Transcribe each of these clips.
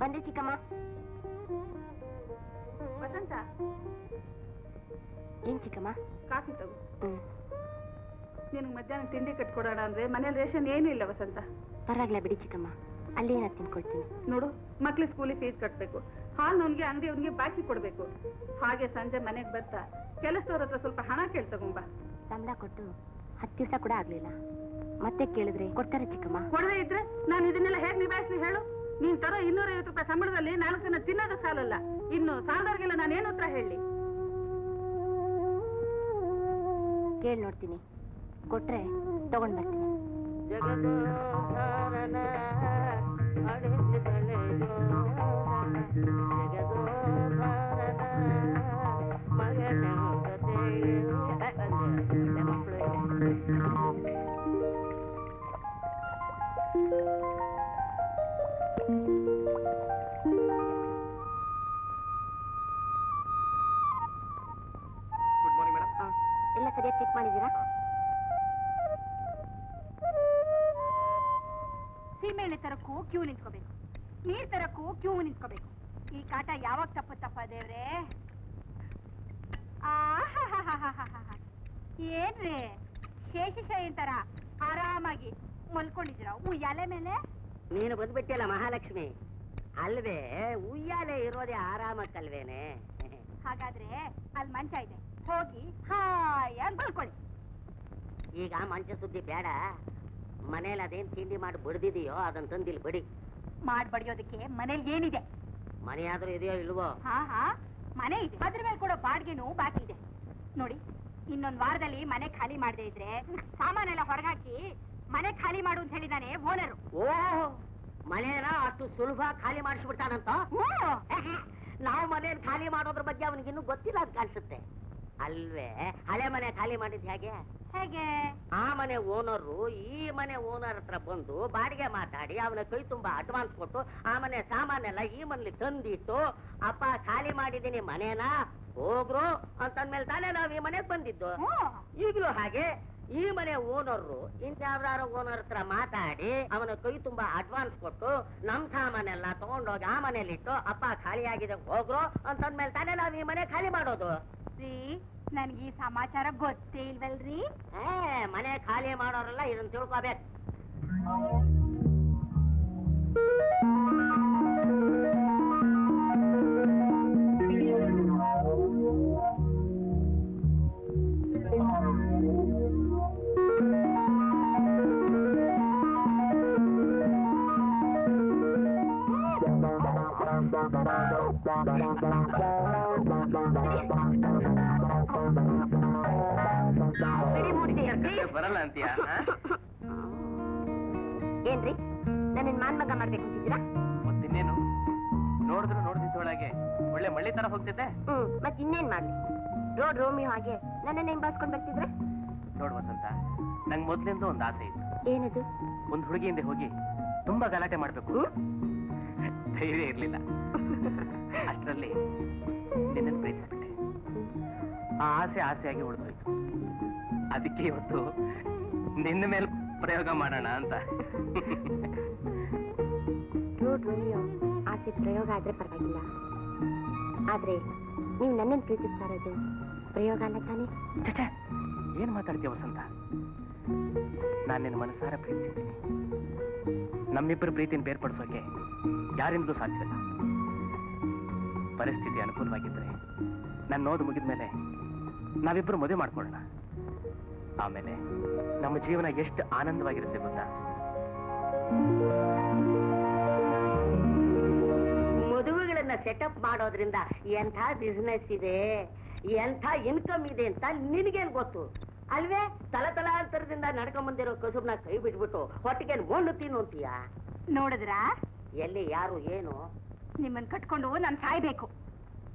ಬಂದೆ ಚಿಕ್ಕಮ್ಮ. ವಸಂತ, ಏನ್ ಚಿಕ್ಕಮ್ಮ? ಕಾಫಿ ತಗೋ. ನಿನಗೆ ಮಧ್ಯಾಹ್ನ ತಿಂಡಿ ಕಟ್ಕೊಡೋಣ ಅಂದ್ರೆ ಮನೇಲಿ ರೇಷನ್ ಏನೂ ಇಲ್ಲ ವಸಂತ. ಪರವಾಗಿಲ್ಲ ಬಿಡಿ ಚಿಕ್ಕಮ್ಮ, ಅಲ್ಲಿ ಏನ ತಿನ್ಕೊಳ್ತೀನಿ. ನೋಡು, ಮಕ್ಳಿಗೆ ಸ್ಕೂಲಿಗೆ ಫೀಸ್ ಕಟ್ಬೇಕು, ಹಾಲ್ನವನ್ಗೆ ಅಂಗಡಿಯವ್ನಿಗೆ ಬಾಕಿ ಕೊಡ್ಬೇಕು. ಹಾಗೆ ಸಂಜೆ ಮನೆಗೆ ಬರ್ತಾ ಕೆಲಸದವ್ರ ಹತ್ರ ಸ್ವಲ್ಪ ಹಣ ಕೇಳಿ ತಗೊಂಬ. ಸಂಬಳ ಕೊಟ್ಟು 10 ದಿವಸ ಕೂಡ ಆಗ್ಲಿಲ್ಲ, ಮತ್ತೆ ಕೇಳಿದ್ರೆ ಕೊಡ್ತಾರೆ ಚಿಕ್ಕಮ್ಮ? ಕೊಡದೇ ಇದ್ರೆ ನಾನು ಇದನ್ನೆಲ್ಲ ಹೇಗೆ ನಿಭಾಯಿಸ್ಲಿ ಹೇಳು? ನೀನ್ ತರೋ 250 ರೂಪಾಯಿ ಸಂಬಳದಲ್ಲಿ 4 ಜನ ತಿನ್ನೋದಕ್ಕೆ ಸಾಲಲ್ಲ. ಇನ್ನು ಸಾಲದವ್ರಿಗೆಲ್ಲ ನಾನೇನು ಉತ್ತರ ಹೇಳಿ? ಕೇಳಿ ನೋಡ್ತೀನಿ, ಕೊಟ್ರೆ ತಗೊಂಡ್ ಬರ್ತೀನಿ. Good morning madam. ಎಲ್ಲ ಸರಿಯಾಗಿ ಚೆಕ್ ಮಾಡಿದ್ದೀರಾ? ಸೀಮೆಎಣ್ಣೆ ತರಕ್ಕೂ ಕ್ಯೂ ನಿಂತ್ಕೋಬೇಕು, ನೀರ್ ತರಕ್ಕೂ ಕ್ಯೂ ನಿಂತ್ಕೋಬೇಕು. ಈ ಕಾಟ ಯಾವಾಗ ತಪ್ಪ ದೇವ್ರೆ? ಏನ್ರಿ ಶೇಷಶಯನ್ ತರ ಆರಾಮಾಗಿ ಮಲ್ಕೊಂಡಿದ್ದೀರ ಉಯ್ಯಾಲೆ ಮೇಲೆ? ನೀನು ಬಂದ್ಬಿಟ್ಟಿಲ್ಲ ಮಹಾಲಕ್ಷ್ಮಿ ಅಲ್ವೇ? ಉಯ್ಯಾಲೆ ಇರೋದೇ ಆರಾಮಕ್ಕಲ್ವೇನೆ? ಹಾಗಾದ್ರೆ ಅಲ್ಲಿ ಮಂಚ ಇದೆ, ಹೋಗಿ ಹಾಯಾಗಿ ಮಲ್ಕೊಳ್ಳಿ. ಈಗ ಮಂಚ ಸುದ್ದಿ ಬೇಡ, ಮನೇಲಿ ಅದೇನ್ ತಿಂಡಿ ಮಾಡಿ ಬಡ್ದಿದೆಯೋ ಅದನ್ನ ತಂದಿಲ್ ಬಡಿ. ಮಾಡ್ ಬಡಿಯೋದಕ್ಕೆ ಮನೇಲಿ ಏನಿದೆ? ಮನೆ ಆದ್ರೂ ಇದೆಯೋ ಇಲ್ವೋ? ಹಾ ಮನೆ ಇದೆ, ಅದ್ರ ಮೇಲೆ ಕೊಡೋ ಬಾಡಿಗೆನೂ ಬಾಕಿ ಇದೆ. ನೋಡಿ, ಇನ್ನೊಂದ್ ವಾರದಲ್ಲಿ ಮನೆ ಖಾಲಿ ಮಾಡದೇ ಇದ್ರೆ ಸಾಮಾನೆಲ್ಲ ಹೊರಗಾಕಿ ಮನೆ ಖಾಲಿ ಮಾಡು ಅಂತ ಹೇಳಿದಾನೆ ಓನರು. ಓಹ್, ಮನೇನ ಅಷ್ಟು ಸುಲಭ ಖಾಲಿ ಮಾಡಿಸ್ಬಿಡ್ತಾನಂತ? ನಾವು ಮನೇನ್ ಖಾಲಿ ಮಾಡೋದ್ರ ಬಗ್ಗೆ ಅವನಿಗಿನ್ನೂ ಗೊತ್ತಿಲ್ಲ ಅಂತ ಕಾಣಿಸುತ್ತೆ ಅಲ್ವೇ? ಹಳೆ ಮನೆ ಖಾಲಿ ಮಾಡಿದ್ ಹೇಗೆ? ಆ ಮನೆ ಓನರು ಈ ಮನೆ ಓನರ್ ಹತ್ರ ಬಂದು ಬಾಡಿಗೆ ಮಾತಾಡಿ ಅವನ ಕೈ ತುಂಬಾ ಅಡ್ವಾನ್ಸ್ ಕೊಟ್ಟು ಆ ಮನೆ ಸಾಮಾನೆಲ್ಲ ಈ ಮನೇಲಿ ತಂದಿಟ್ಟು, ಅಪ್ಪ ಖಾಲಿ ಮಾಡಿದೀನಿ ಮನೇನ ಹೋಗ್ರು ಅಂತಂದ್ಮೇಲೆ ತಾನೇ ನಾವ್ ಈ ಮನೆಗ್ ಬಂದಿದ್ದು. ಈಗಲೂ ಹಾಗೆ ಈ ಮನೆ ಓನರು ಇನ್ಯಾವ್ದಾರ ಓನರ್ ಹತ್ರ ಮಾತಾಡಿ ಅವನ ಕೈ ತುಂಬಾ ಅಡ್ವಾನ್ಸ್ ಕೊಟ್ಟು ನಮ್ ಸಾಮಾನೆಲ್ಲ ತಗೊಂಡೋಗಿ ಆ ಮನೇಲಿಟ್ಟು, ಅಪ್ಪ ಖಾಲಿ ಆಗಿದೆ ಹೋಗ್ರು ಅಂತಂದ್ಮೇಲೆ ತಾನೇ ನಾವ್ ಈ ಮನೆ ಖಾಲಿ ಮಾಡೋದು. ನನ್ಗೆ ಈ ಸಮಾಚಾರ ಗೊತ್ತೇ ಇಲ್ವಲ್ರಿ? ಮನೆ ಖಾಲಿ ಮಾಡೋರೆಲ್ಲ ಇದನ್ನ ತಿಳ್ಕೊಬೇಕು. ಬರಲ್ಲ ಅಂತೀಯ? ಏನ್ರಿ ನನ್ನ ಮಾನ್ ಮಗ ಮಾಡ್ಬೇಕು ಅಂತಿದ್ದೀರಾ? ಮತ್ತಿನ್ನೇನು, ನೋಡಿದ್ರು ನೋಡ್ದಿದ್ದೊಳಗೆ ಒಳ್ಳೆ ಮಳ್ಳಿ ತರ ಹೋಗ್ತಿದ್ದೆ. ಮತ್ ಇನ್ನೇನ್ ಮಾಡ್ಲಿ? ರೋಡ್ ರೋಮಿಯೋ ಹಾಗೆ ನನ್ನನ್ನ ಹಿಂಬಾಲಿಸ್ಕೊಂಡ್ ಬರ್ತಿದ್ರೆ? ನೋಡ್ ವಸಂತ, ನಂಗ್ ಮೊದ್ಲಿಂದ ಒಂದ್ ಆಸೆ ಇತ್ತು. ಏನದು? ಒಂದ್ ಹುಡುಗಿ ಹಿಂದೆ ಹೋಗಿ ತುಂಬಾ ಗಲಾಟೆ ಮಾಡ್ಬೇಕು. ಧೈರ್ಯ ಇರ್ಲಿಲ್ಲ. ಅಷ್ಟರಲ್ಲಿ ನಿನ್ನನ್ನು ಪ್ರೀತಿಸ್ಬಿಟ್ಟೆ. ಆ ಆಸೆ ಆಸೆಯಾಗಿ ಉಳಿದೋಯ್ತು. ಅದಕ್ಕೆ ಇವತ್ತು ನಿನ್ನ ಮೇಲೆ ಪ್ರಯೋಗ ಮಾಡೋಣ ಅಂತ. ರೋಡ್ ರೋಮಿಯೋ ಆಸೆ ಪ್ರಯೋಗ ಆದ್ರೆ ಪರವಾಗಿಲ್ಲ, ಆದ್ರೆ ನೀವು ನನ್ನನ್ನು ಪ್ರೀತಿಸ್ತಾ ಇರೋದು ಪ್ರಯೋಗ ಅಲ್ಲ ತಾನೇ? ಚಚೆ, ಏನ್ ಮಾತಾಡ್ತೀಯ ವಸಂತ? ನಾನು ನಿನ್ನ ಮನಸಾರ ಪ್ರೀತಿಸಿದ್ದೀನಿ. ನಮ್ಮಿಬ್ಬರ ಪ್ರೀತಿನ ಬೇರ್ಪಡಿಸೋಕೆ ಯಾರಿಂದಲೂ ಸಾಧ್ಯವಿಲ್ಲ. ಪರಿಸ್ಥಿತಿ ಅನುಕೂಲವಾಗಿದ್ರೆ ನನ್ನ ಓದು ಮುಗಿದ್ಮೇಲೆ ನಾವಿಬ್ಬರು ಮದುವೆ ಮಾಡ್ಕೊಳ್ಳೋಣ. ಆಮೇಲೆ ನಮ್ಮ ಜೀವನ ಎಷ್ಟು ಆನಂದವಾಗಿರುತ್ತೆ ಗೊತ್ತಾ? ಮದುವೆಗಳನ್ನ ಸೆಟಪ್ ಮಾಡೋದ್ರಿಂದ ಎಂಥ ಬಿಸ್ನೆಸ್ ಇದೆ, ಎಂಥ ಇನ್ಕಮ್ ಇದೆ ಅಂತ ನಿನಗೇನ್ ಗೊತ್ತು ಅಲ್ವೇ? ತಲತಲಾಂತರದಿಂದ ನಡ್ಕೊಂಡ್ ಬಂದಿರೋ ಕಸುಬ್ನ ಕೈ ಬಿಟ್ಬಿಟ್ಟು ಹೊಟ್ಟಿಗೆ ಮಣ್ಣು ತಿನ್ನು ಅಂತೀಯ? ನೋಡಿದ್ರ ಎಲ್ಲಿ, ಯಾರು, ಏನು? ನಿಮ್ಮನ್ ಕಟ್ಕೊಂಡು ನಾನ್ ಸಾಯ್ಬೇಕು.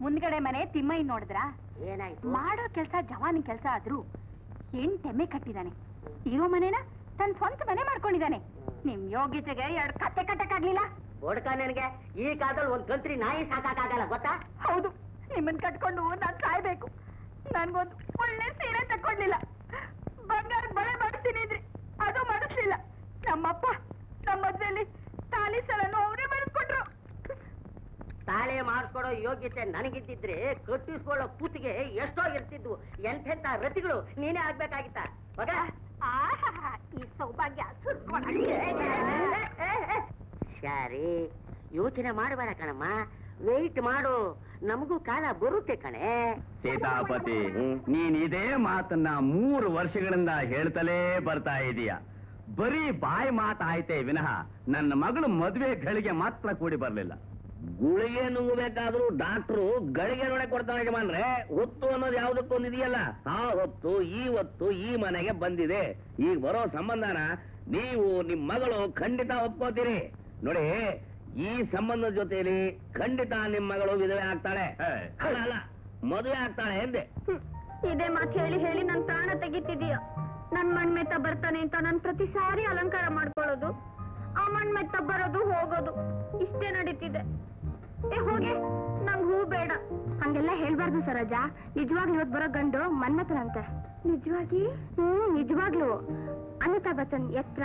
ಮುಂದ್ಗಡೆ ಮನೆ ತಿಮ್ಮಯ್ಯ ನೋಡಿದ್ರ? ಏನಾಯ್ತು? ಮಾಡೋ ಕೆಲ್ಸ ಜವಾನ್ ಕೆಲ್ಸ ಆದ್ರೂ ತೆಮ್ಮೆ ಕಟ್ಟಿದಾನೆ. ಇರೋ ಮನೇನ ತನ್ ಸ್ವಂತ ಮನೆ ಮಾಡ್ಕೊಂಡಿದ್ದಾನೆ. ನಿಮ್ ಯೋಗ್ಯತೆಗೆ 2 ಕತ್ತೆ ಕಟ್ಟಕ್ಕಾಗ್ಲಿಲ್ಲ. ಓಡ್ಕ, ನನಗೆ ಈ ಕಾಲದಲ್ಲಿ ಒಂದ್ ಕಂತ್ರಿ ನಾಯಿ ಸಾಕಾಗಲ್ಲ ಗೊತ್ತಾ? ಹೌದು, ನಿಮ್ಮನ್ ಕಟ್ಕೊಂಡು ನಾನ್ ಸಾಯ್ಬೇಕು. ನನ್ಗೊಂದು ಒಳ್ಳೆ ಸೀರೆ ತಕ್ಕೊಡ್ಲಿಲ್ಲ, ಬಂಗಾರದ ಬಳೆ ಮಾಡಿಸ್ತೀನಿ ಇದ್ರಿ, ಅದು ಮಾಡಿಸ್ಲಿಲ್ಲ. ನಮ್ಮಪ್ಪ ನಮ್ಮ ಮದ್ವೆಯಲ್ಲಿ ತಾಲಿ ಸರನು ಅವರೇ ಮಾಡಿಸ್ಕೊಟ್ರು. ಯೋಗ್ಯತೆ ನನಗಿದ್ದಿದ್ರೆ ಕಟ್ಟಿಸ್ಕೊಳ್ಳೋ ಕೂತಿಗೆ ಎಷ್ಟೋ ಇರ್ತಿದ್ವು. ಎಂತೆಂತ ರತಿಗಳು ನೀನೇ ಆಗ್ಬೇಕಾಗಿತ್ತ. ಮಗ ಈ ಸೌಭಾಗ್ಯ ಶಾರಿ, ಯೋಚನೆ ಮಾಡಬೇಡ ಕಣಮ್ಮ, ವೆಯ್ಟ್ ಮಾಡು, ನಮಗೂ ಕಾಲ ಬರುತ್ತೆ ಕಣೆ. ಸೀತಾಪತಿ, ನೀನ್ ಇದೇ ಮಾತನ್ನ 3 ವರ್ಷಗಳಿಂದ ಹೇಳ್ತಲೇ ಬರ್ತಾ ಇದೀಯ. ಬರೀ ಬಾಯಿ ಮಾತಾಯ್ತೆ ವಿನಃ ನನ್ನ ಮಗಳು ಮದುವೆ ಗಳಿಗೆ ಮಾತ್ರ ಕೂಡಿ ಬರ್ಲಿಲ್ಲ. ಗುಳಿಗೆ ನುಂಗಬೇಕಾದ್ರೂ ಡಾಕ್ಟ್ರು ಗಳಿಗೆ ನೋಡೆ ಕೊಡ್ತಾನೆ ಯಜಮಾನ್ರೆ. ಹೊತ್ತು ಅನ್ನೋದು ಯಾವ್ದಕ್ಕೊಂದು ಇದೆಯಲ್ಲ, ಆ ಹೊತ್ತು ಈ ಹೊತ್ತು ಈ ಮನೆಗೆ ಬಂದಿದೆ. ಈಗ ಬರೋ ಸಂಬಂಧನ ನೀವು ನಿಮ್ ಮಗಳು ಖಂಡಿತ ಒಪ್ಕೋತೀರಿ ನೋಡಿ. ಈ ಸಂಬಂಧದ ಜೊತೆಲಿ ಖಂಡಿತ ನಿಮ್ ಮಗಳು ವಿಧವೆ ಆಗ್ತಾಳೆ. ಅಲ್ಲ ಅಲ್ಲ, ಮದುವೆ ಆಗ್ತಾಳೆ ಎಂದೆ. ಇದೇ ಮಾತು ಹೇಳಿ ಹೇಳಿ ನನ್ ಪ್ರಾಣ ತೆಗಿತಿದೀಯ. ನನ್ ಮಣ್ಮೆತ್ತ ಬರ್ತಾನೆ ಅಂತ ನನ್ ಪ್ರತಿ ಸಾರಿ ಅಲಂಕಾರ ಮಾಡ್ಕೊಳ್ಳೋದು, ಆ ಮಣ್ಮೆತ್ತ ಬರೋದು ಹೋಗೋದು, ಇಷ್ಟೇ ನಡೀತಿದೆ. ಹೋಗೆ, ನಂಗ್ ಹೂ ಬೇಡ. ಹಂಗೆಲ್ಲ ಹೇಳ್ಬಾರ್ದು ಸರೋಜ. ನಿಜವಾಗ್ಲೂ ಇವತ್ತು ಬರೋ ಗಂಡು ಮನ್ಮಥನಂತೆ. ನಿಜವಾಗಿ? ನಿಜವಾಗ್ಲು. ಅಮಿತಾಬ್ ಬಚ್ಚನ್ ಎತ್ತರ,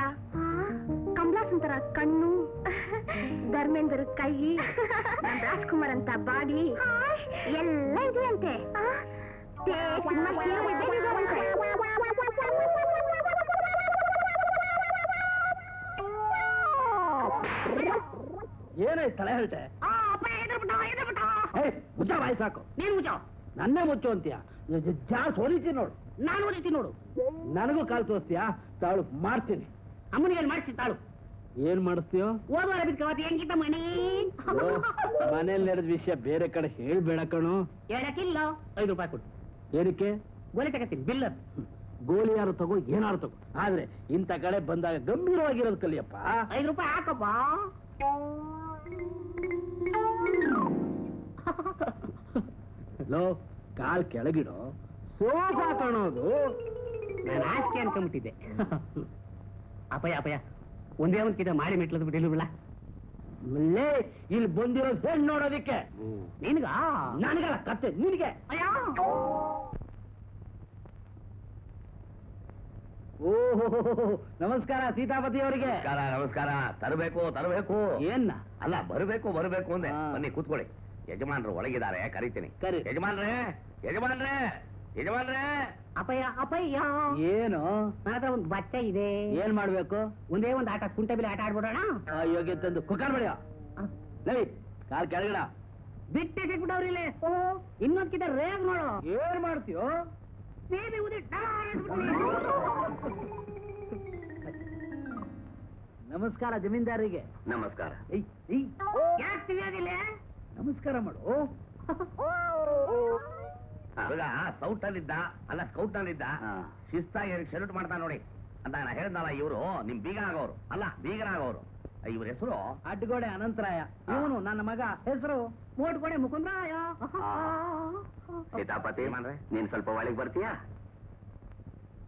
ಕಮಲಾಸನ್ ತರ ಕಣ್ಣು, ಧರ್ಮೇಂದ್ರ ಕೈ, ರಾಜ್ಕುಮಾರ್ ಅಂತ ಬಾಡಿ ಎಲ್ಲ ಇದೆಯಂತೆ. ಏನಾಯ್ತು ತಲೆ ಹೇಳ್ತೆ? ಮುಚ್ಚ ಬಾಯಿ ಸಾಕು. ನೀನು ಮುಚ್ಚೋ. ನನ್ನೇ ಮುಚ್ಚು ಅಂತೀಯ? ಜಾಸ್ ಹೊಲಿತೀನಿ ನೋಡು. ನಾನು ಓದಿತೀನಿ ನೋಡು. ನನಗೂ ಕಾಲ್ ತೋರಿಸ್ತೀಯಾ? ತಾಳು ಮಾಡ್ತೀನಿ. ಅಮ್ಮನಿಗೆ ಮಾಡ್ತೀನಿ ತಾಳು. ಏನ್ ಮಾಡಿಸ್ತೀಯೋ? ಓದುವ ಬಿಟ್ಕೋತಿ ಹೆಂಗಿದ್ದ ಮಣಿ. ಮನೇಲಿ ನಡೆದ ವಿಷಯ ಬೇರೆ ಕಡೆ ಹೇಳ್ಬೇಡ ಕಣು. ಹೇಳಕ್ಕಿಲ್ಲ. 5 ರೂಪಾಯಿ ಕೊಡು. ಏನಕ್ಕೆ? ಗೋಲಿ ತಗತ್ತೀನಿ, ಬಿಲ್ಲ. ಗೋಲಿ ಯಾರು ತಗೋ, ಏನಾರು ತಗೋ, ಆದ್ರೆ ಇಂಥ ಕಡೆ ಬಂದಾಗ ಗಂಭೀರವಾಗಿರೋದು ಕಲಿಯಪ್ಪ. 5 ರೂಪಾಯಿ ಹಾಕಪ್ಪ. ಲೋ, ಕಾಲ್ ಕೆಳಗಿಡೋ. ಸೋಫಾ ಕಾಣೋದು ನಾನು ಆಸ್ತಿ ಅನ್ಕೊಂಬಿಟ್ಟಿದ್ದೆ. ಅಪಯ ಅಪಯ, ಒಂದೇ ಒಂದ್ಕಿತ ಮಾಡಿ ಮೆಟ್ಲದ್ ಬಿಟ್ಟಿಲ್ಲ. ಇಲ್ಲಿ ಬಂದಿರೋದು ಹೆಣ್ಣು ನೋಡೋದಿಕ್ಕೆ. ನಿನ್ಗ? ನನಗಲ್ಲ, ಕತ್ತೆ ನಿನಗೆ. ಅಯ್ಯೋ, ಓಹೋ, ನಮಸ್ಕಾರ ಸೀತಾಪತಿ ಅವರಿಗೆ. ನಮಸ್ಕಾರ ನಮಸ್ಕಾರ. ತರಬೇಕು ತರಬೇಕು. ಏನ್ನ? ಅಲ್ಲ, ಬರಬೇಕು ಬರಬೇಕು ಅಂದೆ. ಹಾ. ಬನ್ನಿ ಕೂತ್ಕೊಳ್ಳಿ. ಯಜಮಾನ್ರು ಒಳಗಿದ್ದಾರೆ, ಕರಿತೀನಿ. ಕರಿ. ಯಜಮಾನ್ರೇ ಯಜಮಾನ್ರೇ ಯಜಮಾನ್ರೇ. ಅಪಯ ಅಪಯ್ಯ. ಏನು? ನನ್ನ ಹತ್ರ ಒಂದು ಬಚ್ಚ ಇದೆ. ಏನ್ ಮಾಡ್ಬೇಕು? ಒಂದೇ ಒಂದು ಆಟ, ಕುಂಟೆ ಬಿಲೆ ಆಟ ಆಡ್ಬಿಡೋಣ. ಯೋಗ್ಯ ತಂದು ಕುಕ್ಕರ್ ಬಡಿಯ. ನವಿ, ಕಾಲ್ ಕೆಳಗಿಡ. ಬಿಟ್ಟೆ ಸಿಕ್ಬಿಟ್ಟವ್ರಿ ಇಲ್ಲಿ. ಇನ್ನೊಂದ್ಕಿತ ರೇಗ್ ನೋಡು. ಏನ್ ಮಾಡ್ತೀಯೋ? ಬೇಬಿ ಉದಿ ನಮಸ್ಕಾರ ಜಮೀನ್ದಾರಿಗೆ. ನಮಸ್ಕಾರ. ಯಾಕೆ ತಿಳಿಯೋದಿಲ್ಲ? ನಮಸ್ಕಾರ ಮಾಡು. ಹುಡುಗ ಸೌಟ್ ಅಲ್ಲಿದ್ದ, ಅಲ್ಲ ಸ್ಕೌಟ್ ನಲ್ಲಿದ್ದ. ಹಾ. ಶಿಸ್ತಾಗಿ ಸೆಲ್ಯೂಟ್ ಮಾಡ್ತಾ ನೋಡಿ ಅಂತ ನಾ ಹೇಳಿದ್ನಲ್ಲ. ಇವರು ನಿಮ್ ಬೀಗ ಆಗೋರು, ಅಲ್ಲ ಬೀಗರಾಗೋರು. ಇವ್ರ ಹೆಸರು ಅಡ್ಗೋಡೆ ಅನಂತರಾಯ. ಇವನು ನನ್ನ ಮಗ. ಹೆಸರು ಮೋಟ್ಕೊಡೆ ಮುಕುಂದ್ರಾಯ. ಸೀತಾಪತಿ ಮಾಡ್ರೆ, ನೀನ್ ಸ್ವಲ್ಪ ಒಳಗೆ ಬರ್ತೀಯಾ?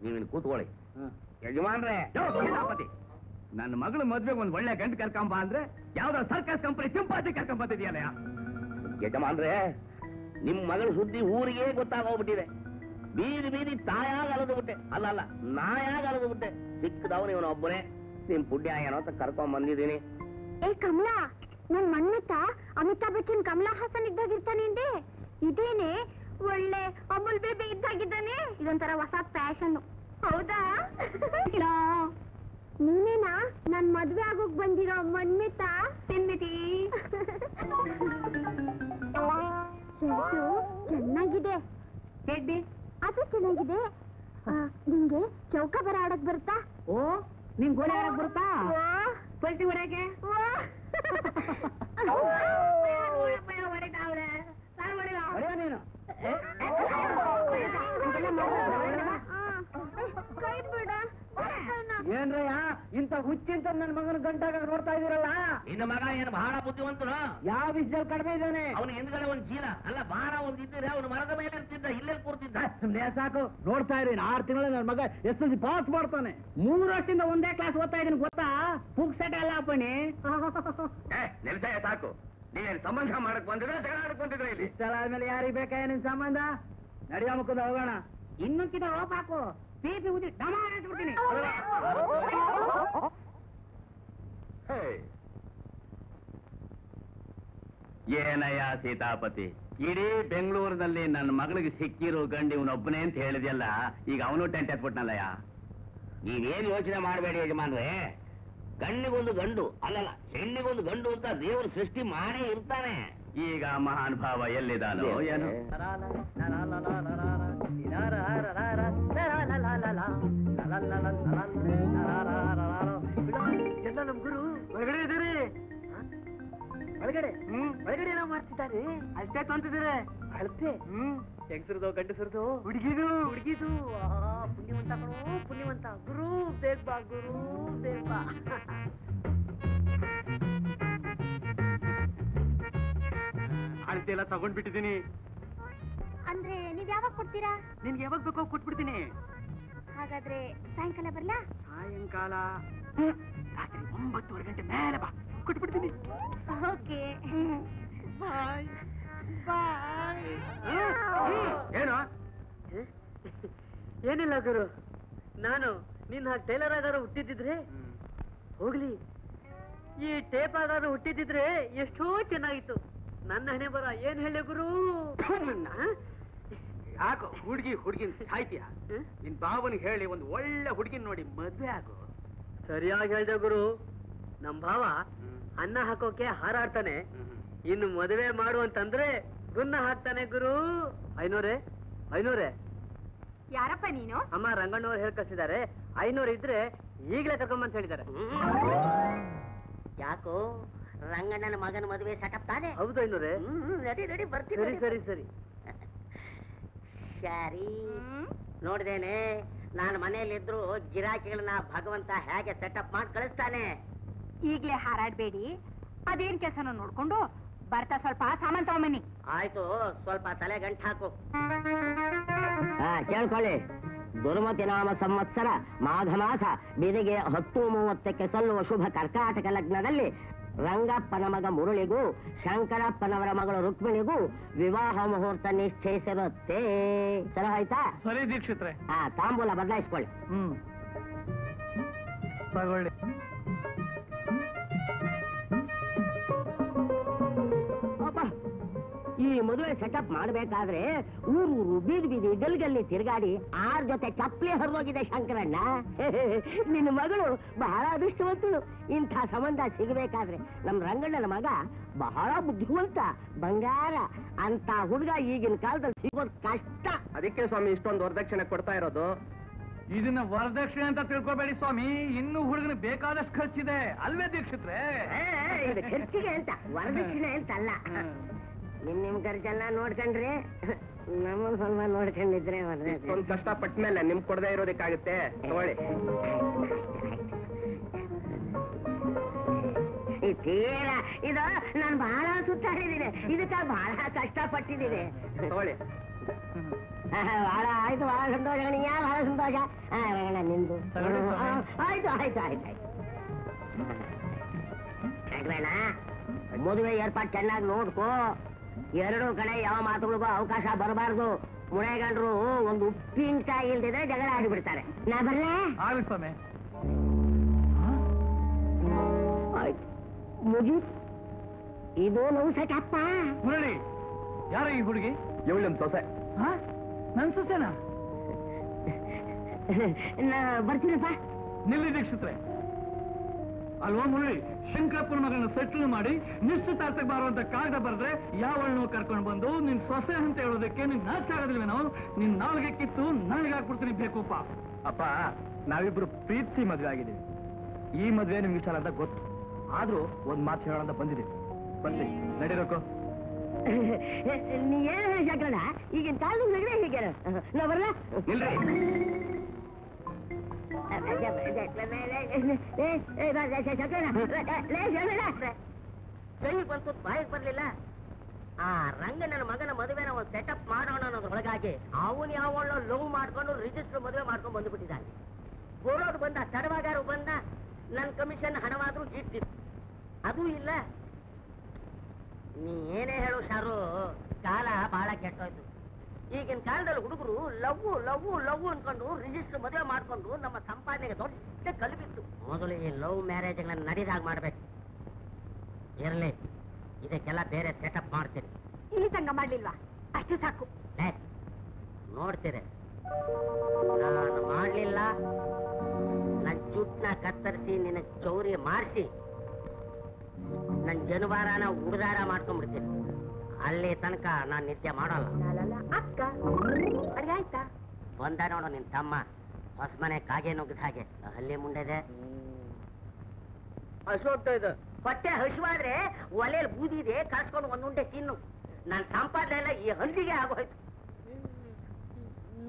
ನೀವಿನ್ ಕೂತ್ಕೊಳ್ಳಿ. ಯಜಮಾನ್ರೆ. ಸೀತಾಪತಿ, ನನ್ನ ಮಗಳು ಮದ್ವೆಗೆ ಒಂದ್ ಒಳ್ಳೆ ಗಂಟು ಕರ್ಕೊಂಬ ಅಂದ್ರೆ ಯಾವ್ದೋ ಸರ್ಕಸ್ ಕಂಪನಿ ಚಿಂಪಾಜಿ ಕರ್ಕೊಂಬಂದಿದ್ಯಲ್ಲ. ಯಜಮಾನ್ರೆ, ನಿಮ್ ಮಗಳ ಸುದ್ದಿ ಊರಿಗೆ ಗೊತ್ತಾಗೋಗ್ಬಿಟ್ಟಿದೆ. ಬೀದಿ ಬೀದಿ ತಾಯಾಗ ಅಲದು ಬಿಟ್ಟೆ, ಅಲ್ಲ ಅಲ್ಲ ನಾಯಾಗ ಅಲದು ಬಿಟ್ಟೆ. ಸಿಕ್ಕದವನು ಇವನು ಒಬ್ಬನೇ. ನಿಮ್ ಪುಣ್ಯ ಏನೋ ಅಂತ ಕರ್ಕೊಂಡ್ ಬಂದಿದ್ದೀನಿ. ಏ ಕಮಲಾ, ನನ್ ಮನ್ಮಥ ಅಮಿತಾಬ್ ಬಚ್ಚನ್ ಕಮಲಾ ಹಾಸನ್ ಇದ್ದಾಗಿರ್ತಾನೆ ಅಂದೆ. ಇದೇನೆ ಒಳ್ಳೆ ಅಮೂಲ್ ಬೇಬಿ ಇದ್ದಾಗಿದ್ದಾನೆ. ಇದೊಂಥರ ಹೊಸ ಫ್ಯಾಷನ್. ಹೌದಾ? ನೀನೇನಾ ನನ್ ಮದ್ವೆ ಆಗೋಗ್ ಬಂದಿರೋ ಮನ್ಮಿತ? ತಿನ್ನಿತಿ. ಶರ್ಟು ಚೆನ್ನಾಗಿದೆ. ಚೆಡ್ಡಿ ಅದು ಚೆನ್ನಾಗಿದೆ. ನಿಂಗೆ ಚೌಕ ಬರ ಆಡಕ್ ಬರುತ್ತಾ? ಓ, ನಿಂಗ್ ಗೋಲಿ ಆಡಕ್ ಬರುತ್ತಾ? ವಾ, ಪಲ್ಟಿ ಹೊಡೆಯಕ್ಕೆ? ವಾ. ನೀನು ಕೈ ಬಿಡ. ಏನ್ರಯ್ಯ ಇಂತ ಹುಚ್ಚಿಂತ ನನ್ನ ಮಗನ ಗಂಟಾಗ ನೋಡ್ತಾ ಇದೀರಲ್ಲ? ನಿನ್ನ ಮಗ ಏನು ಬಹಳ ಬುದ್ಧಿವಂತನು. ಯಾವ ವಿಷಯದಲ್ಲಿ ಕಡಿಮೆ ಇದ್ದಾನೆ? ಅವನ ಹಿಂದ್ಗಡೆ ಒಂದ್ ಚೀಲ, ಅಲ್ಲ ಭಾರ ಒಂದ್ ಇದ್ದಿದ್ರೆ ಅವನು ಮರದ ಮೇಲೆ ಇರ್ತಿದ್ದ, ಇಲ್ಲೇ ಕೂರ್ತಿದ್ದ. ಸುಮ್ನೆ ಸಾಕು. ನೋಡ್ತಾ ಇರಿ, 6 ತಿಂಗಳು ನನ್ನ ಮಗ SSLC ಪಾಸ್ ಮಾಡ್ತಾನೆ. 3 ವರ್ಷದಿಂದ ಒಂದೇ ಕ್ಲಾಸ್ ಓದ್ತಾ ಇದೀನಿ ಗೊತ್ತಾ? ಪುಕ್ಸೆಟ್ ಅಲ್ಲ ಅಪ್ಪಣಿ. ನಿಲ್ಸಯ ಸಾಕು. ನೀವೇನು ಸಂಬಂಧ ಮಾಡಕ್ ಬಂದಿದ್ರೆ ಜಗಳ ಆಡಕ್ ಬಂದಿದ್ರೆ ಇಲ್ಲಿ? ಇಷ್ಟೆಲ್ಲ ಆದ್ಮೇಲೆ ಯಾರಿಗೆ ಬೇಕಾ ನಿನ್ ಸಂಬಂಧ? ನಡೆಯೋ ಮುಖದ ಹೋಗೋಣ. ಇನ್ನೊಂದ್ಕಿತ ರೋಪ್ ಹಾಕು. ಪೀಪಿ ಉದಿ ಡಮಾರ್ ಅಂಟ್ಬಿಡ್ತೀನಿ. ಏನಯ್ಯ ಸೀತಾಪತಿ, ಇಡೀ ಬೆಂಗಳೂರಿನಲ್ಲಿ ನನ್ನ ಮಗಳಿಗೆ ಸಿಕ್ಕಿರೋ ಗಂಡು ಇವನೊಬ್ಬನೇ ಅಂತ ಹೇಳಿದ್ಯಲ್ಲ, ಈಗ ಅವನು ಟೆಂಟ್ ಎತ್ಬಿಟ್ನಲ್ಲಯ್ಯ. ನೀವೇನು ಯೋಚನೆ ಮಾಡಬೇಡಿ ಯಜಮಾನ್ರೆ, ಗಂಡಿಗೊಂದು ಗಂಡು ಅಲ್ಲಲ್ಲ ಹೆಣ್ಣಿಗೊಂದು ಗಂಡು ಅಂತ ದೇವರು ಸೃಷ್ಟಿ ಮಾಡೇ ಇರ್ತಾನೆ. ಈಗ ಮಹಾನ್ ಭಾವ ಎಲ್ಲಿದ್ದಾನೋ ಏನು? ಎಲ್ಲ ನಮ್ ಗುರು ಒಳಗಡೆ ಇದ್ದಾರೆ. ಒಳಗಡೆ ಒಳಗಡೆ ಏನೋ ಮಾಡ್ತಿದ್ದಾರೆ. ಅಳತೆ ತೊಂತಿದ್ದಾರೆ. ಅಳತೆ ಹೆಂಗಸರದು ಗಂಡಸರದು ಹುಡುಗಿದು ಪುಣ್ಯವಂತ ಕಣೋ ಪುಣ್ಯವಂತ. ಗುರು ಬೇಗ ಬಾ, ಗುರು ಬೇಗ ಬಾ. ಅಳತೆ ಎಲ್ಲ ತಗೊಂಡ್ಬಿಟ್ಟಿದ್ದೀನಿ. ಅಂದ್ರೆ ನೀವ್ ಯಾವಾಗ ಕೊಡ್ತೀರಾ? ನಿನ್ಗೆ ಯಾವಾಗ ಬೇಕೋ ಕೊಟ್ಬಿಡ್ತೀನಿ. ಹಾಗಾದ್ರೆ ಸಾಯಂಕಾಲ ಬರ್ಲಾ? ಸಾಯಂಕಾಲ ರಾತ್ರಿ 9:30 ಗಂಟೆ ಮೇಲೆ ಬಾ, ಕೊಟ್ಬಿಡ್ತೀನಿ. ಓಕೆ. ಬಾಯ್ ಬಾಯ್. ಏನು? ಏನಿಲ್ಲ ಗುರು, ನಾನು ನಿನ್ನ ಹಾಗೆ ಟೈಲರ್ ಆಗಾರು ಹುಟ್ಟಿದ್ರೆ ಹೋಗ್ಲಿ, ಈ ಟೇಪ್ ಆಗಾರು ಹುಟ್ಟಿದ್ರೆ ಎಷ್ಟೋ ಚೆನ್ನಾಗಿತ್ತು. ನನ್ನ ಹಣೆ ಬರ ಏನ್ ಹೇಳಿ ಗುರು. ಯಾಕೋ ಹುಡುಗಿನ ಸಾಯ್ತೀಯ? ನಿನ್ ಭಾವನಿಗೆ ಹೇಳಿ ಒಂದು ಒಳ್ಳೆ ಹುಡುಗಿನ ನೋಡಿ ಮದ್ವೆ ಆಗು. ಸರಿಯಾಗಿ ಹೇಳ್ದೆ ಗುರು. ನಮ್ ಭಾವ ಅನ್ನ ಹಾಕೋಕೆ ಹಾರಾಡ್ತಾನೆ, ಇನ್ನು ಮದುವೆ ಮಾಡು ಅಂತಂದ್ರೆ ಗುನ್ನ ಹಾಕ್ತಾನೆ ಗುರು. ಐನೂರೇ ಯಾರಪ್ಪ ನೀನು? ಅಮ್ಮ ರಂಗಣ್ಣವ್ರು ಹೇಳ್ ಕಳ್ಸಿದ್ದಾರೆ. 500 ಇದ್ರೆ ಈಗ್ಲೇ ಕರ್ಕೊಂಬಂತ ಹೇಳಿದ್ದಾರೆ. ಯಾಕೋ ರಂಗಣ್ಣನ ಮಗನ ಮದುವೆ ಸೆಟಪ್ ತಾನೆ? ಹೌದು ಐನೂರೇ. ನಡಿ ಬರ್ತೀನಿ. ಸರಿ ಶಾರಿ ನೋಡ್ದೇನೆ, ನಾನು ಮನೆಯಲ್ಲಿದ್ರು ಗಿರಾಕಿಗಳನ್ನ ಭಗವಂತ ಹೇಗೆ ಸೆಟಪ್ ಮಾಡಿ ಕಳಿಸ್ತಾನೆ. ಈಗ್ಲೇ ಹಾರಾಡ್ಬೇಡಿ, ಅದೇನ್ ಕೆಲಸನ ನೋಡ್ಕೊಂಡು ಬರ್ತಾ ಸ್ವಲ್ಪ ಸಾಮಾನ್ ತಗೊಂಬನ್ನಿ. ಆಯ್ತು, ಸ್ವಲ್ಪ ತಲೆ ಗಂಟು ಹಾಕು. ಕೇಳ್ಕೊಳ್ಳಿ. ದುರ್ಮತಿ ನಾಮ ಸಂವತ್ಸರ ಮಾಘ ಮಾಸ ಬೆಳಿಗ್ಗೆ 10:30ಕ್ಕೆ ಸಲ್ಲುವ ಶುಭ ಕರ್ಕಾಟಕ ಲಗ್ನದಲ್ಲಿ ರಂಗಪ್ಪನ ಮಗ ಮುರಳಿಗೂ ಶಂಕರಪ್ಪನವರ ಮಗಳು ರುಕ್ಮಿಣಿಗೂ ವಿವಾಹ ಮುಹೂರ್ತ ನಿಶ್ಚಯಿಸಿರುತ್ತೆ. ಸರಿ ಆಯ್ತಾ? ಸರಿ ದೀಕ್ಷಿತ್ರೆ. ತಾಂಬೂಲ ಬದಲಾಯಿಸ್ಕೊಳ್ಳಿ. ತಗೊಳ್ಳಿ. ಈ ಮದುವೆ ಸೆಟಪ್ ಮಾಡ್ಬೇಕಾದ್ರೆ ಊರು ಬೀದಿ ಗಲ್ಲಿ ತಿರುಗಾಡಿ 6 ಜೊತೆ ಚಪ್ಪಲಿ ಹರಿದೋಗಿದೆ ಶಂಕರಣ್ಣ. ನಿನ್ನ ಮಗಳು ಬಹಳ ಅದೃಷ್ಟವಂತಳು. ಇಂಥ ಸಂಬಂಧ ಸಿಗಬೇಕಾದ್ರೆ ನಮ್ ರಂಗಣ್ಣನ ಮಗ ಬಹಳ ಬುದ್ಧಿವಂತ, ಬಂಗಾರ. ಅಂತ ಹುಡುಗ ಈಗಿನ ಕಾಲದಲ್ಲಿ ಸಿಗೋದು ಕಷ್ಟ. ಅದಕ್ಕೆ ಸ್ವಾಮಿ ಇಷ್ಟೊಂದು ವರದಕ್ಷಿಣೆ ಕೊಡ್ತಾ ಇರೋದು. ಇದನ್ನ ವರದಕ್ಷಿಣೆ ಅಂತ ತಿಳ್ಕೊಬೇಡಿ ಸ್ವಾಮಿ, ಇನ್ನು ಹುಡುಗನ ಬೇಕಾದಷ್ಟು ಖರ್ಚಿದೆ ಅಲ್ವೇ ದೀಕ್ಷಿತ್ರೆ? ಇದು ಖರ್ಚಿಗೆ ಅಂತ, ವರದಕ್ಷಿಣೆ ಅಂತ ಅಲ್ಲ. ನಿಮ್ ಖರ್ಚೆಲ್ಲ ನೋಡ್ಕೊಂಡ್ರೆ ನಮ್ಮನ್ ಸ್ವಲ್ಪ ನೋಡ್ಕೊಂಡಿದ್ರೆ ಒಂದು ಕಷ್ಟ ಪಟ್ಟ ಮೇಲೆ ನಿಮ್ ಕೊಡದೇ ಇರೋದಕ್ಕಾಗುತ್ತೆ. ತಗೊಳ್ಳಿ. ಇದು ನಾನು ಬಹಳ ಸುತ್ತಾಡಿದ್ದೀನಿ, ಇದಕ್ಕ ಬಹಳ ಕಷ್ಟ ಪಟ್ಟಿದ್ದೀನಿ. ತಗೊಳ್ಳಿ. ಬಹಳ ಆಯ್ತು, ಬಹಳ ಸಂತೋಷ ಕಣಿಯ, ಬಹಳ ಸಂತೋಷ. ನಿಂದು ಆಯ್ತು. ಶಂಕರಣ್ಣ, ಮದುವೆ ಏರ್ಪಾಡು ಚೆನ್ನಾಗಿ ನೋಡ್ಕೋ. 2 ಕಡೆ ಯಾವ ಮಾತುಗಳಿಗೂ ಅವಕಾಶ ಬರಬಾರ್ದು. ಮುಳೆಗಂಡ್ರು ಒಂದು ಉಪ್ಪಿನಕಾಯಿ ಇಲ್ದಿದ್ರೆ ಜಗಳ ಆಡಿಬಿಡ್ತಾರೆ. ನಾ ಬರ್ಲೇ? ಆಗಲಿ ಸ್ವಾಮಿ. ಆಯ್ತು, ಮುಗಿ. ಇದು ನಾವು ಸೆಟಪ್ಪ. ಮುರಳಿ, ಯಾರ ಈ ಹುಡುಗಿ? ಇವಳು ನಮ್ ಸೊಸೆ. ನನ್ ಸೊಸೆನಾ? ಬರ್ತೀನಪ್ಪ. ನಿಲ್ಲಿ ದೀಕ್ಷಿತ್ರೆ. ಅಲ್ವಾ ಮುರಳಿ, ಶಂಕರಪ್ಪನ ಮಗನ ಸೆಟ್ಲ್ ಮಾಡಿ ನಿಶ್ಚಿತಾರ್ಥಕ್ಕೆ ಬಾರುವಂತ ಕಾಗದ ಬರೆದ್ರೆ ಯಾವಳನ್ನೋ ಕರ್ಕೊಂಡು ಬಂದು ನಿನ್ ಸೊಸೆ ಅಂತ ಹೇಳೋದಕ್ಕೆ ನಿನ್ ನಾಚ ಆಗೋದಿಲ್ವೇನೋ? ನಿನ್ ನಾಲ್ಗೆ ಕಿತ್ತು ನನಗೆ ಹಾಕ್ಬಿಡ್ತೀನಿ ಬೇಕುಪ್ಪ. ಅಪ್ಪ, ನಾವಿಬ್ರು ಪ್ರೀತಿ ಮದ್ವೆ ಆಗಿದ್ದೀವಿ. ಈ ಮದ್ವೆ ನಿಮ್ಗೆ ಇಷ್ಟ ಅಂತ ಗೊತ್ತು, ಆದ್ರೂ ಒಂದ್ ಮಾತು ಹೇಳೋಣ ಅಂತ ಬಂದಿದ್ದೀವಿ. ಬರ್ತೀವಿ, ನಡೀಬೇಕು. ನೀ ಏನು ಹೇಳಿ ಶಂಕರಣ್ಣ, ಈಗಿನ ಕಾಲದ ನಗರ ಹೀಗೆ. ನಾ ಬರ್ಲ? ಇಲ್ರಿ. ಕೈಗೆ ಬಂತು, ಬಾಯಿಗೆ ಬರ್ಲಿಲ್ಲ. ಆ ರಂಗಣ್ಣನ ಮಗನ ಮದುವೆನ ಒಂದು ಸೆಟಪ್ ಮಾಡೋಣ ಅನ್ನೋದ್ರೊಳಗಾಗಿ ಅವನು ಯಾವಳೋ ಲವ್ ಮಾಡ್ಕೊಂಡು ರಿಜಿಸ್ಟರ್ ಮದುವೆ ಮಾಡ್ಕೊಂಡು ಬಂದ್ಬಿಟ್ಟಿದ್ದಾನೆ. ಬರೋದು ಬಂದ, ತಡವಾಗಾರು ಬಂದ, ನನ್ನ ಕಮಿಷನ್ ಹಣವಾದ್ರೂ ಇಟ್ಟಿತ್ತು. ಅದೂ ಇಲ್ಲ. ನೀ ಏನೇ ಹೇಳು ಶಾರು, ಕಾಲ ಬಹಳ ಕೆಟ್ಟೋಯ್ತು. ಈಗಿನ ಕಾಲದಲ್ಲಿ ಹುಡುಗರು ಲವ್ ಅನ್ಕೊಂಡು ರಿಜಿಸ್ಟರ್ ಮದುವೆ ಮಾಡ್ಕೊಂಡು ನಮ್ಮ ಸಂಪಾದನೆಗೆ ದೊಡ್ಡ ಕಲ್ಬಿತ್ತು. ಮೊದಲು ಈ ಲವ್ ಮ್ಯಾರೇಜ್ಗಳನ್ನ ನಡೆದಾಗ ಮಾಡ್ಬೇಕು. ಇರಲಿ, ಇದಕ್ಕೆಲ್ಲ ಬೇರೆ ಸೆಟಪ್ ಮಾಡ್ತೀನಿ. ಇಲ್ಲಿ ತಂಗ ಮಾಡ್ಲಿಲ್ವಾ? ಅಷ್ಟೇ ಸಾಕು. ನೋಡ್ತೀರಿ, ನಾನು ಮಾಡ್ಲಿಲ್ಲ, ನನ್ ಜುಟ್ನ ಕತ್ತರಿಸಿ ನಿನಗ್ ಚೌರಿ ಮಾಡಿಸಿ ನನ್ ಜನವಾರನ ಉಡ್ದಾರ ಮಾಡ್ಕೊಂಡ್ಬಿಡ್ತೀನಿ. ಅಲ್ಲಿ ತನಕ ನಾನ್ ನಿತ್ಯ ಮಾಡಲ್ಲ. ಅಕ್ಕ ಅಡ್ಗೆ ಆಯ್ತಾ? ಬಂದ ನೋಡು ನಿನ್ ತಮ್ಮ, ಹೊಸ ಮನೆ ಕಾಗೆ ನುಗ್ಗದ ಹಾಗೆ. ಹಲ್ಲಿ ಮುಂಡೆದೆ, ಹಸೋಗ್ತಾ ಇದೆ. ಹೊಟ್ಟೆ ಹಸಿವಾದ್ರೆ ಒಲೆಯಲ್ಲಿ ಬೂದಿದೆ, ಕಳ್ಸ್ಕೊಂಡು ಒಂದುಂಡೆ ತಿನ್ನು. ನನ್ ಸಂಪಾದನೆ ಎಲ್ಲ ಈ ಹಲ್ಲಿಗೆ ಆಗೋಯ್ತು.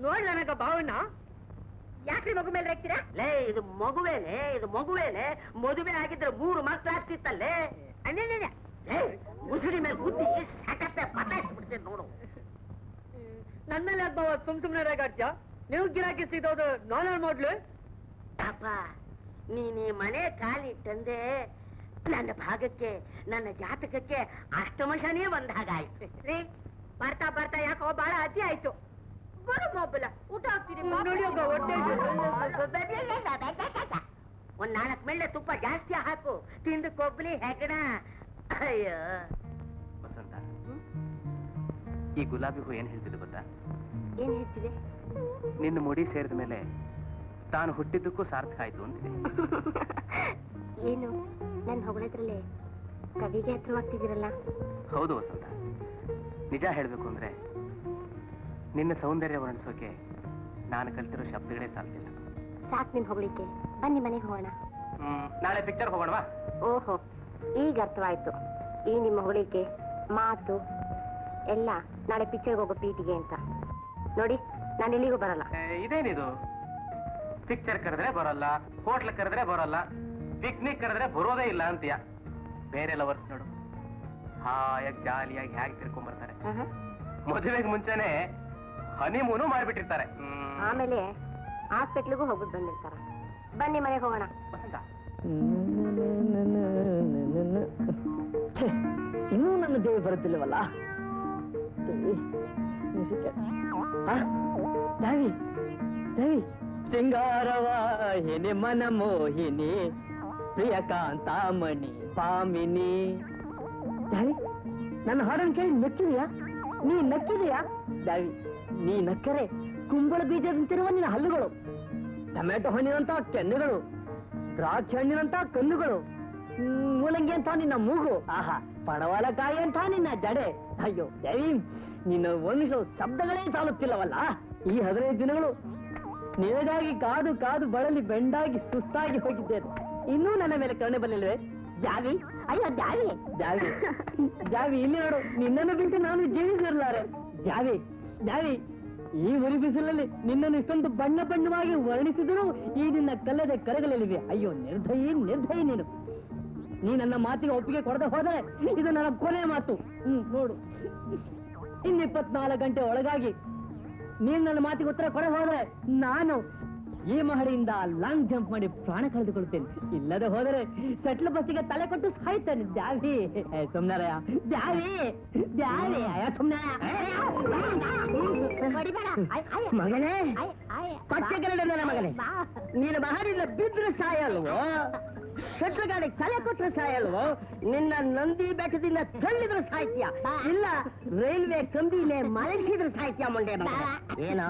ನೋಡ್ ನನಗ ಭಾವನ ಯಾಕ್ರಿ ಮಗು ಮೇಲೆ ರೇಗ್ತೀರಾ? ಲೇ, ಇದು ಮಗುವೇನೆ, ಇದು ಮಗುವೇನೆ. ಮದುವೆ ಆಗಿದ್ರೆ 3 ಮಕ್ಳಾಗ್ತಿತ್ತಲ್ಲೇ. ಮುಸುಡಿ ಮೇಲೆ ಬುದ್ಧಿ ಸಕತ್ತೆ ಪಟಾಯಿಸ್ಬಿಡ್ತೇನೆ ನೋಡು. ನನ್ನ ಮೇಲೆ ಯಾಕೆ ಸುಮ್ನೆ ರೇಗಾಡ್ತೀಯ? ನೀವು ಗಿರಾಕಿ ಸಿಗೋದು ನಾನೇ ಮಾಡ್ಲಿ? ಪಾಪ, ನೀನ್ ಈ ಮನೆ ಕಾಲಿಟ್ಟಂದೆ ನನ್ನ ಭಾಗಕ್ಕೆ, ನನ್ನ ಜಾತಕಕ್ಕೆ ಅಷ್ಟಮಶನೇ ಒಂದ್ ಹಾಗಾಯ್ತು. ರೀ, ಬರ್ತಾ ಬರ್ತಾ ಯಾಕೋ ಬಹಳ ಅತಿ ಆಯ್ತು. ಬರೋ ಮೊಬೈಲ ಊಟ ಹಾಕ್ತೀನಿ. ಒಂದ್ 4 ಮೆಳ್ಳೆ ತುಪ್ಪ ಜಾಸ್ತಿ ಹಾಕು, ತಿಂದು ಕೊಬ್ಬಲಿ ಹೆಗಣ. ಅಯ್ಯೋ ವಸಂತ, ಈ ಗುಲಾಬಿ ಹೂ ಏನ್ ಹೇಳ್ತಿದೆ ಗೊತ್ತಾ? ಏನ್ ಹೇಳ್ತಿದೆ? ನಿನ್ನ ಮುಡಿ ಸೇರಿದ ಮೇಲೆ ತಾನು ಹುಟ್ಟಿದ್ದಕ್ಕೂ ಸಾರ್ಥಕ ಆಯ್ತು ಅಂತಿದೆ. ಏನು ನನ್ ಹೊಗಳದ್ರಲ್ಲೇ ಕವಿಗೆ ಹತ್ರವಾಗ್ತಿದ್ದೀರಲ್ಲ? ಹೌದು ವಸಂತ, ನಿಜ ಹೇಳ್ಬೇಕು ಅಂದ್ರೆ ನಿನ್ನ ಸೌಂದರ್ಯ ವರ್ಣಿಸೋಕೆ ನಾನು ಕಲ್ತಿರೋ ಶಬ್ದಗಳೇ ಸಾಲ್ತಿಲ್ಲ. ಸಾಕ್ ನಿಮ್ ಹೊಗಳಿಕೆ. ಬನ್ನಿ ಮನೆಗೆ ಹೋಗೋಣ. ನಾಳೆ ಪಿಕ್ಚರ್ ಹೋಗೋಣವಾ? ಓಹೋ, ಈಗ ಅರ್ಥವಾಯ್ತು. ಈ ನಿಮ್ಮ ಹೊಗಳಿಕೆ, ಮಾತು ಎಲ್ಲ ನಾಳೆ ಪಿಕ್ಚರ್ಗೆ ಹೋಗೋ ಪೀಟಿಗೆ ಅಂತ. ನೋಡಿ, ನಾನು ಎಲ್ಲಿಗೂ ಬರಲ್ಲ. ಇದೇನಿದು? ಪಿಕ್ಚರ್ ಕರೆದ್ರೆ ಬರಲ್ಲ, ಹೋಟ್ಲ್ ಕರೆದ್ರೆ ಬರಲ್ಲ, ಪಿಕ್ನಿಕ್ ಕರೆದ್ರೆ ಬರೋದೇ ಇಲ್ಲ ಅಂತೀಯ. ಬೇರೆ ಲವರ್ಸ್ ನೋಡು, ಹಾಯಾಗಿ ಜಾಲಿಯಾಗಿ ಹೇಗೆ ತಿರ್ಕೊಂಡ್ಬರ್ತಾರೆ. ಮದುವೆಗೆ ಮುಂಚೆನೆ ಹನಿಮೂನು ಮಾಡ್ಬಿಟ್ಟಿರ್ತಾರೆ. ಆಮೇಲೆ ಹಾಸ್ಪಿಟ್ಲಿಗೂ ಹೋಗ್ಬಿಟ್ಟು ಬಂದಿರ್ತಾರ. ಬನ್ನಿ ಮನೆಗೆ ಹೋಗೋಣ. ವಸಂತ, ಇನ್ನೂ ನನ್ನ ದೇವಿ ಬರುತ್ತಿಲ್ಲವಲ್ಲ? ದೇವಿ ದೇವಿ ಶೃಂಗಾರವಾಹಿನಿ ಮನಮೋಹಿನಿ ಪ್ರಿಯಕಾಂತಾಮಣಿ ಪಾಮಿನಿ. ದೇವಿ, ನನ್ನ ಹಾಡನ್ನು ಕೇಳಿ ನಕ್ಕಿದೆಯಾ? ನೀ ನಕ್ಕಿದೆಯಾ? ದೇವಿ, ನೀ ನಕ್ಕರೆ ಕುಂಬಳ ಬೀಜದಂತಿರುವ ನಿನ್ನ ಹಲ್ಲುಗಳು, ಟೊಮೆಟೊ ಹಣ್ಣಿನಂತ ಕೆನ್ನುಗಳು, ದ್ರಾಕ್ಷಿ ಹಣ್ಣಿನಂತ ಕಣ್ಣುಗಳು, ಮೂಲಂಗಿ ಅಂತ ನಿನ್ನ ಮೂಗು, ಆಹಾ ಪಡವಲಕಾಯಿ ಅಂತ ನಿನ್ನ ಜಡೆ. ಅಯ್ಯೋ ದೇವಿ, ನಿನ್ನ ವರ್ಣಿಸೋ ಶಬ್ದಗಳೇ ಸಾಲುತ್ತಿಲ್ಲವಲ್ಲ. ಈ 15 ದಿನಗಳು ನಿನಗಾಗಿ ಕಾದು ಕಾದು ಬಳಲಿ ಬೆಂಡಾಗಿ ಸುಸ್ತಾಗಿ ಹೋಗಿದ್ದೇನೆ. ಇನ್ನೂ ನನ್ನ ಮೇಲೆ ಕರುಣೆ ಬರಲಿಲ್ವೇ? ಜಾವಿ, ಅಯ್ಯೋ ಜಾವಿ ಜಾವಿ ಜಾವಿ, ಇಲ್ಲಿ ನೋಡು, ನಿನ್ನನ್ನು ಬಿಟ್ಟು ನಾನು ಜೀವಿಸಿರಲಾರೆ. ಜಾವಿ ಜಾವಿ, ಈ ಉರಿ ಬಿಸಿಲಲ್ಲಿ ನಿನ್ನನ್ನು ಇಷ್ಟೊಂದು ಬಣ್ಣ ಬಣ್ಣವಾಗಿ ವರ್ಣಿಸಿದರೂ ಈ ನಿನ್ನ ಕಲ್ಲದೆ ಕರಗಲಿವೆ. ಅಯ್ಯೋ ನಿರ್ದಯಿ ನಿರ್ದಯಿ ನೀನು. ನೀ ನನ್ನ ಮಾತಿಗೆ ಒಪ್ಪಿಗೆ ಕೊಡದೆ ಹೋದರೆ ಇದು ನನ್ನ ಕೊನೆ ಮಾತು. ನೋಡು, ಇನ್ನು 24 ಗಂಟೆ ಒಳಗಾಗಿ ನೀನು ನನ್ನ ಮಾತಿಗೆ ಉತ್ತರ ಕೊಡ ಹೋದರೆ ನಾನು ಈ ಮಹಡಿಯಿಂದ ಲಾಂಗ್ ಜಂಪ್ ಮಾಡಿ ಪ್ರಾಣ ಕಳೆದುಕೊಳ್ತೇನೆ. ಇಲ್ಲದೆ ಹೋದರೆ ಸೆಟ್ಲ್ ಬಸ್ಸಿಗೆ ತಲೆ ಕೊಟ್ಟು ಸಾಯ್ತೇನೆ. ದ್ಯಾವಿ, ಸುಮ್ನಾರಯ್ಯ, ದ್ಯಾವಿ ದ್ಯಾವಿ, ಮಗನೇ, ಪಚ್ಚೆಗರಡ ನನ್ನ ಮಗನೇ, ನೀನು ಮಹಡಿಯಿಂದ ಬಿದ್ರೆ ಸಾಯಲ್ವೋ? ಶೆಟ್ಲ್ ಗಾಡಿಗೆ ತಲೆ ಕೊಟ್ಟರೆ ಸಾಯಲ್ವೋ? ನಿನ್ನ ನಂದಿ ಬೆಟ್ಟದಿಂದ ತಳ್ಳಿದ್ರೆ ಸಾಯ್ತೀಯ, ಇಲ್ಲ ರೈಲ್ವೆ ಕಂಬಿಲೆ ಮಲಗಿಸಿದ್ರೆ ಸಾಯ್ತೀಯ ಮುಂಡೆ ಮಗ. ಏನು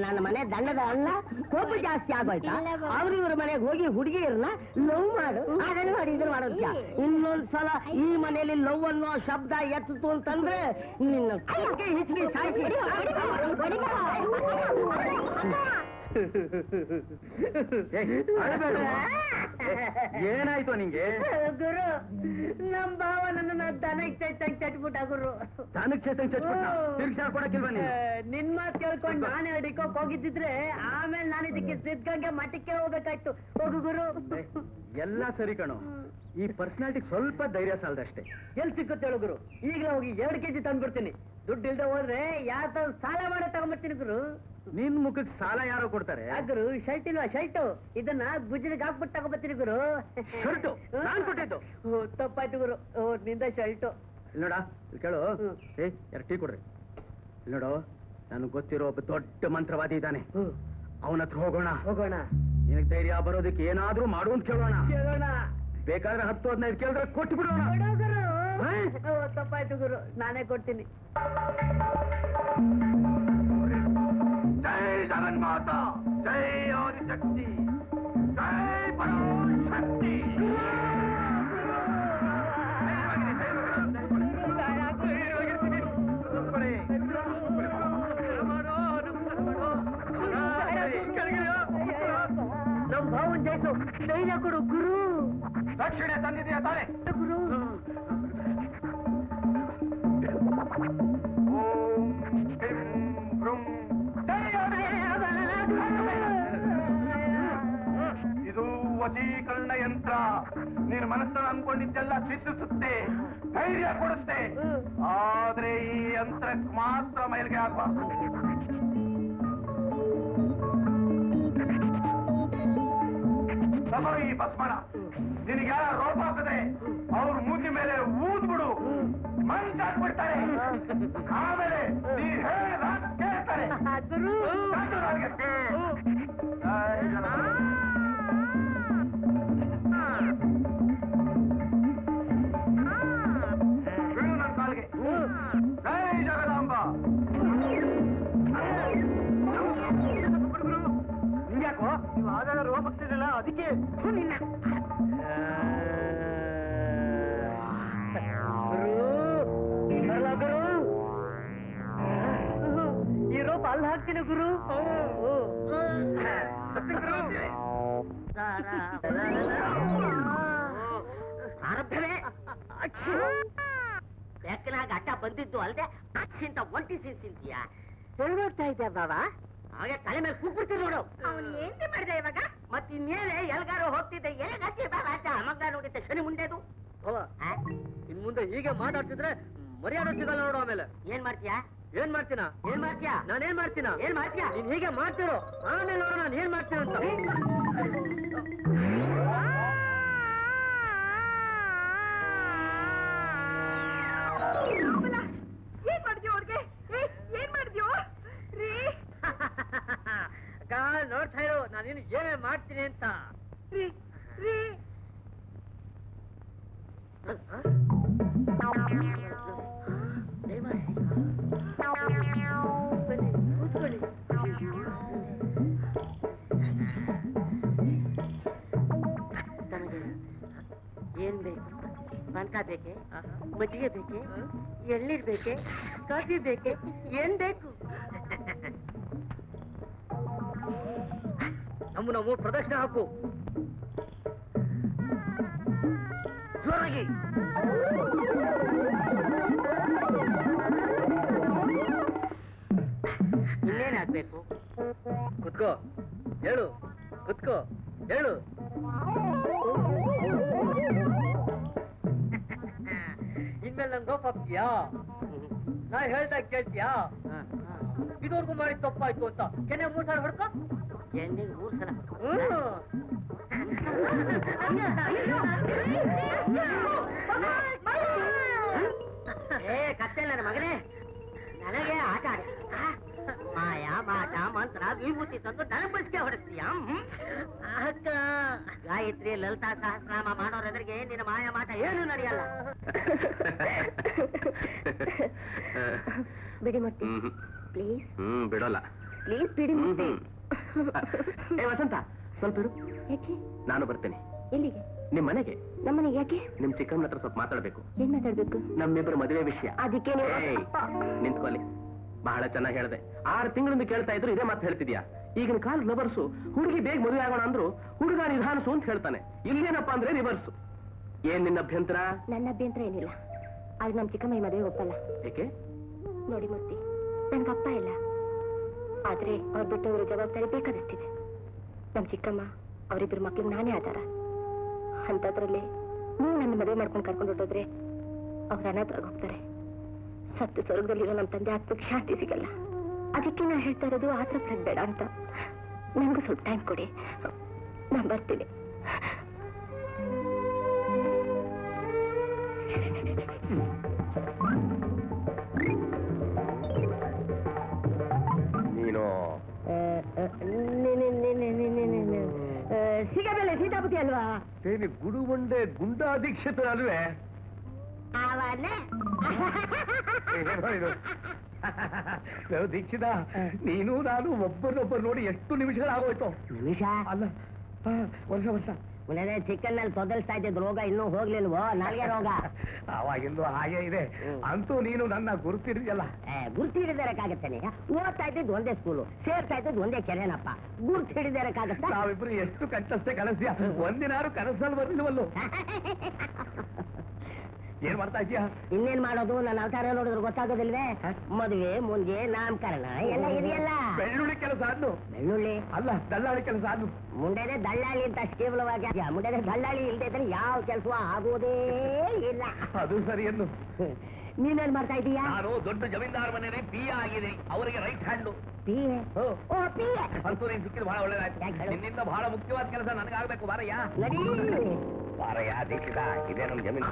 ನನ್ನ ಮನೆ ದಂಡದ ಅಲ್ಲ ಕೋಪ ಜಾಸ್ತಿ ಆಗೋಯ್ತಾ? ಅವ್ರಿವ್ರ ಮನೆಗೆ ಹೋಗಿ ಹುಡುಗಿಯರನ್ನ ಲವ್ ಮಾಡು, ಅದನ್ನು ಮಾಡಿ ಇದನ್ನು ಮಾಡೋದ್ಯಾ? ಇನ್ನೊಂದ್ಸಲ ಈ ಮನೆಯಲ್ಲಿ ಲವ್ ಅನ್ನೋ ಶಬ್ದ ಎತ್ತಿತು ಅಂತಂದ್ರೆ ನಿನ್ನ ಹಿಚ್ಕಿ ಸಾಯ್ತಿ. ಏನಾಯ್ತು ನಿಂಗೆ? ಗುರು, ನಮ್ ಭಾವ ನನ್ನ ದನಕ್ಕೆ ಚಟ್ಬಿಟ್ಟ ಗುರು. ದನಕ್ಕೆ ತಿರ್ಗಿಸಾಡ್ಕೊಡಕ್ಕಿಲ್ವ ನೀನು? ನಿನ್ ಮಾತು ಕೇಳ್ಕೊಂಡು ನಾನೇ ಅಡಿಕೋಕ್ ಹೋಗಿದ್ದಿದ್ರೆ ಆಮೇಲೆ ನಾನು ಇದಕ್ಕೆ ಸಿದ್ಧಗಂಗೆ ಮಠಕ್ಕೆ ಹೋಗ್ಬೇಕಾಯ್ತು. ಹೋಗು ಗುರು. ಎಲ್ಲ ಸರಿ ಕಣು, ಈ ಪರ್ಸನಾಲಿಟಿ ಸ್ವಲ್ಪ ಧೈರ್ಯ ಸಾಲದಷ್ಟೇ. ಎಲ್ಲಿ ಸಿಕ್ಕುತ್ತೆ ಹೇಳು ಗುರು? ಈಗಲೇ ಹೋಗಿ 2 ಕೆಜಿ ತಂದ್ಬಿಡ್ತೀನಿ. ದುಡ್ಡು ಇಲ್ದೆ ಹೋದ್ರೆ ಯಾರ ಸಾಲ ಮಾಡೋ ತಗೊಂಡ್ಬಿಡ್ತೀನಿ ಗುರು. ನಿನ್ ಮುಖಕ್ಕೆ ಸಾಲ ಯಾರೋ ಕೊಡ್ತಾರೆ? ಗುರು, ಶರ್ಟ್ ಇಲ್ವಾ? ಶರ್ಟು ಇದನ್ನ ಗುಜ್ಜಿಗೆ ಹಾಕ್ಬಿಟ್ಟು ತಗೊಂಡ್ಬರ್ತೀನಿ ಗುರು. ಶರ್ಟು ನಾನ್ ಕೊಟ್ಟಿದ್ದು. ತಪ್ಪಾಯ್ತು ಗುರು, ನಿಂದ ಶರ್ಟು. ಇಲ್ಲಿ ನೋಡ, ಇಲ್ಲಿ ಕೇಳು, 2 ಟೀ ಕೊಡ್ರಿ. ಇಲ್ಲಿ ನೋಡು, ನನಗೆ ಗೊತ್ತಿರೋ ಒಬ್ಬ ದೊಡ್ಡ ಮಂತ್ರವಾದಿ ಇದ್ದಾನೆ, ಅವನ ಹತ್ರ ಹೋಗೋಣ. ಹೋಗೋಣ. ನಿನಗೆ ಧೈರ್ಯ ಬರೋದಕ್ಕೆ ಏನಾದ್ರೂ ಮಾಡು ಅಂತ ಕೇಳೋಣ. ಕೇಳೋಣ. ಬೇಕಾದ್ರೆ 10-15 ಕೇಳಿದ್ರೆ ಕೊಟ್ಟು ಬಿಡೋಣ. ತಪ್ಪಾಯ್ತು ಗುರು, ನಾನೇ ಕೊಡ್ತೀನಿ. ಜೈ ಜಗನ್ಮಾತಾ, ಜೈ ಆದಿಶಕ್ತಿ, ಜೈ ಪರಾಶಕ್ತಿ. ನಮ್ ಭಾವನ್ ಜಯಿಸು, ಧೈರ್ಯ ಕೊಡು ಗುರು. ದಕ್ಷಿಣೆ ತಂದಿದೆಯಾ ತಾಳೆ? ಗುರು ಓಂ ಕ್ಲೀಂ ಬ್ರೂಂ ಜೈ ಆದಿಶಕ್ತಿ. ಇದು ವಶೀಕರಣ ಯಂತ್ರ. ನೀನು ಮನಸ್ಸನ್ನು ಅನ್ಕೊಂಡಿದ್ದೆಲ್ಲ ಸಿದ್ಧಿಸುತ್ತೆ, ಧೈರ್ಯ ಕೊಡುತ್ತೆ. ಆದ್ರೆ ಈ ಯಂತ್ರಕ್ಕೆ ಮಾತ್ರ ಮೈಲಿಗೆ ಆಗ್ಬಾರ್ದು. ತಗೋ ಈ ಭಸ್ಮನ. ನಿನಗೆ ಯಾರ ರೋಪ ಹಾಕಿದ್ರೆ ಅವ್ರ ಮೂತಿ ಮೇಲೆ ಊದ್ಬಿಡು, ಮನುಷ್ಯ ಹಾಕ್ಬಿಡ್ತಾರೆ. ಆಮೇಲೆ ನೀನ್ ಹೇಳಿದ ಕೇಳ್ತಾರೆ. ಕಾದು ನಾಲ್ಗೆ. ಜೈ ಜಗನ್ನಾಥ. ಬೀಳು ನನ್ನ ಕಾಲಿಗೆ. ಜೈ ಜಗದಾಂಬ. ನಿಂಗ್ಯಾಕೋ ನೀವು ಆಗಾಗ ರೋಗ ಬರ್ತಿರಲ್ಲ, ಅದಕ್ಕೆ ನಿನ್ನ ಗುರು ಈ ರೋಪ ಅಲ್ಲಿ ಹಾಕ್ತೀನಿ ಗುರು. ಪ್ರಾರಬ್ಧವೇ ಬೆಕ್ಕನಾಗ ಅಡ್ಡ ಬಂದಿದ್ದು ಅಲ್ಲದೆ ಅಕ್ಕಿಂತ ಒಂಟಿ ಸಿಂತೀಯ ಹೇಳ್ತಾ ಇದ್ದೆ ಬಾಬಾ. ಹಾಗೆ ತಲೆ ಮೇಲೆ ಕೂಗ್ಬಿಡ್ತೀರಿ ನೋಡು. ಅವನು ಏನ್ತಿ ಮಾಡಿದೆ ಇವಾಗ? ಮತ್ ಇನ್ನೇನೆ ಎಲ್ಗಾರು ಹೋಗ್ತಿದ್ದೆ ಎಲೆಗತ್ತಿ ರಾಜ ಮಗ ನೋಡಿದ್ದೆ ಶನಿ ಮುಂಡೆದು. ಇನ್ ಮುಂದೆ ಹೀಗೆ ಮಾತಾಡ್ತಿದ್ರೆ ಮರ್ಯಾದೆ ಸಿಗಲ್ಲ ನೋಡು. ಆಮೇಲೆ ಏನ್ ಮಾಡ್ತೀಯಾ? ಏನ್ ಮಾಡ್ತೀನ? ಏನ್ ಮಾಡ್ತೀಯಾ? ನಾನೇನ್ ಮಾಡ್ತೀನ? ಏನ್ ಮಾಡ್ತೀಯಾ? ನೀನ್ ಹೀಗೆ ಮಾಡ್ತಿರೋ, ಆಮೇಲೆ ನೋಡು ನಾನು ಏನ್ ಮಾಡ್ತೀನಿ ಅಂತ. ಏನ್ ಮಾಡ್ತೀಯೋ ಅವ್ರಿಗೆ? ಏನ್ ಮಾಡ್ತೀಯೋ ರೀ? ನೋಡ್ತಾ ಇರೋ ನಾನೇನು ಏನೇ ಮಾಡ್ತೀನಿ ಅಂತ. ರೀ ರೀ ಕೂತ್ಕೊಳ್ಳಿ. ನನಗೆ ಏನ್ ಬೇಕು? ಪಾನಕ ಬೇಕೆ? ಮಜ್ಜಿಗೆ ಬೇಕೆ? ಎಳ್ನೀರ್ ಬೇಕೆ? ಕಾಫಿ ಬೇಕೆ? ಏನ್ ಬೇಕು? ನಾವು ಪ್ರದಕ್ಷಿಣೆ ಹಾಕು ಜೋರಾಗಿ. ಇನ್ನೇನಾಗ್ಬೇಕು? ಕುತ್ಕೋ, ಹೇಳು. ಕುತ್ಕೋ, ಹೇಳು. ಇನ್ಮೇಲೆ ನಂಗೆ ಗೋಪ್ ಹಾಕ್ತೀಯಾ? ನಾ ಹೇಳ್ದಾಗ ಕೇಳ್ತೀಯಾ? ಇದುವರೆಗೂ ಮಾಡಿದ ತಪ್ಪಾಯ್ತು ಅಂತ ಕೆನೆ 3 ಸಲ ಹೊಡ್ಕೊ. ಎಣ್ಣೆಗೆ 3 ಸಲ. ಏ ಕತ್ತೆ ನನ್ನ ಮಗನೇ, ನನಗೆ ಆಟ ಆಡಿ ಮಾಯಾ ಮಾಟ ಮಂತ್ರ ವಿಭೂತಿ ತಂದು ನನಗ್ ಬಸ್ಗೆ ಹೊಡಿಸ್ತೀಯ? ಅಕ್ಕ ಗಾಯತ್ರಿ ಲಲಿತಾ ಸಹಸ್ರನಾಮ ಮಾಡೋರೆದ್ರಿಗೆ ನಿನ್ನ ಮಾಯಾ ಮಾಟ ಏನು ನಡೆಯಲ್ಲ. ಬಿಡಿ ಮೂರ್ತಿ ಪ್ಲೀಸ್. ಬಿಡೋಲ್ಲ. ಪ್ಲೀಸ್ ಬಿಡಿ ಮೂರ್ತಿ. ಏ ವಸಂತ, ಸ್ವಲ್ಪ ಇರು. ಯಾಕೆ? ನಾನು ಬರ್ತೇನೆ. ಎಲ್ಲಿಗೆ? ನಿಮ್ ಮನೆಗೆ. ನಮ್ಮನೆಗೆ ಯಾಕೆ? ನಿಮ್ ಚಿಕ್ಕಮ್ಮನ ಹತ್ರ ಸ್ವಲ್ಪ ಮಾತಾಡ್ಬೇಕು. ಏನ್ ಮಾತಾಡ್ಬೇಕು? ನಮ್ಮಿಬ್ಬರ ಮದುವೆ ವಿಷಯ. ಅದಕ್ಕೆ ನಿಂತ್ಕೊಳ್ಳಿ. ಬಹಳ ಚೆನ್ನಾಗಿ ಹೇಳಿದೆ. 6 ತಿಂಗಳಿಂದ ಕೇಳ್ತಾ ಇದ್ರು ಇದೇ ಮಾತು ಹೇಳ್ತಿದ್ಯಾ. ಈಗಿನ ಕಾಲ ಲವರ್ಸು ಹುಡುಗಿ ಬೇಗ ಮದುವೆ ಆಗೋಣ ಅಂದ್ರು ಹುಡುಗ ನಿಧಾನಸು ಅಂತ ಹೇಳ್ತಾನೆ. ಇಲ್ಲೇನಪ್ಪ ಅಂದ್ರೆ ರಿವರ್ಸು. ಏನ್ ನಿನ್ನ ಅಭ್ಯಂತರ? ನನ್ನ ಅಭ್ಯಂತರ ಏನಿಲ್ಲ, ಆದ್ರೆ ನಮ್ ಚಿಕ್ಕಮ್ಮ ಈ ಮದುವೆ ಒಪ್ಪಲ್ಲ. ಏಕೆ? ನೋಡಿ ಮೂರ್ತಿ, ನನ್ಗಪ್ಪ ಇಲ್ಲ, ಆದ್ರೆ ಅವ್ರು ಬಿಟ್ಟವರು ಜವಾಬ್ದಾರಿ ಬೇಕಾದಷ್ಟಿದೆ. ನಮ್ ಚಿಕ್ಕಮ್ಮ ಅವರಿಬ್ಬರು ಮಕ್ಳಿಗೆ ನಾನೇ ಆಧಾರ. ಅಂತದ್ರಲ್ಲಿ ನೀವು ನನ್ನ ಮದುವೆ ಮಾಡ್ಕೊಂಡು ಕರ್ಕೊಂಡು ಹೊಟ್ಟೋದ್ರೆ ಅವ್ರು ಅನಾಥರಾಗಿ ಹೋಗ್ತಾರೆ. ಸತ್ತು ಸ್ವರ್ಗದಲ್ಲಿರೋ ನಮ್ಮ ತಂದೆ ಆತ್ಮಕ್ಕೆ ಶಾಂತಿ ಸಿಗಲ್ಲ. ಅದಕ್ಕೆ ನಾ ಹೇಳ್ತಾ ಇರೋದು ಆತರ ಬೇಡ ಅಂತ. ನನಗೂ ಸ್ವಲ್ಪ ಟೈಮ್ ಕೊಡಿ, ನಾನು ಬರ್ತೀನಿ. ನೀನು ಸಿಗಬೆಲೆ ಸೀತಾಪತಿ ಅಲ್ವಾ? ಏನಿ ಗುಡುಗುಂಡೆ ಗುಂಡಾದೀಕ್ಷಿತ ಅಲ್ವೇ? ಅವನೇ ಏನೋ ಇದು ದೀಕ್ಷಿತ, ನೀನು ನಾನು ಒಬ್ಬರನ್ನೊಬ್ಬರು ನೋಡಿ ಎಷ್ಟು ನಿಮಿಷಗಳಾಗೋಯ್ತು. ನಿಮಿಷ ಅಲ್ಲ, ವರ್ಷ ವರ್ಷ ಮುನ್ನೆ ಚಿಕನ್ ನಲ್ಲಿ ತೊದಲ್ಸ್ತಾ ಇದ್ದಿದ್ ರೋಗ ಇನ್ನೂ ಹೋಗ್ಲಿಲ್ವೋ? ನಾಲ್ಗೆ ರೋಗ ಅವಾಗಿಂದು ಹಾಗೆ ಇದೆ. ಅಂತೂ ನೀನು ನನ್ನ ಗುರುತಿರಿಯಲ್ಲ. ಗುರ್ತು ಹಿಡಿದಿರಕ್ಕಾಗತ್ತೇನೆ? ಓದ್ತಾ ಇದ್ದಿದ್ದು ಒಂದೇ ಸ್ಕೂಲು, ಸೇರ್ತಾ ಇದ್ದಿದ್ದು ಒಂದೇ ಕೆರೆನಪ್ಪ. ಗುರ್ತು ಹಿಡಿದಿರಕ್ಕಾಗತ್ತ? ನಾವಿಬ್ರು ಎಷ್ಟು ಕಷ್ಟಷ್ಟೇ ಕನಸ್ಯ, ಒಂದಿನಾರು ಕನಸಲ್ಲಿ ಬರ್ಲಿಲ್ವಲ್ಲೋ. ಏನ್ ಮಾಡ್ತಾ ಇದೀಯಾ? ಇನ್ನೇನ್ ಮಾಡೋದು? ನನ್ನ ಅವತಾರ ನೋಡಿದ್ರೆ ಗೊತ್ತಾಗೋದಿಲ್ವೇ? ಮದುವೆ, ಮುಂದೆ, ನಾಮಕರಣ ಎಲ್ಲ ಇದೆಯಲ್ಲ. ಬೆಳ್ಳುಳ್ಳಿ ಕೆಲಸ ಆದ್ನು. ಬೆಳ್ಳುಳ್ಳಿ ಅಲ್ಲ, ದಳ್ಳಾಳಿ ಕೆಲಸ ಆದ್ನು. ಮುಂಡೆದೆ ದಳ್ಳಾಳಿ ಅಂತ ಕೇವಲವಾಗಿ ಮುಂಡೆದೆ ದಳ್ಳಾಳಿ ಇಲ್ದೇ ಇದ್ರೆ ಯಾವ ಕೆಲಸ ಆಗೋದೇ ಇಲ್ಲ. ಅದು ಸರಿ ಎಂದು. ನೀನೇನ್ ಮಾಡ್ತಾ ಇದೀಯಾ? ನಾನು ದೊಡ್ಡ ಜಮೀನ್ದಾರ್ ಮನೇಲಿ ಪಿ ಆಗಿದೆ, ಅವರಿಗೆ ರೈಟ್ ಹ್ಯಾಂಡ್. P A? ಓ ಪಿ ಎ. ಅಂತೂ ನೀನ್ ಸಿಕ್ಕಿದ್ ಬಹಳ ಒಳ್ಳೇದಾಯ್ತು. ನಿನ್ನಿಂದ ಬಹಳ ಮುಖ್ಯವಾದ ಕೆಲಸ ನನಗಾಗ್ಬೇಕು. ಬಾರಯ್ಯ ನಡಿ. ಬಾರಯ್ಯ ದೀಕ್ಷಿತ, ಇದೇ ನಮ್ ಜಮೀನು.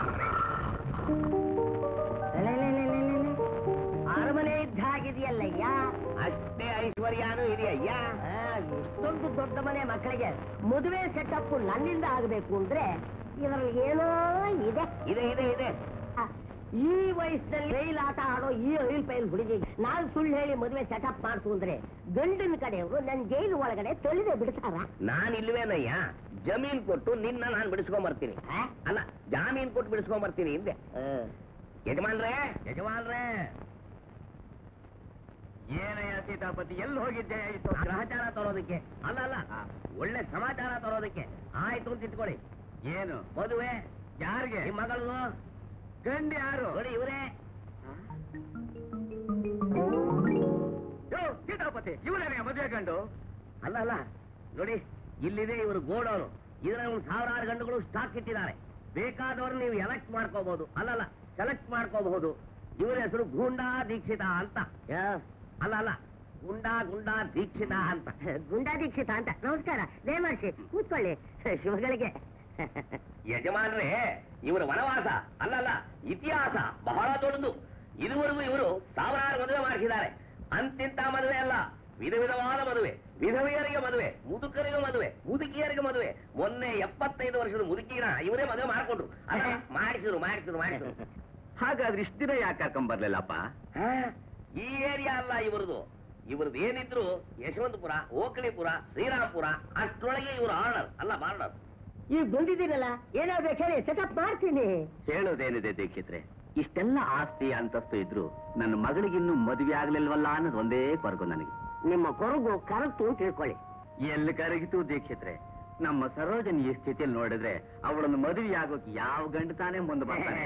ಅರಮನೆ ಇದ್ದ ಹಾಗಿದೆಯಲ್ಲಯ್ಯ. ಅಷ್ಟೇ ಐಶ್ವರ್ಯಾನು ಇದೆಯಯ್ಯ. ಇಷ್ಟೊಂದು ದೊಡ್ಡ ಮನೆ ಮಕ್ಕಳಿಗೆ ಮದುವೆ ಸೆಟಪ್ ನನ್ನಿಂದ ಆಗಬೇಕು ಅಂದ್ರೆ ಇದರಲ್ಲಿ ಏನೋ ಇದೆ. ಇದೆ ಇದೆ ಇದೆ. ಈ ವಯಸ್ಸಿನಲ್ಲಿ ರೈಲ್ ಆಟ ಆಡೋ ಈ ರೈಲ್ ಪೈಲ್ ಹುಡುಗಿ ನಾನ್ ಸುಳ್ಳು ಹೇಳಿ ಮದುವೆ ಸೆಟಪ್ ಮಾಡ್ತು ಅಂದ್ರೆ ಗಂಡಿನ ಕಡೆಯವರು ನನ್ ಜೈಲು ಒಳಗಡೆ ತೊಳೆದೇ ಬಿಡ್ತಾರ? ನಾನ್ ಇಲ್ವೇನಯ್ಯ, ಜಮೀನ್ ಕೊಟ್ಟು ನಿನ್ನ ನಾನ್ ಬಿಡಿಸ್ಕೊಂಡ್ ಬರ್ತೀನಿ. ಅಲ್ಲ, ಜಾಮೀನ್ ಕೊಟ್ಟು ಬಿಡಿಸ್ಕೊಂಡ್ ಬರ್ತೀನಿ ಹಿಂದೆ. ಯಜಮಾನ್ರೇ, ಯಜಮಾನ್ರೇ, ಏನಯ್ಯ ಸೀತಾಪತಿ, ಎಲ್ಲಿ ಹೋಗಿದ್ದೆ? ಗ್ರಹಚಾರ ತರೋದಕ್ಕೆ. ಅಲ್ಲ ಅಲ್ಲ, ಒಳ್ಳೆ ಸಮಾಚಾರ ತರೋದಕ್ಕೆ. ಆಯ್ತು ಅಂತ ಇಟ್ಕೊಳ್ಳಿ. ಏನು ಮದುವೆ ಯಾರಿಗೆ? ನಿಮ್ ಮಗಳದು. ಗಂಡು ಯಾರು? ನೋಡಿ ಇವರೇ. ಸೀತಾಪತಿ, ಇವರೇ ಮದುವೆ ಗಂಡು? ಅಲ್ಲ ಅಲ್ಲ, ನೋಡಿ ಇಲ್ಲಿದೆ ಇವರು ಗೋಡೌನು. ಇದರಲ್ಲಿ 1000 ಗಂಡುಗಳು ಸ್ಟಾಕ್ ಇಟ್ಟಿದ್ದಾರೆ. ಬೇಕಾದವ್ರು ನೀವು ಎಲೆಕ್ಟ್ ಮಾಡ್ಕೋಬಹುದು. ಅಲ್ಲಲ್ಲ, ಸೆಲೆಕ್ಟ್ ಮಾಡ್ಕೋಬಹುದು. ಇವರ ಹೆಸರು ಗುಂಡಾ ದೀಕ್ಷಿತ ಅಂತ. ಅಲ್ಲ ಅಲ್ಲ, ಗುಂಡಾ ದೀಕ್ಷಿತ ಅಂತ. ಗುಂಡಾ ದೀಕ್ಷಿತ ಅಂತ. ನಮಸ್ಕಾರ, ದಯಮಾಡಿಸಿ ಕೂತ್ಕೊಳ್ಳಿ. ಶಿವಗಳಿಗೆ ಯಜಮಾನ್ರೇ, ಇವರ ವನವಾಸ ಅಲ್ಲಲ್ಲ, ಇತಿಹಾಸ ಬಹಳ ದೊಡ್ಡದು. ಇದುವರೆಗೂ ಇವರು 1000 ಮದುವೆ ಮಾಡಿಸಿದ್ದಾರೆ. ಅಂತಿಂತ ಮದುವೆ ಅಲ್ಲ, ವಿಧ ವಿಧವಾದ ಮದುವೆ. ವಿಧವೆಯರಿಗೆ ಮದುವೆ, ಮುದುಕರಿಗೆ ಮದುವೆ, ಮುದುಕಿಯರಿಗೆ ಮದುವೆ. ಮೊನ್ನೆ 75 ವರ್ಷದ ಮುದುಕಿನ ಇವರೇ ಮದುವೆ ಮಾಡ್ಕೊಂಡ್ರು. ಅಲ್ಲ, ಮಾಡಿಸಿದ್ರು. ಹಾಗಾದ್ರೆ ಇಷ್ಟ ದಿನ ಯಾಕೆ ಕರ್ಕೊಂಬರ್ಲಿಲ್ಲಪ್ಪ? ಈ ಏರಿಯಾ ಅಲ್ಲ ಇವರದು. ಇವ್ರದ್ದು ಏನಿದ್ರು ಯಶವಂತಪುರ, ಓಕಳಿಪುರ, ಶ್ರೀರಾಮ್ಪುರ, ಅಷ್ಟರೊಳಗೆ ಇವ್ರ ಆರ್ಡರ್ ಅಲ್ಲ ಬಾರ್ಡರ್. ಈಗ ಬಂದಿದ್ದೀರಲ್ಲ, ಏನಾಗ್ಬೇಕು ಹೇಳಿ, ಸೆಟಪ್ ಮಾಡ್ತೀನಿ. ಹೇಳೋದೇನಿದೆ ದೀಕ್ಷಿತ್ರೆ, ಇಷ್ಟೆಲ್ಲ ಆಸ್ತಿ ಅಂತಸ್ತು ಇದ್ರು ನನ್ನ ಮಗಳಿಗಿನ್ನೂ ಮದುವೆ ಆಗ್ಲಿಲ್ವಲ್ಲ ಅನ್ನೋದು ಒಂದೇ ಕೊರಗು ನನಗೆ. ನಿಮ್ಮ ಕೊರಗು ಕರಗ್ತು ಅಂತ ತಿಳ್ಕೊಳ್ಳಿ. ಎಲ್ಲಿ ಕರಗಿತು ದೀಕ್ಷಿತ್ರೆ? ನಮ್ಮ ಸರೋಜನಿ ಈ ಸ್ಥಿತಿಯಲ್ಲಿ ನೋಡಿದ್ರೆ ಅವಳನ್ನು ಮದುವೆ ಆಗೋಕೆ ಯಾವ ಗಂಡು ತಾನೇ ಮುಂದೆ ಬರ್ತಾನೆ?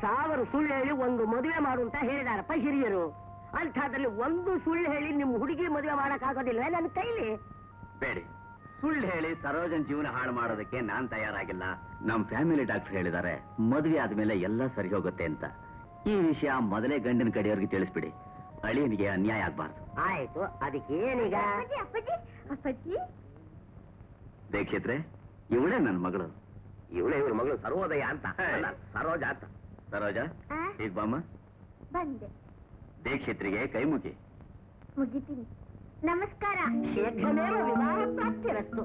1000 ಸುಳ್ಳು ಹೇಳಿ ಒಂದು ಮದುವೆ ಮಾಡು ಅಂತ ಹೇಳಿದಾರಪ್ಪ ಹಿರಿಯರು. ಅಂಥದ್ರಲ್ಲಿ ಒಂದು ಸುಳ್ಳು ಹೇಳಿ ನಿಮ್ ಹುಡುಗಿ ಮದುವೆ ಮಾಡಕ್ ಆಗೋದಿಲ್ವೇ ನನ್ನ ಕೈಲಿ? ಬೇಡಿ, ಸುಳ್ಳು ಹೇಳಿ ಸರೋಜನ್ ಜೀವನ ಹಾಳು ಮಾಡೋದಕ್ಕೆ ನಾನ್ ತಯಾರಾಗಿಲ್ಲ. ನಮ್ ಫ್ಯಾಮಿಲಿ ಡಾಕ್ಟರ್ ಹೇಳಿದ್ದಾರೆ ಮದುವೆ ಆದ್ಮೇಲೆ ಎಲ್ಲ ಸರಿ ಹೋಗುತ್ತೆ ಅಂತ. ಈ ವಿಷಯ ಮೊದಲೇ ಗಂಡಿನ ಕಡೆಯವ್ರಿಗೆ ತಿಳಿಸ್ಬಿಡಿ, ಅಳಿಯನಿಗೆ ಅನ್ಯಾಯ ಆಗ್ಬಾರ್ದು. ಆಯ್ತು, ಅದಕ್ಕೆ ಏನೀಗ? ದೀಕ್ಷಿತ್ರೆ, ಇವಳೇ ನನ್ನ ಮಗಳು. ಇವಳೇ ಇವ್ರ ಮಗಳು ಸರ್ವೋದಯ ಅಂತ. ಅಲ್ಲ, ಸರೋಜ ಅಂತ. ಸರೋಜ, ಈಗ ಬಾಮ್ಮ. ಬಂದೆ. ದೀಕ್ಷಿತ್ರಿಗೆ ಕೈ ಮುಗಿ. ಮುಗಿತೀನಿ. ನಮಸ್ಕಾರ. ಶೀಘ್ರಮೇವ ವಿವಾಹ ಪ್ರಾಪ್ತಿರಸ್ತು.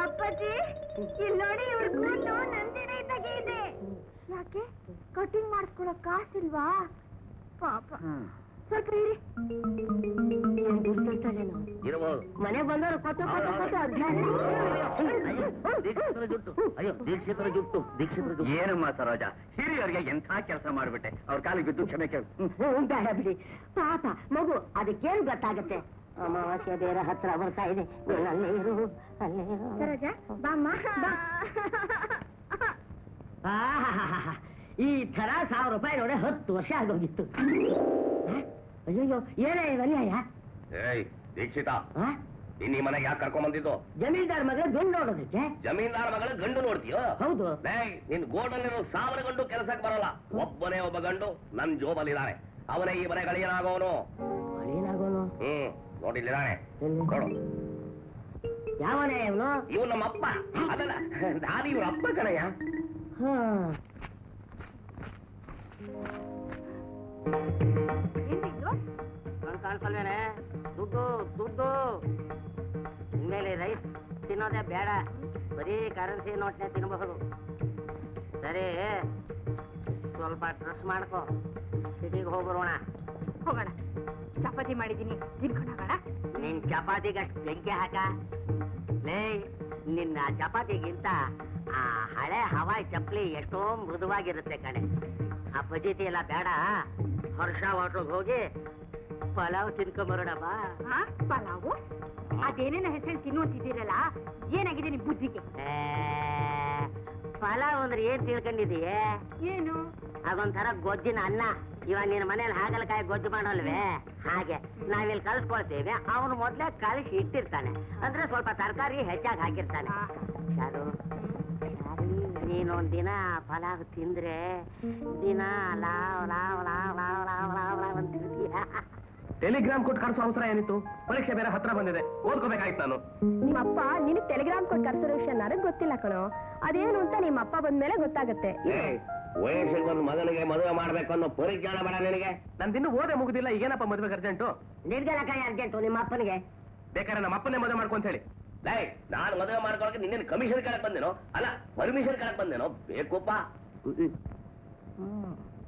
ಅಪ್ಪಾಜಿ, ಇಲ್ಲಿ ನೋಡಿ, ಇವ್ರ ಕೂತು ನಂದಿನ ಇದ್ದಾಗೆ ಇದೆ. ಯಾಕೆ ಕಟಿಂಗ್ ಮಾಡಿಸ್ಕೊಳೋ ಕಾಸಿಲ್ವಾ? ಪಾಪ, ಸ್ವಲ್ಪ ಇರಿ. ಏನ್ ದುಡ್ಡಿರ್ತಾಳೇನೋ? ಇರಬಹುದು. ಮನೆಗೆ ಬಂದವರು ಕೊಟ್ಟು ದೀಕ್ಷಿತರ ಜುಟ್ಟು. ಅಯ್ಯೋ, ದೀಕ್ಷಿತರ ಜುಟ್ಟು. ಏನಮ್ಮ ಸರೋಜ, ಹಿರಿಯರಿಗೆ ಎಂಥ ಕೆಲಸ ಮಾಡ್ಬಿಟ್ಟೆ. ಅವ್ರ ಕಾಲಿಗೆ ಬಿದ್ದು ಕ್ಷಮೆ ಕೇಳು. ಬೇಡ ಬಿಡಿ, ಪಾಪ ಮಗು, ಅದಕ್ಕೇನು ಗೊತ್ತಾಗತ್ತೆ? ಅಮಾವಾಸ್ಯ ಬೇರೆ ಹತ್ರ ಬರ್ತಾ ಇದೆ. ಅಲ್ಲೇ ಇರು, ಅಲ್ಲೇ ಇರು. ಸರೋಜ, ಬಾಮ್ಮ, ಬಾ. ಈ ತರ 1000 ರೂಪಾಯಿ ನೋಡಿ 10 ವರ್ಷ ಆಗೋಗಿತ್ತು. ಅಯ್ಯೋ, ಏನೇ ಅನ್ಯಾಯ? ಏಯ್ ದೀಕ್ಷಿತ, ನೀನ್ ಈ ಮನೆಗೆ ಯಾಕೆ ಕರ್ಕೊಂಡ್ ಬಂದಿದ್ದು? ಜಮೀನ್ದಾರ್ ಮಗ ಗಂಡು ನೋಡೋದಕ್ಕೆ. ಜಮೀನ್ದಾರ ಮಗಳು ಗಂಡು ನೋಡ್ತೀಯೋ? ಹೌದು. ನಿನ್ ಗೋಡಲ್ಲಿರೋ 1000 ಗಂಡು ಕೆಲಸಕ್ಕೆ ಬರಲ್ಲ. ಒಬ್ಬನೇ ಒಬ್ಬ ಗಂಡು ನನ್ ಜೋಬಲ್ಲಿದ್ದಾನೆ. ಅವನೇ ಈ ಮನೆ ಗಳಿಯನಾಗೋನು. ಏನಾಗೋನು? ನೋಡಿಲ್ಲಿದ್ದಾನೆ, ನೋಡು. ಯಾವನೇ ಇವನು? ಇವ್ ನಮ್ಮ ಅಪ್ಪ. ಅಲ್ಲಲ್ಲ, ನಾನು ಇವ್ರ ಅಪ್ಪ ಕಣಯ್ಯ. ಕಾಣಿಸಲ್ವೇನೆ? ದುಡ್ಡು ದುಡ್ಡು. ಇನ್ಮೇಲೆ ರೈಸ್ ತಿನ್ನೋದೇ ಬೇಡ, ಬರೀ ಕರೆನ್ಸಿ ನೋಟ್ನೇ ತಿನ್ನಬಹುದು. ಸರಿ, ಸ್ವಲ್ಪ ಡ್ರೆಸ್ ಮಾಡ್ಕೋ, ಸಿಟಿಗೆ ಹೋಗ್ಬರೋಣ. ಹೋಗೋಣ. ಚಪಾತಿ ಮಾಡಿದ್ದೀನಿ, ತಿನ್ಕೊಂಡು ಹೋಗೋಣ. ನಿನ್ ಚಪಾತಿಗೆ ಅಷ್ಟು ಬೆಂಕಿ ಹಾಕ. ಲೇ, ನಿನ್ನ ಚಪಾತಿಗಿಂತ ಆ ಹಳೆ ಹವಾಯಿ ಚಪ್ಪಲಿ ಎಷ್ಟೋ ಮೃದುವಾಗಿರುತ್ತೆ ಕಣೆ. ಆ ಬಜಿತಿ ಎಲ್ಲ ಬೇಡ, ಹರ್ಷ ಹೋಟ್ಲಿಗೆ ಹೋಗಿ ಪಲಾವ್ ತಿನ್ಕೊಂಬರೋಣ ಬಾ. ಪಲಾವು? ಅದೇನೇನ ಹೆಸರು ತಿನ್ನುವಂತಿದ್ದೀರಲ್ಲ, ಏನಾಗಿದೆ ನಿಮ್ ಬುದ್ಧಿಗೆ? ಪಲಾವ್ ಅಂದ್ರೆ ಏನ್ ತಿಳ್ಕೊಂಡಿದೀಯ? ಏನು? ಅದೊಂಥರ ಗೊಜ್ಜಿನ ಅನ್ನ. ಇವಾಗ ನಿನ್ನ ಮನೇಲಿ ಹಾಗಲಕಾಯಿ ಗೊಜ್ಜು ಮಾಡೋಲ್ವೇ, ಹಾಗೆ ನಾವಿಲ್ಲಿ ಕಲ್ಸ್ಕೊಳ್ತೇವೆ. ಅವನು ಮೊದ್ಲೇ ಕಲಿಸಿ ಇಟ್ಟಿರ್ತಾನೆ, ಅಂದ್ರೆ ಸ್ವಲ್ಪ ತರಕಾರಿ ಹೆಚ್ಚಾಗಿ ಹಾಕಿರ್ತಾನೆ. ಶಾರು, ನೀನೊಂದಿನ ಪಲಾವ್ ತಿಂದ್ರೆ ದಿನ ಲಾವ್ ಲಾವ್ ಲಾವ್ ಲಾವ್ ಲಾವ್ ಲಾವ್ ಲಾವ್ ಅಂತಿರ್ತೀಯ. ಟೆಲಿಗ್ರಾಮ್ ಕೊಟ್ಟು ಕರ್ಸೋ ಅವಸರ ಏನಿತ್ತು? ಪರೀಕ್ಷೆ ಬೇರೆ ಹತ್ರ ಬಂದಿದೆ, ಓದ್ಕೋಬೇಕಾಯ್ತು ನಾನು. ನಿಮ್ಮಪ್ಪ ನಿನಗ್ ಟೆಲಿಗ್ರಾಮ್ ಕೊಟ್ಟು ಕರ್ಸೋ ವಿಷಯ ನನಗ್ ಗೊತ್ತಿಲ್ಲ ಕಣೋ. ಅದೇನು ಅಂತ ನಿಮ್ಮಪ್ಪ ಬಂದ್ಮೇಲೆ ಗೊತ್ತಾಗತ್ತೆ. ವಯಸ್ಸಿಗೆ ಒಂದು ಮಗನಿಗೆ ಮದುವೆ ಮಾಡ್ಬೇಕು ಅನ್ನೋ ಪರಿಜ್ಞಾನ ಬೇಡ ನಿನಗೆ? ನಂದಿನ್ನು ಓದೇ ಮುಗುದಿಲ್ಲ, ಈಗೇನಪ್ಪ ಮದುವೆಗೆ ಅರ್ಜೆಂಟು? ನಿನ್ಗೆಲ್ಲ ಕೈ ಅರ್ಜೆಂಟು, ನಿಮ್ಮ ಅಪ್ಪನಿಗೆ. ಬೇಕಾದ್ರೆ ನಮ್ಮ ಅಪ್ಪನೇ ಮದುವೆ ಮಾಡ್ಕೊಂತ ಹೇಳಿ. ಲೈ, ನಾನು ಮದುವೆ ಮಾಡ್ಕೊಳಕ್ಕೆ ನಿನ್ನೇನು ಕಮಿಷನ್ ಕೇಳಕ್ ಬಂದೇನೋ? ಅಲ್ಲ, ಪರ್ಮಿಷನ್ ಕೇಳಕ್ ಬಂದೇನೋ? ಬೇಕಪ್ಪ.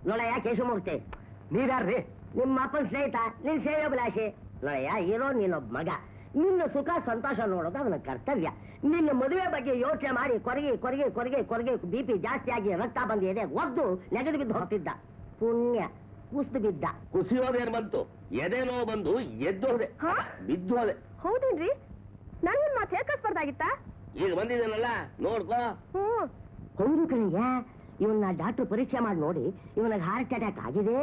ನೋಡಯ್ಯ ಕೇಶವಮೂರ್ತಿ, ನೀವ್ಯಾರ್ರಿ? ನಿಮ್ಮ ಅಪ್ಪನ ಸ್ನೇಹಿತ, ನಿನ್ ಶ್ರೇಯೋಭಿಲಾಷಿ. ನೋಡಯ್ಯ, ಇರೋ ನೀನೊಬ್ಬ ಮಗ, ನಿನ್ನ ಸುಖ ಸಂತೋಷ ನೋಡೋದು ಅವನ ಕರ್ತವ್ಯ. ನಿನ್ನ ಮದುವೆ ಬಗ್ಗೆ ಯೋಚನೆ ಮಾಡಿ ಕೊರಗಿ ಕೊರಗಿ ಕೊರಗಿ ಕೊರಗಿ BP ಜಾಸ್ತಿ ಆಗಿ ರಕ್ತ ಬಂದಿದೆ, ಒದ್ದು ನೆಗದು ಬಿದ್ದು ಹೋಗ್ತಿದ್ದ. ಪುಣ್ಯ ಕುಸ್ದು ಬಿದ್ದ. ಕುಸಿಯೋದೇನು ಬಂತು? ಎದೇನೋ ಬಂದು ಎದ್ದೋದೆ, ಬಿದ್ದು ಹೋದೆ. ಹೌದೇನ್ರಿ? ನನ್ಗೊಂದ್ ಮಾತು ಹೇಳ್ಕಸ್ಬಾರ್ದಾಗಿತ್ತಾ? ಈಗ ಬಂದಿದ್ದೇನಲ್ಲ, ನೋಡ್ಕೋ. ಹೌದು ಕಣಯ್ಯ, ಇವನ್ನ ಡಾಕ್ಟರ್ ಪರೀಕ್ಷೆ ಮಾಡಿ ನೋಡಿ, ಇವನಿಗೆ ಹಾರ್ಟ್ ಅಟ್ಯಾಕ್ ಆಗಿದೆ,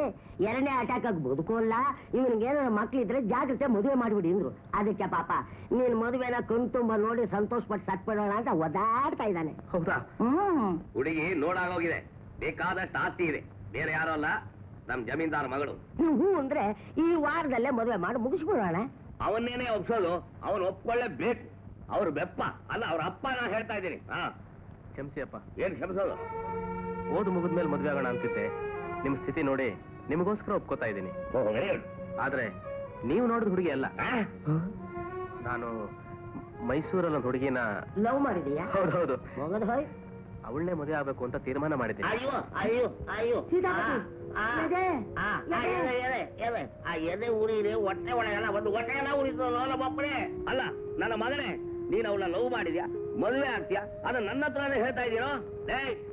2ನೇ ಅಟ್ಯಾಕ್ ಆಗಿ ಬದುಕೋಲ್ಲ, ಇವನಿಗೆ ಏನಾದ್ರು ಮಕ್ಳಿದ್ರೆ ಜಾಗ್ರತೆ ಮದುವೆ ಮಾಡ್ಬಿಡಿ ಅಂದ್ರು. ಅದಕ್ಕೆ ಪಾಪ ನೀನ್ ಮದುವೆನ ಕಣ್ತುಂಬ ನೋಡಿ ಸಂತೋಷ ಪಟ್ಟು ಸತ್ಬಿಡೋಣ ಅಂತ ಒದಾಡ್ತಾ ಇದ್ದಾನೆ. ಹೌದಾ? ಹುಡುಗಿ ನೋಡಾಗೋಗಿದೆ, ಬೇಕಾದಷ್ಟು ಆಸ್ತಿ ಇದೆ. ಬೇರೆ ಯಾರು ಅಲ್ಲ, ನಮ್ ಜಮೀನ್ದಾರ ಮಗಳು. ಹ್ಞೂ ಅಂದ್ರೆ ಈ ವಾರದಲ್ಲೇ ಮದುವೆ ಮಾಡಿ ಮುಗಿಸ್ಬಿಡೋಣ. ಅವನ್ನೇನೆ ಒಪ್ಸೋದು, ಅವನು ಒಪ್ಕೊಳ್ಳೇಬೇಕು. ಅವ್ರು ಬೆಪ್ಪ ಅಲ್ಲ, ಅವ್ರ ಅಪ್ಪ ನಾ ಹೇಳ್ತಾ ಇದ್ದೀನಿ. ಕ್ಷಮಿಸಿ ಅಪ್ಪ. ಏನ್ ಕ್ಷಮಿಸೋದು? ಓದು ಮುಗಿದ್ಮೇಲೆ ಮದ್ವೆ ಆಗೋಣ ಅಂತಿದ್ದೆ. ನಿಮ್ ಸ್ಥಿತಿ ನೋಡಿ ನಿಮಗೋಸ್ಕರ ಒಪ್ಕೋತಾ ಇದ್ದೀನಿ. ಆದ್ರೆ ನೀವು ನೋಡಿದ ಹುಡುಗಿ ಅಲ್ಲ. ನಾನು ಮೈಸೂರಲ್ಲಿ ಒಂದು ಹುಡುಗಿನ ಲವ್ ಮಾಡಿದೀಯಾ? ಹೌದೌದು, ಹೋಗೋದು ಹೋಯ್. ಅವಳನ್ನೇ ಮದುವೆ ಆಗ್ಬೇಕು ಅಂತ ತೀರ್ಮಾನ ಮಾಡಿದ್ದೀನಿ. ಅಯ್ಯೋ ಅಯ್ಯೋ ಅಯ್ಯೋ, ಎದೆ ಉರಿಲಿ, ಹೊಟ್ಟೆ ಒಳಗೆಲ್ಲ ಒಂದು ಹೊಟ್ಟೆಗೆಲ್ಲ ಉರಿತಲ್ಲ ನಮ್ಮಪ್ಪನೇ. ಅಲ್ಲ ನನ್ನ ಮಗನೇ, ನೀನ್ ಅವಳ ಲವ್ ಮಾಡಿದ್ಯಾ, ಮದುವೆ ಆಗ್ತೀಯಾ, ಅದು ನನ್ನ ಹತ್ರನೇ ಹೇಳ್ತಾ ಇದೀನೋ?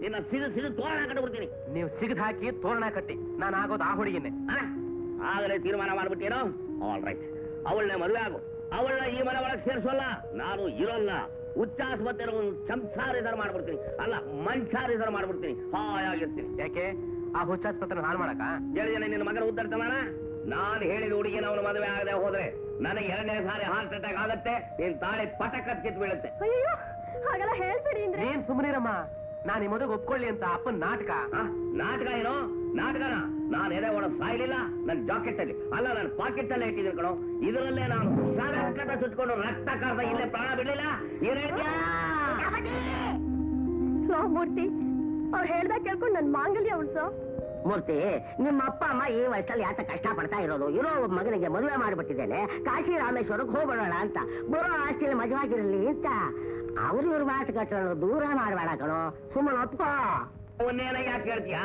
ನಿನ್ನ ಸಿಗು ತೋರಣ ಕಟ್ಬಿಡ್ತೀನಿ. ನೀವು ಸಿಗದ್ ಹಾಕಿ ತೋರಣ ಕಟ್ಟಿ, ನಾನು ಆಗೋದು ಆ ಹುಡುಗಿನೇ. ಆಗಲೇ ತೀರ್ಮಾನ ಮಾಡ್ಬಿಟ್ಟೇನೋ? ಆಲ್ ರೈಟ್, ಅವಳನ್ನೇ ಮದುವೆ ಆಗು. ಅವಳನ್ನ ಈ ಮನೆ ಒಳಗೆ ಸೇರಿಸೋಲ್ಲ, ನಾನು ಇರೋಲ್ಲ. ಉಚ್ಚಾಸ್ಪತ್ರೆ ಒಂದು ಸಂಸಾರಿಸರ್ ಮಾಡ್ಬಿಡ್ತೀನಿ, ಅಲ್ಲ ಮಂಚಾರಿಸರ್ ಮಾಡ್ಬಿಡ್ತೀನಿ, ಹಾಯಾಗಿರ್ತೀನಿ. ಯಾಕೆ ಆ ಹುಚ್ಚಾಸ್ಪತ್ರೆ ಹಾಳು ಮಾಡಕ? ಹೇಳಿದೇನೆ ನಿನ್ನ ಮಗನ ಉತ್ತರ್ತಾನ? ನಾನು ಹೇಳಿದ ಹುಡುಗಿನ ಅವನು ಮದುವೆ ಆಗದೆ ಹೋದ್ರೆ ನನಗೆ 2ನೇ ಸಾರಿ ಹಾರ್ಟ್ ಅಟ್ಯಾಕ್ ಆಗತ್ತೆ, ನೀನ್ ತಾಳಿ ಪಟಕ ಕಿತ್ ಬೀಳುತ್ತೆ. ಅಯ್ಯೋ, ಹಾಗೆಲ್ಲ ಹೇಳ್ಬೇಡಿ ಅಂದ್ರೆ. ನೀನ್ ಸುಮ್ಮನಿರಮ್ಮ, ನಾನು ಈ ಮದುವೆ ಒಪ್ಕೊಳ್ಳಿ ಅಂತ ಅಪ್ಪನ ನಾಟಕ. ನಾಟಕ ಏನೋ? ನಾಟಕನ? ನಾನು ಎದೆ ಒಳ ಸಾಯ್ಲಿಲ್ಲ, ನನ್ನ ಜಾಕೆಟ್ ಅಲ್ಲಿ ಅಲ್ಲ, ನನ್ನ ಪಾಕೆಟ್ ಅಲ್ಲೇ ಇಟ್ಟಿದ್ದೀನಿ ಕಣೋ. ಇದರಲ್ಲೇ ನಾನು ಸರಕಟ ಸುತ್ಕೊಂಡು ರಕ್ತ ಕಾರ್ದ ಇಲ್ಲೇ ಪ್ರಾಣ ಬಿಡ್ಲಿಲ್ಲ. ಮೂರ್ತಿ, ಅವ್ರು ಹೇಳ್ದಾಗ ಕೇಳ್ಕೊಂಡು ನನ್ ಮಾಂಗಲ್ಯ ಉಳ್ಸೋ. ಮೂರ್ತಿ, ನಿಮ್ಮ ಅಪ್ಪ ಅಮ್ಮ ಈ ವಯಸ್ಸಲ್ಲಿ ಯಾತ ಕಷ್ಟ ಪಡ್ತಾ ಇರೋದು? ಇರೋ ಒಬ್ಬ ಮಗನಿಗೆ ಮದುವೆ ಮಾಡಿಬಿಟ್ಟಿದ್ದೇನೆ, ಕಾಶಿ ರಾಮೇಶ್ವರಕ್ಕೆ ಹೋಗ್ಬಿಡೋಣ ಅಂತ. ಬರೋ ಆಸ್ತಿಯಲ್ಲಿ ಮಜವಾಗಿರಲಿ ಅಂತ. ಅವ್ರು ಇವ್ರ ಮಾತು ಕಟ್ಟೋಣ, ದೂರ ಮಾಡಬೇಡ ಕಣೋ, ಸುಮ್ಮನೆ ಒಪ್ಕೋ. ಅವನ್ನೇನ ಯಾಕೆ ಹೇಳ್ತೀಯಾ?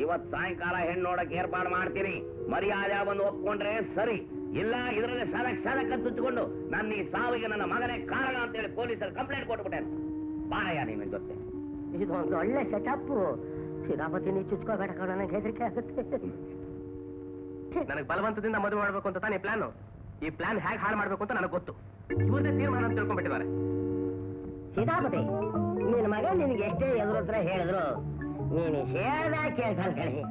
ಇವತ್ ಸಾಯಂಕಾಲ ಹೆಣ್ಣು ನೋಡಕ್ ಏರ್ಪಾಡು ಮಾಡ್ತೀನಿ. ಮರ್ಯಾದೆ ಬಂದು ಒಪ್ಕೊಂಡ್ರೆ ಸರಿ, ಇಲ್ಲ ಇದರಲ್ಲಿ ಸರಕ್ ತುಚ್ಚಿಕೊಂಡು ನನ್ನ ಈ ಸಾವಿಗೆ ನನ್ನ ಮಗನೇ ಕಾರಣ ಅಂತ ಹೇಳಿ ಪೊಲೀಸರು ಕಂಪ್ಲೇಂಟ್ ಕೊಟ್ಬಿಟ್ಟೆ. ಬಾರಯ್ಯ ನಿನ್ನ ಜೊತೆ. ಇದೊಂದು ಒಳ್ಳೆ ಸೆಟಪ್. ಶಿರಾಪತಿ ನೀ ಚುಚ್ಕೋಬೇಡ ಕಣ, ನನಗೆ ಹೆದರಿಕೆ ಆಗುತ್ತೆ. ನನಗೆ ಬಲವಂತದಿಂದ ಮದುವೆ ಮಾಡ್ಬೇಕು ಅಂತ ತಾನೇ ಪ್ಲಾನ್. ಈ ಪ್ಲಾನ್ ಹೇಗೆ ಹಾಳು ಮಾಡ್ಬೇಕು ಅಂತ ನನಗೆ ಗೊತ್ತು. ಇವ್ರದೇ ತೀರ್ಮಾನ ಅಂತ ತಿಳ್ಕೊಂಡ್ಬಿಟ್ಟಿದ್ದಾರೆ. ಸೀತಾಪತಿ, ನಿನ್ ಮಗ ನಿನ್ಗೆ ಎಷ್ಟೇ ಎದುರು ಹತ್ರ ಹೇಳಿದ್ರು ನೀನು ಹೇಳ್ದ ಕೇಳ್ತಾನೆ ಕಣಿ.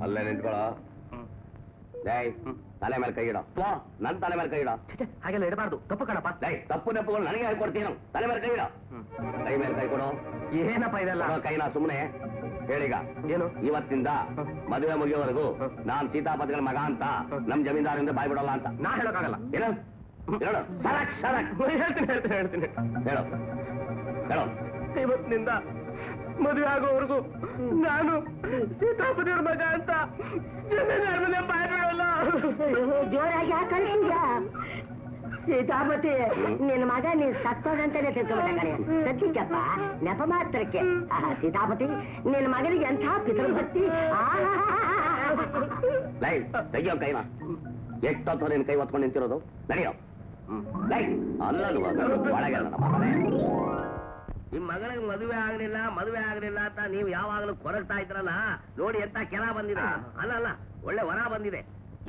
ಅಲ್ಲೇ ನಿಂತ್ಕೊಳ್ಳೋ. ತಲೆ ಮೇಲೆ ಕೈ ಇಡೋ. ನನ್ ತಲೆ ಮೇಲೆ ಕೈ ಇಡೋ. ಹಾಗೆಲ್ಲ ಇಡಬಾರ್ದು, ತಪ್ಪು ಕಣಪ್ಪ. ತಪ್ಪು ನೆಪ್ಪಗಳು ನನಗೆ ಹೇಳ್ಕೊಡ್ತೀನಿ. ತಲೆ ಮೇಲೆ ಕೈ ಇಡೋ. ಕೈ ಮೇಲೆ ಕೈ ಕೊಡು. ಏನಪ್ಪ ಇದೆಲ್ಲ? ಕೈನ ಸುಮ್ಮನೆ ಹೇಳೀಗ. ಏನು? ಇವತ್ತಿಂದ ಮದುವೆ ಮುಗಿಯೋವರೆಗೂ ನಾನ್ ಸೀತಾಪತಿಗಳ ಮಗ ಅಂತ ನಮ್ ಜಮೀನ್ದಾರಿಂದ ಬಾಯ್ ಬಿಡೋಲ್ಲ ಅಂತ. ನಾ ಹೇಳೋಕ್ಕಾಗಲ್ಲ. ಏನು ಹೇಳು? ಸರಕ್ ಹೇಳ್ತೀನಿ. ಹೇಳು ಹೇಳು. ಇವತ್ತಿನಿಂದ ಮದುವೆ ಆಗೋವರೆಗೂ ನಾನು ಸೀತಾಪತಿಯವ್ರ ಮಗ ಅಂತ ಜಮೀನ್ದಾರ ಮನೆ ಬಾಯ್ ಬಿಡೋಲ್ಲ. ಜೋರಾಗಿ ಸೀತಾಪತಿ ನಿನ್ನ ಮಗ ನೀನ್ ಸತ್ತೋದಂತಾನೆ ತಿಳ್ಕೊಂಡ ಕಣೆ. ಸದ್ಯಕ್ಕಪ್ಪ ನೆಪ ಮಾತ್ರಕ್ಕೆ. ಸೀತಾಪತಿ ನಿನ್ನ ಮಗನಿಗೆ ಎಂಥ ಪಿತೃಭಕ್ತಿ. ಲೈ ತೆಗಿಯೋ ಕೈನ. ಎಷ್ಟೊತ್ತು ನಿನ್ ಕೈ ಹೊತ್ಕೊಂಡು ನಿಂತಿರೋದು? ನಡೆಯೋ. ಲೈ ಅಲ್ಲಲ್ವಾ ಒಳಗೆ ನನ್ನ ಮಗನೇ. ನಿಮ್ ಮಗಳಿಗೆ ಮದುವೆ ಆಗ್ಲಿಲ್ಲ ಅಂತ ನೀವು ಯಾವಾಗಲೂ ಕೊರಗ್ತಾ ಇದ್ರಲ್ಲ, ನೋಡಿ ಎಂತ ಕೆಲ ಬಂದಿದೆ. ಅಲ್ಲ ಒಳ್ಳೆ ವರ ಬಂದಿದೆ.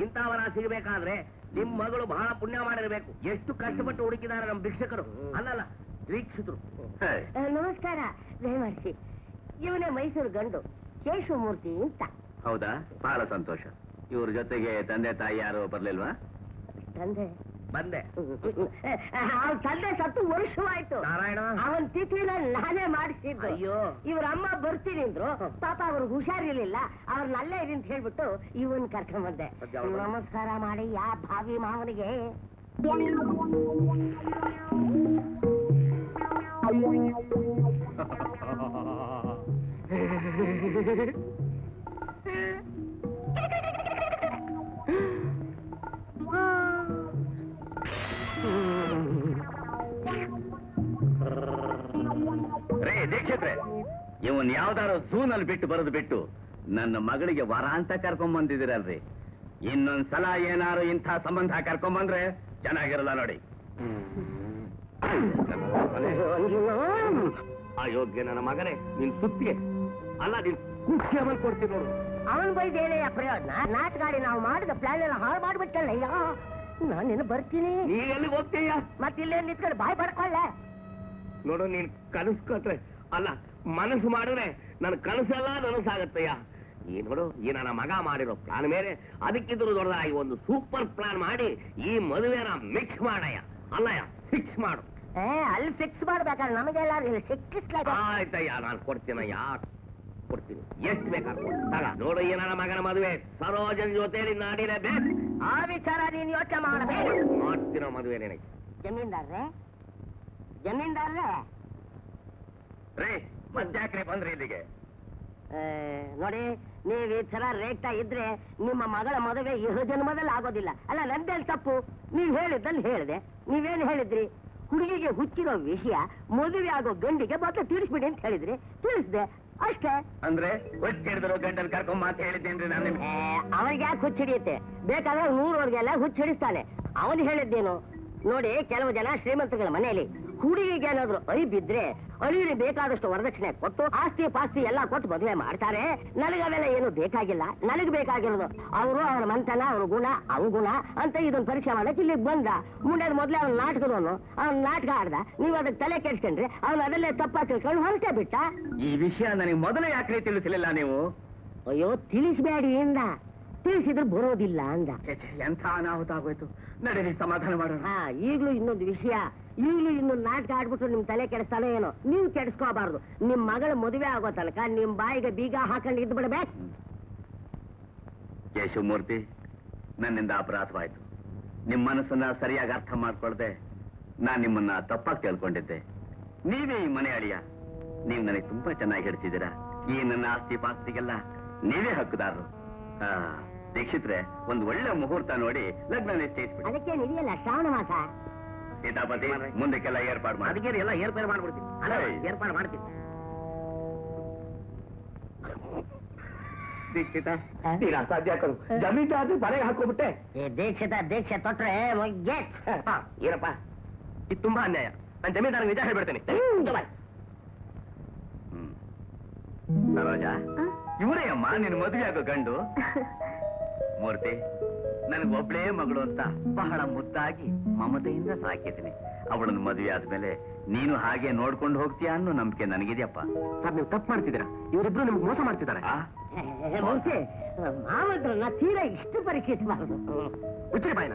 ಇಂಥ ವರ ಸಿಗಬೇಕಾದ್ರೆ ನಿಮ್ ಮಗಳು ಬಹಳ ಪುಣ್ಯ ಮಾಡಿರ್ಬೇಕು. ಎಷ್ಟು ಕಷ್ಟಪಟ್ಟು ಹುಡುಕಿದ್ದಾರೆ ನಮ್ ಭಿಕ್ಷಕರು. ಅಲ್ಲಲ್ಲ ವೀಕ್ಷಿತರು. ನಮಸ್ಕಾರ, ದಯಮಾಡಿಸಿ. ಇವನೇ ಮೈಸೂರು ಗಂಡು ಕೇಶವಮೂರ್ತಿ ಅಂತ. ಹೌದಾ? ಬಹಳ ಸಂತೋಷ. ಇವ್ರ ಜೊತೆಗೆ ತಂದೆ ತಾಯಿ ಯಾರು ಬರ್ಲಿಲ್ವಾ? ತಂದೆ ಬಂದೆ. ಅವನ ತಂದೆ ಸತ್ತು ವರ್ಷವಾಯ್ತು. ನಾರಾಯಣ, ಅವನ್ ತಿಥಿನ ನಾನೇ ಮಾಡಿಸಿದ್ದು. ಅಯ್ಯೋ, ಇವ್ರ ಅಮ್ಮ ಬರ್ತೀನಿ ಅಂದ್ರು. ಪಾಪ ಅವ್ರು ಹುಷಾರಿರ್ಲಿಲ್ಲ. ಅವ್ರನ್ನ ಅಲ್ಲೇ ಇರಿ ಅಂತ ಹೇಳ್ಬಿಟ್ಟು ಇವನ್ ಕರ್ಕೊಂಡ್ ಬಂದೆ. ನಮಸ್ಕಾರ ಮಾಡಿ ಯಾ ಭಾವಿ ಮಾವನಿಗೆ. ರೇ ದೀಕ್ಷಿತ್ರೆ, ಇವನ್ ಯಾವ್ದಾರು ಝೂನಲ್ಲಿ ಬಿಟ್ಟು ನನ್ನ ಮಗಳಿಗೆ ವರ ಅಂತ ಕರ್ಕೊಂಡ್ ಬಂದಿದ್ದೀರಲ್ರಿ. ಇನ್ನೊಂದ್ಸಲ ಏನಾರು ಇಂಥ ಸಂಬಂಧ ಕರ್ಕೊಂಡ್ ಚೆನ್ನಾಗಿರಲ್ಲ ನೋಡಿ. ಅಯೋಗ್ಯ ನನ್ನ ಮಗನೇ, ನಿನ್ ಸುತ್ತಿಗೆ ಅಲ್ಲ ನಿನ್ ಕುಖ್ಯ ಕೊಡ್ತೀನಿ ನೋಡು. ಅವನ್ ಬೈದೇನೆ ಪ್ರಯೋಜನ. ನಾಟಗಾಡಿ ನಾವು ಮಾಡಿದ ಪ್ಲಾನ್ ಎಲ್ಲ ಹಾಳು ಮಾಡ್ಬಿಟ್ಟಲ್ಲ. ಅಯ್ಯೋ, ನಾನೇನು ಬರ್ತೀನಿ. ನೀ ಎಲ್ಲಿಗೆ ಹೋಗ್ತೀಯ? ಮತ್ತಿಲ್ಲೇ ನಿಂತ್ಕೊಂಡು ಬಾಯ್ ಪಡ್ಕೊಳ್ಳೆ. ನೋಡು, ನೀನ್ ಕನಸು ಕಟ್ರೆ ಅಲ್ಲ, ಮನಸ್ಸು ಮಾಡಿದ್ರೆ ನನ್ನ ಕನಸೆಲ್ಲ ನನಸಾಗತ್ತಯ್ಯ. ಈ ನೋಡು, ಈ ನನ್ನ ಮಗ ಮಾಡಿರೋ ಪ್ಲಾನ್ ಮೇಲೆ ಅದಕ್ಕಿದ್ರು ದೊಡ್ಡದಾಗಿ ಒಂದು ಸೂಪರ್ ಪ್ಲಾನ್ ಮಾಡಿ ಈ ಮದುವೆನ ಮಿಕ್ಸ್ ಮಾಡಯ್ಯ. ಅಲ್ಲಯ್ಯ, ಫಿಕ್ಸ್ ಮಾಡು. ಅಲ್ಲಿ ಫಿಕ್ಸ್ ಮಾಡ್ಬೇಕಾದ್ರೆ ನಮಗೆಲ್ಲ ಸಿಕ್ಕಿಸ್ಲಾಗ. ಆಯ್ತಯ್ಯ, ನಾನು ಕೊಡ್ತೀನಯ್ಯ, ಕೊಡ್ತೀನಿ. ಎಷ್ಟು ಬೇಕಾದ್ರೆ ತಗ. ನೋಡು, ಈ ನನ್ನ ಮಗನ ಮದುವೆ ಸರೋಜನ್ ಜೊತೆಲಿ ನಾಡಿಲೇಬೇಕು. ಆ ವಿಚಾರ ನೀನ್ ಯೋಚನೆ ಮಾಡಬೇಕು. ಮಾಡ್ತೀನೋ ಮದುವೆ ನಿನಗೆ. ಜಮೀನ್ದಾರ್ರೆ ರೇ, ಮಧ್ಯಾಕ್ರೆ ಬಂದ್ರಿ ಇಲ್ಲಿಗೆ? ನೋಡಿ, ನೀವ್ ಈ ತರ ರೇಗ್ತಾ ಇದ್ರೆ ನಿಮ್ಮ ಮಗಳ ಮದುವೆ ಈ ಜನ್ಮದಲ್ಲಿ ಆಗೋದಿಲ್ಲ. ಅಲ್ಲ, ನಂದೇನ್ ತಪ್ಪು? ನೀವ್ ಹೇಳಿದ್ದಲ್ಲಿ ಹೇಳಿದೆ. ನೀವೇನ್ ಹೇಳಿದ್ರಿ? ಹುಡುಗಿಗೆ ಹುಚ್ಚಿರೋ ವಿಷಯ ಮದುವೆ ಆಗೋ ಗಂಡಿಗೆ ಮೊದಲು ತಿಳಿಸ್ಬಿಡಿ ಅಂತ ಹೇಳಿದ್ರಿ. ತಿಳಿಸ್ದೆ ಅಷ್ಟೇ. ಅಂದ್ರೆ ಹುಚ್ಚಿಡಿದ್ರು ಗಂಡನ್ ಕರ್ಕೊಂಡ್ ಮಾತು ಹೇಳಿದ್ದೇನ್ರಿ ನಾನು? ಅವನಿಗೆ ಯಾಕೆ ಹುಚ್ಚಿಡಿಯುತ್ತೆ? ಬೇಕಾದ್ರೆ 100 ಹುಚ್ಚಿಡಿಸ್ತಾನೆ. ಅವನು ಹೇಳಿದ್ದೇನು ನೋಡಿ, ಕೆಲವು ಜನ ಶ್ರೀಮಂತಗಳ ಮನೆಯಲ್ಲಿ ಹುಡುಗಿಗೆ ಏನಾದ್ರು ಅಳಿ ಬಿದ್ರೆ ಅಳಿಗೆ ಬೇಕಾದಷ್ಟು ವರದಕ್ಷಿಣೆ ಕೊಟ್ಟು ಆಸ್ತಿ ಪಾಸ್ತಿ ಎಲ್ಲ ಕೊಟ್ಟು ಮದುವೆ ಮಾಡ್ತಾರೆ. ನನಗವೆಲ್ಲ ಏನು ಬೇಕಾಗಿಲ್ಲ. ನನಗೆ ಬೇಕಾಗಿರೋದು ಅವರು, ಅವನ ಮಂತನ, ಅವ್ರ ಗುಣ, ಅವಗುಣ ಅಂತ ಇದೊಂದು ಪರೀಕ್ಷೆ ಮಾಡಕ್ಕೆ ಇಲ್ಲಿಗೆ ಬಂದ. ಮುಂದೆ ಮೊದಲೇ ಅವ್ನ ನಾಟಕದವನು, ಅವ್ನ ನಾಟಕ ಆಡ್ದ. ನೀವು ಅದಕ್ಕೆ ತಲೆ ಕೆಡಿಸ್ಕೊಂಡ್ರೆ ಅವ್ನು ಅದಲ್ಲೇ ತಪ್ಪ ತಿಳ್ಕೊಂಡು ಹೊರಟೇ ಬಿಟ್ಟ. ಈ ವಿಷಯ ನನಗೆ ಮೊದಲೇ ಯಾಕೆ ತಿಳಿಸಲಿಲ್ಲ ನೀವು? ಅಯ್ಯೋ, ತಿಳಿಸ್ಬೇಡಿ ಇಂದ. ತಿಳಿಸಿದ್ರು ಬರೋದಿಲ್ಲ ಅಂದ. ಎಂಥ ಅನಾಹುತ ಆಗೋಯ್ತು. ನಡೀರಿ, ಸಮಾಧಾನ ಮಾಡೋಣ. ಈಗ್ಲೂ ಇನ್ನೊಂದು ವಿಷಯ. ಈಗಲೂ ಇನ್ನೊಂದು ನಾಟಕ ಆಡ್ಬಿಟ್ಟು ನಿಮ್ ತಲೆ ಕೆಡಿಸ್ತಾನೆ ಏನೋ. ನೀವು ಕೆಡಿಸ್ಕೋಬಾರ್ದು. ನಿಮ್ ಮಗಳ ಮದುವೆ ಆಗೋ ತನಕ ನಿಮ್ ಬಾಯಿಗೆ ಬೀಗ ಹಾಕೊಂಡು ಇದ್ದು ಬಿಡ್ಬೇಕು. ಕೇಶವಮೂರ್ತಿ, ನನ್ನಿಂದ ಅಪರಾಧವಾಯ್ತು. ನಿಮ್ ಮನಸ್ಸನ್ನ ಸರಿಯಾಗಿ ಅರ್ಥ ಮಾಡ್ಕೊಳ್ದೆ ನಾನ್ ನಿಮ್ಮನ್ನ ತಪ್ಪಾಗಿ ತಿಳ್ಕೊಂಡಿದ್ದೆ. ನೀವೇ ಈ ಮನೆ ಅಳಿಯ. ನೀವು ನನಗೆ ತುಂಬಾ ಚೆನ್ನಾಗಿ ಹಿಡ್ತಿದ್ದೀರಾ. ಈ ನನ್ನ ಆಸ್ತಿ ಪಾಸ್ತಿಗೆಲ್ಲ ನೀವೇ ಹಕ್ಕುದಾರರು. ದೀಕ್ಷಿತ್ರೆ, ಒಂದು ಒಳ್ಳೆ ಮುಹೂರ್ತ ನೋಡಿ ಲಗ್ನ ನಿಶ್ಚಯಿಸ್ಬಿಡಿ. ಅದಕ್ಕೆ ಇದೆಯಲ್ಲ ಶ್ರಾವಣ ಮಾಸ. ಸೀತಾಪತಿ, ಮುಂದಕ್ಕೆಲ್ಲ ಏರ್ಪಾಡು ಮಾಡಿ. ಅದಕ್ಕೆ ಎಲ್ಲ ಏರ್ಪಾಡು ಮಾಡ್ಬಿಡ್ತೀನಿ. ಅಲ್ಲ, ಏರ್ಪಾಡು ಮಾಡ್ತೀನಿ. ದೀಕ್ಷಿತ, ನೀನು ಅಸಾಧ್ಯ ಕರು. ಜಮೀನ್ದಾರ್ ಬರೆಗೆ ಹಾಕೋಬಿಟ್ಟೆ. ದೀಕ್ಷೆ ತೊಟ್ರೆ ಏನಪ್ಪ, ಇದು ತುಂಬಾ ಅನ್ಯಾಯ. ನಾನು ಜಮೀನ್ದಾರ್ ನಿಜ ಹೇಳ್ಬಿಡ್ತೇನೆ. ಸರೋಜ, ಇವರೇ ಅಮ್ಮ ನಿನ್ ಮದುವೆ ಆಗೋ ಗಂಡು. ಮೂರ್ತಿ, ನನಗೊಬ್ಳೇ ಮಗಳು ಅಂತ ಬಹಳ ಮುದ್ದಾಗಿ ಮಮತೆಯಿಂದ ಸಾಕಿದ್ದೀನಿ. ಅವಳನ್ನು ಮದುವೆ ಆದ್ಮೇಲೆ ನೀನು ಹಾಗೆ ನೋಡ್ಕೊಂಡು ಹೋಗ್ತೀಯ ಅನ್ನೋ ನಂಬಿಕೆ ನನಗಿದೆಯಪ್ಪ. ಸರ್, ನೀವು ತಪ್ಪು ಮಾಡ್ತಿದ್ದೀರಾ. ಇವರಿಬ್ರು ನಿಮ್ಗೆ ಮೋಸ ಮಾಡ್ತಿದ್ದಾರೆ. ಮಾವದ್ರನ್ನ ತೀರಾ ಇಷ್ಟು ಪರೀಕ್ಷಿಸಬಾರದು. ಹುಚ್ಚರಿ ಬಾಯ್ನ.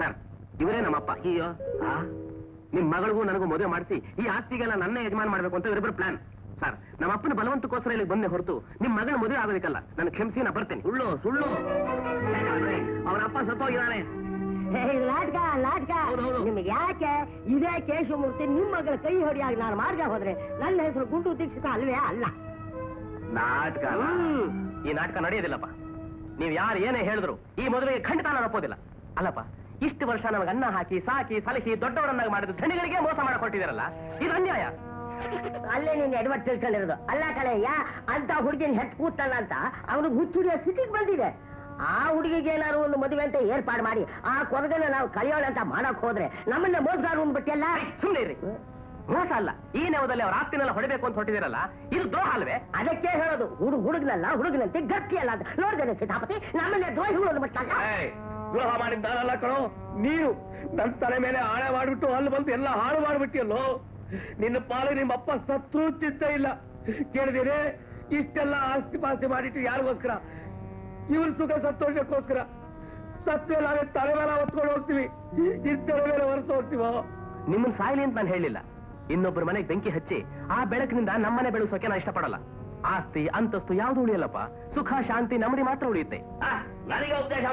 ಸರ್, ಇವರೇ ನಮ್ಮಪ್ಪ. ಅಯ್ಯೋ, ನಿಮ್ ಮಗಳಿಗೂ ನನಗೂ ಮದುವೆ ಮಾಡಿಸಿ ಈ ಆಸ್ತಿಗೆಲ್ಲ ನನ್ನ ಯಜಮಾನ ಮಾಡ್ಬೇಕು ಅಂತ ಇವರಿಬ್ರು ಪ್ಲಾನ್. ಸರ್, ನಮ್ಮ ಅಪ್ಪನ ಬಲವಂತಕ್ಕೋಸ್ಕರ ಇಲ್ಲಿ ಬಂದೆ ಹೊರತು ನಿಮ್ ಮಗಳ ಮದುವೆ ಆಗೋದಕ್ಕಲ್ಲ. ನಾನು ಕ್ಷಮಿಸಿ, ನಾ ಬರ್ತೇನೆ. ಸುಳ್ಳು ಸುಳ್ಳು. ಅವನ ಅಪ್ಪ ಸತ್ತೋಗಿದ್ದಾನೆ. ನಾಟಕ ನಿಮ್ಗೆ ಯಾಕೆ? ಇದೇ ಕೇಶವಮೂರ್ತಿ ನಿಮ್ಮ ಮಗಳ ಕೈ ಹೊಡಿಯಾಗಿ ನಾನು ಮಾಡ್ದೆ ಹೋದ್ರೆ ನನ್ನ ಹೆಸರು ಗುಂಡು ದೀಕ್ಷಿತ ಅಲ್ವೇ ಅಲ್ಲ. ನಾಟಕ? ಈ ನಾಟಕ ನಡೆಯೋದಿಲ್ಲಪ್ಪ. ನೀವ್ ಯಾರು ಏನೇ ಹೇಳಿದ್ರು ಈ ಮದುವೆಗೆ ಖಂಡಿತ ನಾನು ಒಪ್ಪೋದಿಲ್ಲ. ಅಲ್ಲಪ್ಪ, ಇಷ್ಟು ವರ್ಷ ನಮಗೆ ಅನ್ನ ಹಾಕಿ ಸಾಕಿ ಸಲಹಿ ದೊಡ್ಡವರನ್ನಾಗಿ ಮಾಡಿದ ಧಣಿಗಳಿಗೆ ಮೋಸ ಮಾಡಿಕೊಟ್ಟಿದ್ದೀರಲ್ಲ ಇದು ಅನ್ಯಾಯ. ಅಲ್ಲೇ ನೀನು ಎಡವಟ್ಟು ತಿಳ್ಕೊಂಡಿರೋದು. ಅಲ್ಲ ಕಳೆಯ್ಯ, ಅಂತ ಹುಡುಗಿನ ಹೆತ್ ಕೂತಲ್ಲ ಅಂತ ಅವನಿಗೆ ಹುಚ್ಚುಡಿಯೋ ಸ್ಥಿತಿಗೆ ಬಂದಿದೆ. ಆ ಹುಡುಗಿಗೆ ಏನಾದ್ರು ಒಂದು ಮದುವೆ ಅಂತ ಏರ್ಪಾಡು ಮಾಡಿ ಆ ಕೊರಗನ್ನ ನಾವು ಕಲಿಯೋಣ ಅಂತ ಮಾಡಕ್ ಹೋದ್ರೆ ನಮ್ಮನ್ನ ಮೋಸಗಾರ ಅಂದ್ಬಿಟ್ಟಿಯಲ್ಲ. ಸುಮ್ಮನೆ ಇರಿ, ಮೋಸ ಅಲ್ಲ. ಈ ನೆವದಲ್ಲಿ ಅವ್ರ ಆಸ್ತಿನೆಲ್ಲ ಹೊಡಿಬೇಕು ಅಂತ ಹೊಟ್ಟಿದಿರಲ್ಲ, ಇದು ದ್ರೋಹ ಅಲ್ವೇ? ಅದಕ್ಕೆ ಹೇಳೋದು ಹುಡುಗನಲ್ಲ ಹುಡುಗನಂತೆ ಗಟ್ಟಿ ಅಲ್ಲ ಅಂತ. ನೋಡಿದ್ದೇನೆ ಸೀತಾಪತಿ, ನಮ್ಮನ್ನೇ ದ್ರೋಹಿಗಳು ಅಂದ್ಬಿಟ್ಟಲ್ಲ. ದ್ರೋಹ ಮಾಡಿದ್ದಾರಲ್ಲ ಕಣೋ ನೀನು. ನನ್ನ ತಲೆ ಮೇಲೆ ಆಳೆ ಮಾಡ್ಬಿಟ್ಟು ಅಲ್ಲಿ ಬಂದು ಎಲ್ಲ ಹಾಳು ಮಾಡ್ಬಿಟ್ಟಿಯಲ್ಲೋ. ನಿನ್ನ ಪಾಲು ನಿಮ್ಮಪ್ಪ ಸತ್ರು ಚಿಂತೆ ಇಲ್ಲ. ಕೇಳಿದಿರಿ, ಇಷ್ಟೆಲ್ಲ ಆಸ್ತಿ ಪಾಸ್ತಿ ಮಾಡಿಟ್ಟು ಯಾರಿಗೋಸ್ಕರ? ಇವ್ರ ಸುಖ ಸಂತೋಷಕ್ಕೋಸ್ಕರ. ಸತ್ವ ನಾವೇ ತಲೆ ಮೇಲೆ ಹೊತ್ಕೊಂಡು ಹೋಗ್ತೀವಿ, ತಲೆ ಮೇಲೆ ಹೊರಸು ಹೋಗ್ತೀವೋ? ನಿಮ್ಮನ್ನ ಸಾಯ್ಲಿ ಅಂತ ನಾನು ಹೇಳಿಲ್ಲ. ಇನ್ನೊಬ್ಬರ ಮನೆಗೆ ಬೆಂಕಿ ಹಚ್ಚಿ ಆ ಬೆಳಕಿನಿಂದ ನಮ್ಮನೆ ಬೆಳೆಸೋಕೆ ನಾನು ಇಷ್ಟಪಡಲ್ಲ. ಆಸ್ತಿ ಅಂತಸ್ತು ಯಾವ್ದು ಉಳಿಯಲ್ಲಪ್ಪ, ಸುಖ ಶಾಂತಿ ನಮ್ಮಡಿ ಮಾತ್ರ ಉಳಿಯುತ್ತೆ. ನನಗೆ ಉಪದೇಶ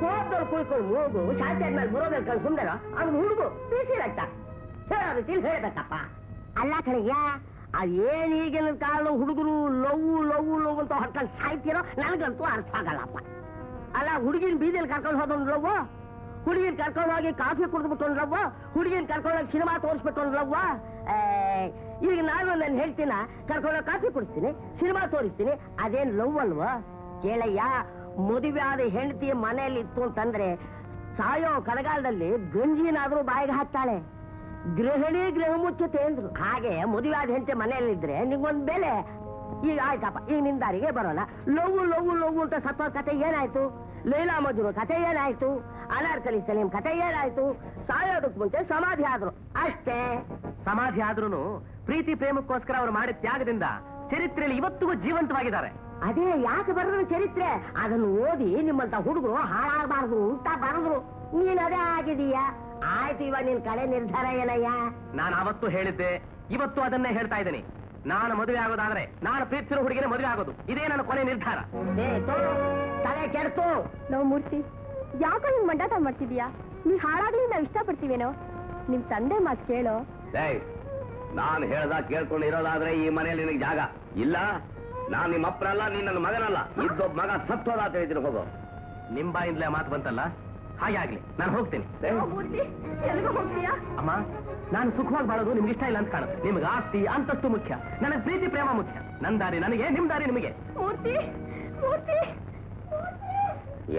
ಕೋಪದವ್ರು ಕುಳ್ಕೊಂಡು ಹೋಗು, ಶಾಂತಿ ಆದ್ಮೇಲೆ ಬರೋದಲ್ಲಿ ಕಣ್ ಸುಂದರ ಅವ್ನು ಹುಡುಗು ಬೀಸಿರಕ್ತ ಹೇಳೋದು ಹೇಳ್ಬೇಕಪ್ಪ. ಅಲ್ಲ ಕಣಯ್ಯ, ಅದೇನ್ ಈಗಿನ ಕಾಲದ ಹುಡುಗರು ಲವ್ ಲವ್ ಲವ್ ಅಂತ ಹೊಡ್ಕೊಂಡು ಸಾಯ್ತಿರೋ ನನಗಂತೂ ಅರ್ಥ ಆಗಲ್ಲಪ್ಪ. ಅಲ್ಲ, ಹುಡುಗಿನ ಬೀದಿಯಲ್ಲಿ ಕರ್ಕೊಂಡು ಹೋದೊಂದು ಲವ್, ಹುಡುಗಿನ ಕರ್ಕೊಂಡು ಹೋಗಿ ಕಾಫಿ ಕುಡಿದ್ಬಿಟ್ಟು ಲವ್ವ, ಹುಡುಗಿನ ಕರ್ಕೊಂಡೋಗಿ ಸಿನಿಮಾ ತೋರಿಸ್ಬಿಟ್ಟು ಲವ್ವ. ಈಗ ನಾನು ನನ್ನ ಹೇಳ್ತೀನ ಕರ್ಕೊಂಡೋಗಿ ಕಾಫಿ ಕುಡಿಸ್ತೀನಿ, ಸಿನಿಮಾ ತೋರಿಸ್ತೀನಿ, ಅದೇನ್ ಲವ್ ಅಲ್ವಾ? ಕೇಳಯ್ಯ, ಮದುವೆ ಆದ ಹೆಂಡತಿ ಮನೆಯಲ್ಲಿ ಇತ್ತು ಅಂತಂದ್ರೆ ಸಾಯೋ ಕಡಗಾಲದಲ್ಲಿ ಗಂಜಿನಾದ್ರೂ ಬಾಯಿಗೆ ಹಾಕ್ತಾಳೆ. ಗೃಹಿಣಿ ಗೃಹ ಮುಚ್ಚತೆ ಅಂದ್ರು. ಹಾಗೆ ಮದುವೆ ಆದ ಹೆಂಡತಿ ಮನೆಯಲ್ಲಿದ್ರೆ ನಿಂಗೊಂದ್ ಬೆಲೆ. ಈಗ ಆಯ್ತಪ್ಪ, ಈಗ ನಿಂದಾರಿಗೆ ಬರೋಣ. ಲವ್ ಲವ್ ಲವ್ ಅಂತ ಸತ್ತೋ ಕತೆ ಏನಾಯ್ತು? ಲೈಲಾ ಮಜ್ನು ಕತೆ ಏನಾಯ್ತು? ಅನಾರ್ಕಲಿ ಸಲೀಂ ಕತೆ ಏನಾಯ್ತು? ಸಾಯೋದಕ್ಕೆ ಮುಂಚೆ ಸಮಾಧಿ ಆದ್ರು ಅಷ್ಟೇ. ಸಮಾಧಿ ಆದ್ರೂ ಪ್ರೀತಿ ಪ್ರೇಮಕ್ಕೋಸ್ಕರ ಅವರು ಮಾಡಿದ ತ್ಯಾಗದಿಂದ ಚರಿತ್ರೆಯಲ್ಲಿ ಇವತ್ತಿಗೂ ಜೀವಂತವಾಗಿದ್ದಾರೆ. ಅದೇ ಯಾಕೆ ಬರೆದ್ರು ಚರಿತ್ರೆ? ಅದನ್ನು ಓದಿ ನಿಮ್ಮಂತ ಹುಡುಗರು ಹಾಳಾಗಬಾರ್ದು ಅಂತ ಬರೆದ್ರು. ನೀನ್ ಅದೇ ಆಗಿದೀಯಾ? ಆಯ್ತು, ಇವಾಗ ನಿನ್ ಕಡೆ ನಿರ್ಧಾರ ಏನಯ್ಯ? ನಾನು ಅವತ್ತು ಹೇಳಿದ್ದೆ, ಇವತ್ತು ಅದನ್ನೇ ಹೇಳ್ತಾ ಇದ್ದೀನಿ. ನಾನು ಮದುವೆ ಆಗೋದಾದ್ರೆ ನಾನು ಪ್ರೀತಿಸಿರೋ ಹುಡುಗಿನ ಮದುವೆ ಆಗೋದು, ಇದೇ ನನ್ನ ಕೊನೆ ನಿರ್ಧಾರ. ತಲೆ ಕೆಡ್ತು. ನಾವು ಮೂರ್ತಿ, ಯಾಕೋ ಹಿಂಗ್ ಮಂಡಾಟ ಮಾಡ್ತಿದೀಯಾ? ನೀ ಹಾಳಾಗ್ಲಿ ನಾವ್ ಇಷ್ಟಪಡ್ತೀವೇನೋ? ನಿಮ್ ತಂದೆ ಮಾತು ಕೇಳೋ. ನಾನು ಹೇಳ್ದ ಕೇಳ್ಕೊಂಡು ಇರೋದಾದ್ರೆ ಈ ಮನೆಯಲ್ಲಿ ನಿನಗೆ ಜಾಗ ಇಲ್ಲ. ನಾನ್ ನಿಮ್ಮ ಅಪ್ಪನಲ್ಲ, ನೀನ್ ನನ್ನ ಮಗನಲ್ಲ. ಇದ್ದೊಬ್ಬ ಮಗ ಸತ್ತೋದ ಅಂತ ಹೇಳ್ತೀನಿ. ಹೋಗೋ. ನಿಮ್ ಬಾಯಿಂದಲೇ ಮಾತು ಬಂತಲ್ಲ, ಹಾಗೆ ಆಗ್ಲಿ, ನಾನು ಹೋಗ್ತೀನಿ. ಮೂರ್ತಿ, ಎಲ್ಗೂ ಹೋಗ್ತೀಯಾ? ಅಮ್ಮ, ನಾನು ಸುಖವಾಗಿ ಬಾಳೋದು ನಿಮ್ಗೆ ಇಷ್ಟ ಇಲ್ಲ ಅಂತ ಕಾಣುತ್ತೆ. ನಿಮ್ಗೆ ಆಸ್ತಿ ಅಂತಸ್ತು ಮುಖ್ಯ, ನನಗೆ ಪ್ರೀತಿ ಪ್ರೇಮ ಮುಖ್ಯ. ನನ್ ದಾರಿ ನನಗೆ, ನಿಮ್ ದಾರಿ ನಿಮಗೆ. ಮೂರ್ತಿ, ಮೂರ್ತಿ,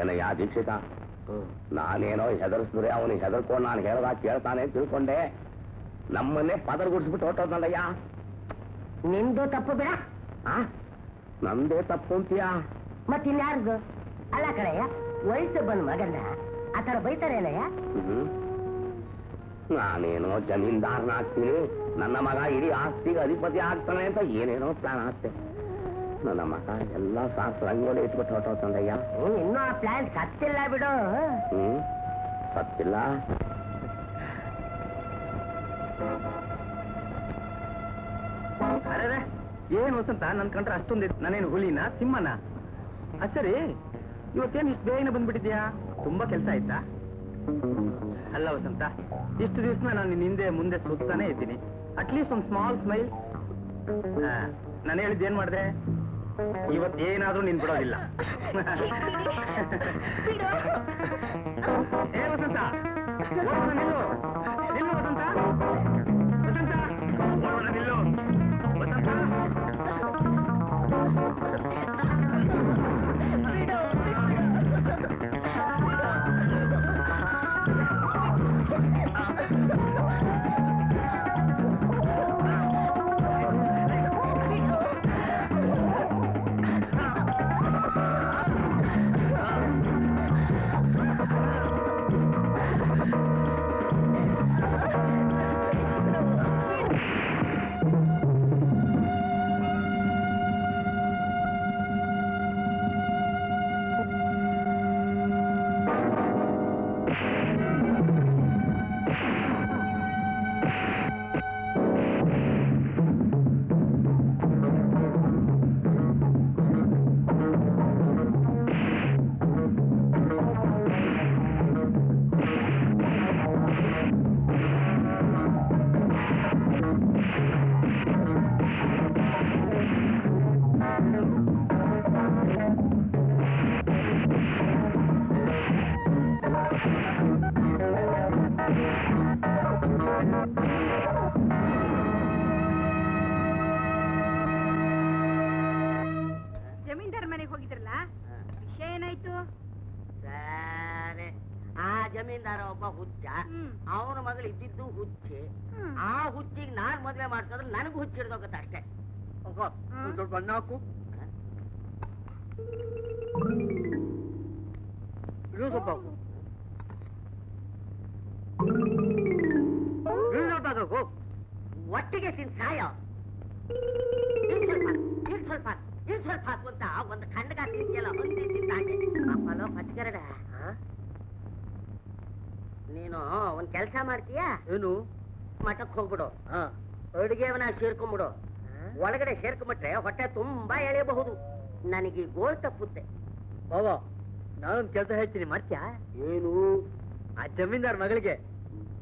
ಏನಯ್ಯ ದೀಕ್ಷಿತ, ನಾನೇನೋ ಹೆದರ್ಸಿದ್ರೆ ಅವನಿಗೆ ಹೆದರ್ಕೊಂಡು ನಾನು ಹೇಳ್ದಾಗ ಕೇಳ್ತಾನೆ ತಿಳ್ಕೊಂಡೆ. ನಮ್ಮನ್ನೇ ಪದರ್ಗುಡ್ಸ್ಬಿಟ್ಟು ಹೊಟ್ಟೋದ್ನಲ್ಲಯ್ಯ. ನಿಂದು ತಪ್ಪು ಬೇಡ. ನಂದೇ ತಪ್ಪು ಅಂತೀಯ? ಮತ್ತಿನ್ಯಾರ್ದು? ಅಲ್ಲ ಕಡೆಯ, ವಯಸ್ಸು ಬಂದ್ ಮಗನ್ನ ಆ ತರ ಬೈತಾರೇನಯ್ಯ? ನಾನೇನೋ ಜಮೀನ್ದಾರನ ಆಗ್ತೀನಿ, ನನ್ನ ಮಗ ಇಡೀ ಆಸ್ತಿಗೆ ಅಧಿಪತಿ ಆಗ್ತಾನೆ ಅಂತ ಏನೇನೋ ಪ್ಲಾನ್ ಆಗ್ತೆ. ನನ್ನ ಮಗ ಎಲ್ಲ ಸಾಸ್ ರಂಗೋಲಿ ಇಟ್ಬಿಟ್ಟು ಹೊಟ್ಟೋತಂದಯ್ಯ. ಇನ್ನೂ ಆ ಪ್ಲಾನ್ ಸತ್ತಿಲ್ಲ ಬಿಡು. ಸತ್ತಿಲ್ಲ. ಅರೆ, ಏನ್ ವಸಂತ ನನ್ ಕಂಡ್ರೆ ಅಷ್ಟೊಂದು ನಾನೇನು ಹುಲಿನ ಸಿಂಹನ? ಸರಿ, ಇವತ್ತೇನು ಇಷ್ಟು ಬೇಗನೆ ಬಂದ್ಬಿಟ್ಟಿದ್ಯಾ? ತುಂಬಾ ಕೆಲಸ ಆಯ್ತಾ? ಅಲ್ಲ ವಸಂತ, ಇಷ್ಟು ದಿವಸ ನಾನು ನಿನ್ನ ಹಿಂದೆ ಮುಂದೆ ಸುತ್ತಾನೆ ಇದ್ದೀನಿ. ಅಟ್ಲೀಸ್ಟ್ ಒಂದು ಸ್ಮಾಲ್ ಸ್ಮೈಲ್. ನಾನು ಹೇಳಿದ್ದೇನ್ ಮಾಡಿದೆ? ಇವತ್ತೇನಾದ್ರೂ ನೀನ್ ಬಿಡೋದಿಲ್ಲ. ಏ ವಸಂತ, ನಿಲ್ಲು ನಿಲ್ಲು ವಸಂತ, ವಸಂತ ನಿಲ್ಲು ವಸಂತ. ಜಮೀನ್ದಾರ ಒಬ್ಬ ಹುಚ್ಚ, ಅವನ ಮಗಳು ಇದ್ದಿದ್ದು ಹುಚ್ಚಿ. ಆ ಹುಚ್ಚಿಗೆ ನಾನ್ ಮದ್ವೆ ಮಾಡ್ಸೋದ್ರೆ ನನಗೂ ಹುಚ್ಚ ಹಿಡ್ದೋಗತ್ತೆ ಅಷ್ಟೇ. ಸ್ವಲ್ಪ ಅನ್ನ ಹಾಕು. ಸ್ವಲ್ಪ ಹಾಕು. ಒಟ್ಟಿಗೆ ತಿನ್ ಸಾಯ. ಸ್ವಲ್ಪ ಹಾಕು ಅಂತ ಒಂದು ಖಂಡಗ ತಿಂತಿಯಲ್ಲ, ಹೊಂದಿ ತಿಂದ ಹಾಗೆ. ಅಪ್ಪಲೋ ಪಚ್ಕರಡ, ನೀನು ಒಂದ್ ಕೆಲ್ಸ ಮಾಡ್ತೀಯಾ? ಏನು? ಮಠಕ್ ಹೋಗ್ಬಿಡು, ಅಡುಗೆವನ ಸೇರ್ಕೊಂಡ್ಬಿಡು. ಒಳಗಡೆ ಸೇರ್ಕೊಂಡ್ಬಿಟ್ರೆ ಹೊಟ್ಟೆ ತುಂಬಾ ಎಳೆಯಬಹುದು. ನನಗೆ ಗೋಳ್ ತಪ್ಪುತ್ತೆ. ಬಾಬಾ, ನಾನೊಂದ್ ಕೆಲ್ಸ ಹೇಳ್ತೀನಿ, ಮಾಡ್ತೀಯಾ? ಏನು? ಆ ಜಮೀನ್ದಾರ್ ಮಗಳಿಗೆ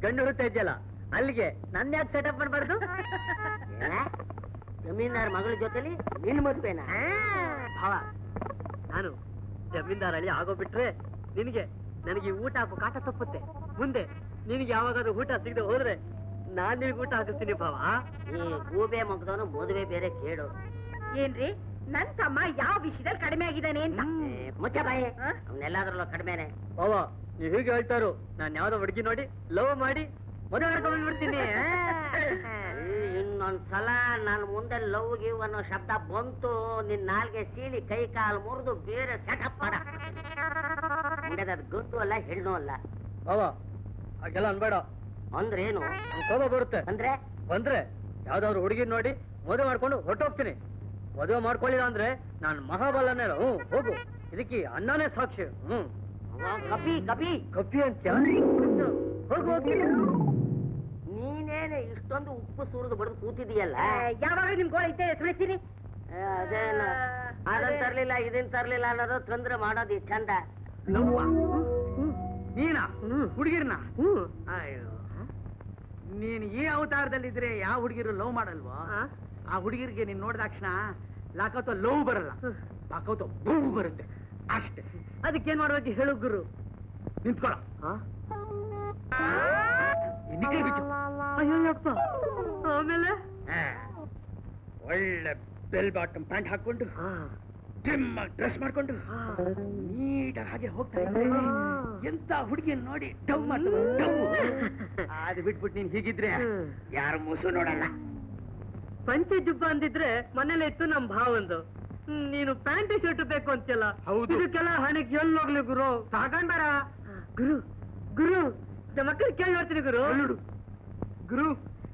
ಗಂಡು ಹುಡುಕ್ತಾ ಇದೆಯಲ್ಲ, ಅಲ್ಲಿಗೆ ನನ್ನ ಯಾಕೆ ಸೆಟಪ್ ಮಾಡ್ಬಾರ್ದು? ಜಮೀನ್ದಾರ್ ಮಗಳ ಜೊತೆಲಿ ನಿನ್ ಮದ್ವೆನಾ? ಭಾವ, ನಾನು ಜಮೀನ್ದಾರ್ ಅಲ್ಲಿ ಆಗೋಗ್ಬಿಟ್ರೆ ನಿನಗೆ ನನಗೆ ಊಟ ಹಾಕೋ ಕಾಟ ತಪ್ಪುತ್ತೆ. ಮುಂದೆ ನಿನಗೆ ಯಾವಾಗಾದ್ರೂ ಊಟ ಸಿಗದೆ ಹೋದ್ರೆ ನಾನ್ ನಿನಗೆ ಊಟ ಹಾಕಿಸ್ತೀನಿ ಭಾವ. ಈ ಗೂಬೆ ಮಗದವನು ಮದುವೆ ಬೇರೆ ಕೇಳು. ಏನ್ರಿ ನನ್ ತಮ್ಮ ಯಾವ ವಿಷಯದಲ್ಲಿ ಕಡಿಮೆ ಆಗಿದ್ದಾನೆ ಅಂತ? ಮುಚ್ಚ ಬಾಯಿ, ಅವನ್ನೆಲ್ಲಾದ್ರಲ್ಲೂ ಕಡಿಮೆನೆ. ಭಾವ, ನೀವ್ ಹೀಗೆ ಹೇಳ್ತಾರೋ ನಾನು ಯಾವ್ದೋ ಹುಡುಗಿ ನೋಡಿ ಲವ್ ಮಾಡಿ ಮದುವೆ ಮಾಡ್ಕೊಂಡು ಬಂದ್ಬಿಡ್ತೀನಿ. ಇನ್ನೊಂದ್ಸಲ ನಾನು ಮುಂದೆ ಲವ್ ಗಿವ್ ಅನ್ನೋ ಶಬ್ದ ಬಂತು, ನಿನ್ ನಾಲ್ಗೆ ಸೀಳಿ ಕೈ ಕಾಲು ಮುರಿದು ಬೇರೆ ಸೆಟಪ್ ಮಾಡ. ಅದು ಗಂಟು ಅಲ್ಲ ಹೆಣ್ಣು ಅಲ್ಲ. ಭಾವ, ಹಾಗೆಲ್ಲ ಅನ್ಬೇಡ. ಅಂದ್ರೆ ಏನು? ಕೋಪ ಬರುತ್ತೆ. ಅಂದ್ರೆ ಬಂದ್ರೆ ಯಾವ್ದಾದ್ರು ಹುಡುಗಿ ನೋಡಿ ಮದುವೆ ಮಾಡ್ಕೊಂಡು ಹೊರಟೋಗ್ತೀನಿ. ಮದುವೆ ಮಾಡ್ಕೊಳ್ಳಿಲ್ಲ ಅಂದ್ರೆ ನಾನು ಮಹಾಬಲನೇ. ಹೋಗು, ಇದಕ್ಕೆ ಅನ್ನನೇ ಸಾಕ್ಷಿ. ಕಪಿ ಕಪಿ ಕಪ್ಪಿ ಅಂತ ಹೋಗು, ಹೋಗ್ತೀನಿ. ನೀನೇನೆ ಇಷ್ಟೊಂದು ಉಪ್ಪು ಸುರಿದು ಬಡ್ದು ಕೂತಿದೀಯಲ್ಲ, ಯಾವಾಗ ನಿಮ್ ಗೋಳ ಐತೆ ಸುಳಿತೀನಿ. ಅದೇನ ಅದನ್ ತರ್ಲಿಲ್ಲ ಇದನ್ ತರ್ಲಿಲ್ಲ ಅನ್ನೋದು ತೊಂದ್ರೆ ಮಾಡೋದು ಚಂದ. ನೀನಾ ಹುಡುಗಿರ್ನ? ಅಯ್ಯೋ, ನೀನ್ ಈ ಅವತಾರದಲ್ಲಿದ್ರೆ ಯಾವ ಹುಡುಗಿರು ಲವ್ ಮಾಡಲ್ವೋ? ಆ ಹುಡುಗಿರಿಗೆ ನೀನ್ ನೋಡಿದಾಕ್ಷಣ ಲಾಕೌತ ಲವ್ ಬರಲ್ಲ, ಲಾಕೌತ ಗೋವು ಬರುತ್ತೆ ಅಷ್ಟೇ. ಅದಕ್ಕೇನ್ ಮಾಡ್ಬೇಕು ಹೇಳು ಗುರು? ನಿಂತ್ಕೊಳ. ಅಯ್ಯಪ್ಪ, ಆಮೇಲೆ ಒಳ್ಳೆ ಬೆಲ್ ಬಾಟಮ್ ಪ್ಯಾಂಟ್ ಹಾಕೊಂಡು ಟ್ರಿಮ್ ಡ್ರೆಸ್ ಮಾಡ್ಕೊಂಡು ನೀಟಾಗಿ ಹಾಗೆ ಹೋಗ್ತಾ ಇದ್ರೆ ಎಂತ ಹುಡುಗಿಯನ್ನು ನೋಡಿ ಡವ್ ಮಾಡ್ತಾರೆ. ಅದು ಬಿಟ್ಬಿಟ್ಟು ನೀನ್ ಹೀಗಿದ್ರೆ ಯಾರು ಮೂಸು ನೋಡಲ್ಲ. ಪಂಚೆ ಜುಬ್ಬ ಅಂದಿದ್ರೆ ಮನೇಲೆ ಇತ್ತು ನಮ್ ಭಾವಂದು. ನೀನು ಪ್ಯಾಂಟ್ ಶರ್ಟ್ ಬೇಕು ಅಂತೆಲ್ಲ, ಇದಕ್ಕೆಲ್ಲ ಹಣಕ್ಕೆ ಎಲ್ಲಿ ಹೋಗ್ಲಿ ಗುರು? ತಗೊಂಡ್ಬಾರ ಗುರು. ಗುರು, ಮಕ್ಕಳು ಕೇಳಿ ಹೇಳ್ತೀನಿ ಗುರು. ಗುರು,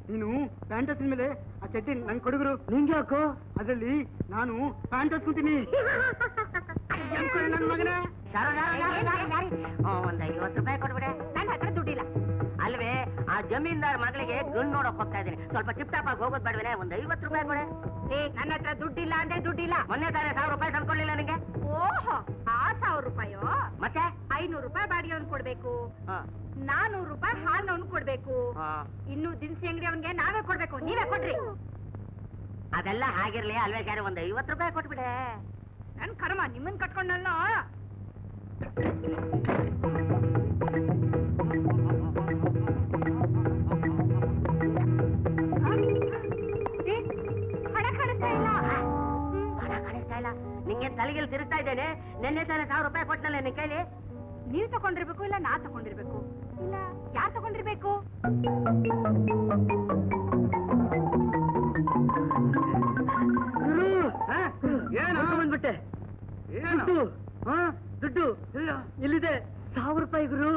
ನೀನು ಪ್ಯಾಂಟ್ ಹಸಿದ ಮೇಲೆ ಆ ಚಟ್ನಿ ನಂಗೆ ಕೊಡುಗರು. ನಿಂಗೆ ಯಾಕೋ? ಅದ್ರಲ್ಲಿ ನಾನು ಪ್ಯಾಂಟ್ ಹಸ್ಕೊತೀನಿ. ನನ್ ಮಗನೇ, ಒಂದ್ 50 ರೂಪಾಯಿ ಕೊಡ್ಬಿಡೆ. ನನ್ನ ಹತ್ರ ದುಡ್ಡಿಲ್ಲ. ಅಲ್ವೇ, ಆ ಜಮೀನ್ದಾರ್ ಮಗಳಿಗೆ ಗಂಡು ನೋಡಕ್ ಹೋಗ್ತಾ ಇದ್ದೀನಿ. ಸ್ವಲ್ಪ ಟಿಪ್ ಟಾಪ್ ಆಗಿ ಹೋಗೋದ್ ಬೇಡವೇನೆ? ಒಂದ್ 50 ರೂಪಾಯಿ ಕೊಡೆ. ನನ್ನ ಹತ್ರ ದುಡ್ಡಿಲ್ಲ ಅಂದ್ರೆ ದುಡ್ಡಿಲ್ಲ. ಮೊನ್ನೆ ತಾನೇ 1000 ರೂಪಾಯಿ ತಂದ್ಕೊಳ್ಳಿಲ್ಲ ನಿಂಗೆ? ಓಹೋ, ಆ 1000 ರೂಪಾಯೋ? ಮತ್ತೆ 500 ರೂಪಾಯಿ ಬಾಡಿಗೆ ಅವ್ನು ಕೊಡ್ಬೇಕು, 400 ರೂಪಾಯಿ ಹಾಲ್ನವ್ನು ಕೊಡ್ಬೇಕು, ಇನ್ನು ದಿನಸಿ ಅಂಗಡಿ ಅವನ್ಗೆ ನಾವೇ ಕೊಡ್ಬೇಕು. ನೀವೇ ಕೊಡ್ರಿ. ಅದೆಲ್ಲ ಹಾಗಿರ್ಲಿ ಅಲ್ವೇ ಶಾರಿ, ಒಂದ್ 50 ರೂಪಾಯಿ ಕೊಟ್ಬಿಡೆ. ನನ್ ಕರ್ಮ ನಿಮ್ಮನ್ ಕಟ್ಕೊಂಡಲ್ಲ. ಹಣ ಕಾಣಿಸ್ತಾ ಇಲ್ಲ. ಹಣ ಕಾಣಿಸ್ತಾ ಇಲ್ಲ? ನಿಂಗೆ ತಲೆಗೆಲ್ ತಿರುಗ್ತಾ ಇದ್ದೇನೆ. ನೆನ್ನೆ ತಾನೇ 1000 ರೂಪಾಯಿ ಕೊಟ್ನಲ್ಲ ನಿನ್ ಕೈಲಿ. ನೀವ್ ತಗೊಂಡಿರ್ಬೇಕು, ಇಲ್ಲ ನಾ ತಗೊಂಡಿರ್ಬೇಕು, ಇಲ್ಲ ಯಾರ್ ತಗೊಂಡಿರ್ಬೇಕು? ಏನು ಬಂದ್ಬಿಟ್ಟೆ? ದುಡ್ಡು ದುಡ್ಡು ಇಲ್ಲಿದೆ. 1000 ರೂಪಾಯಿ ಗುರು.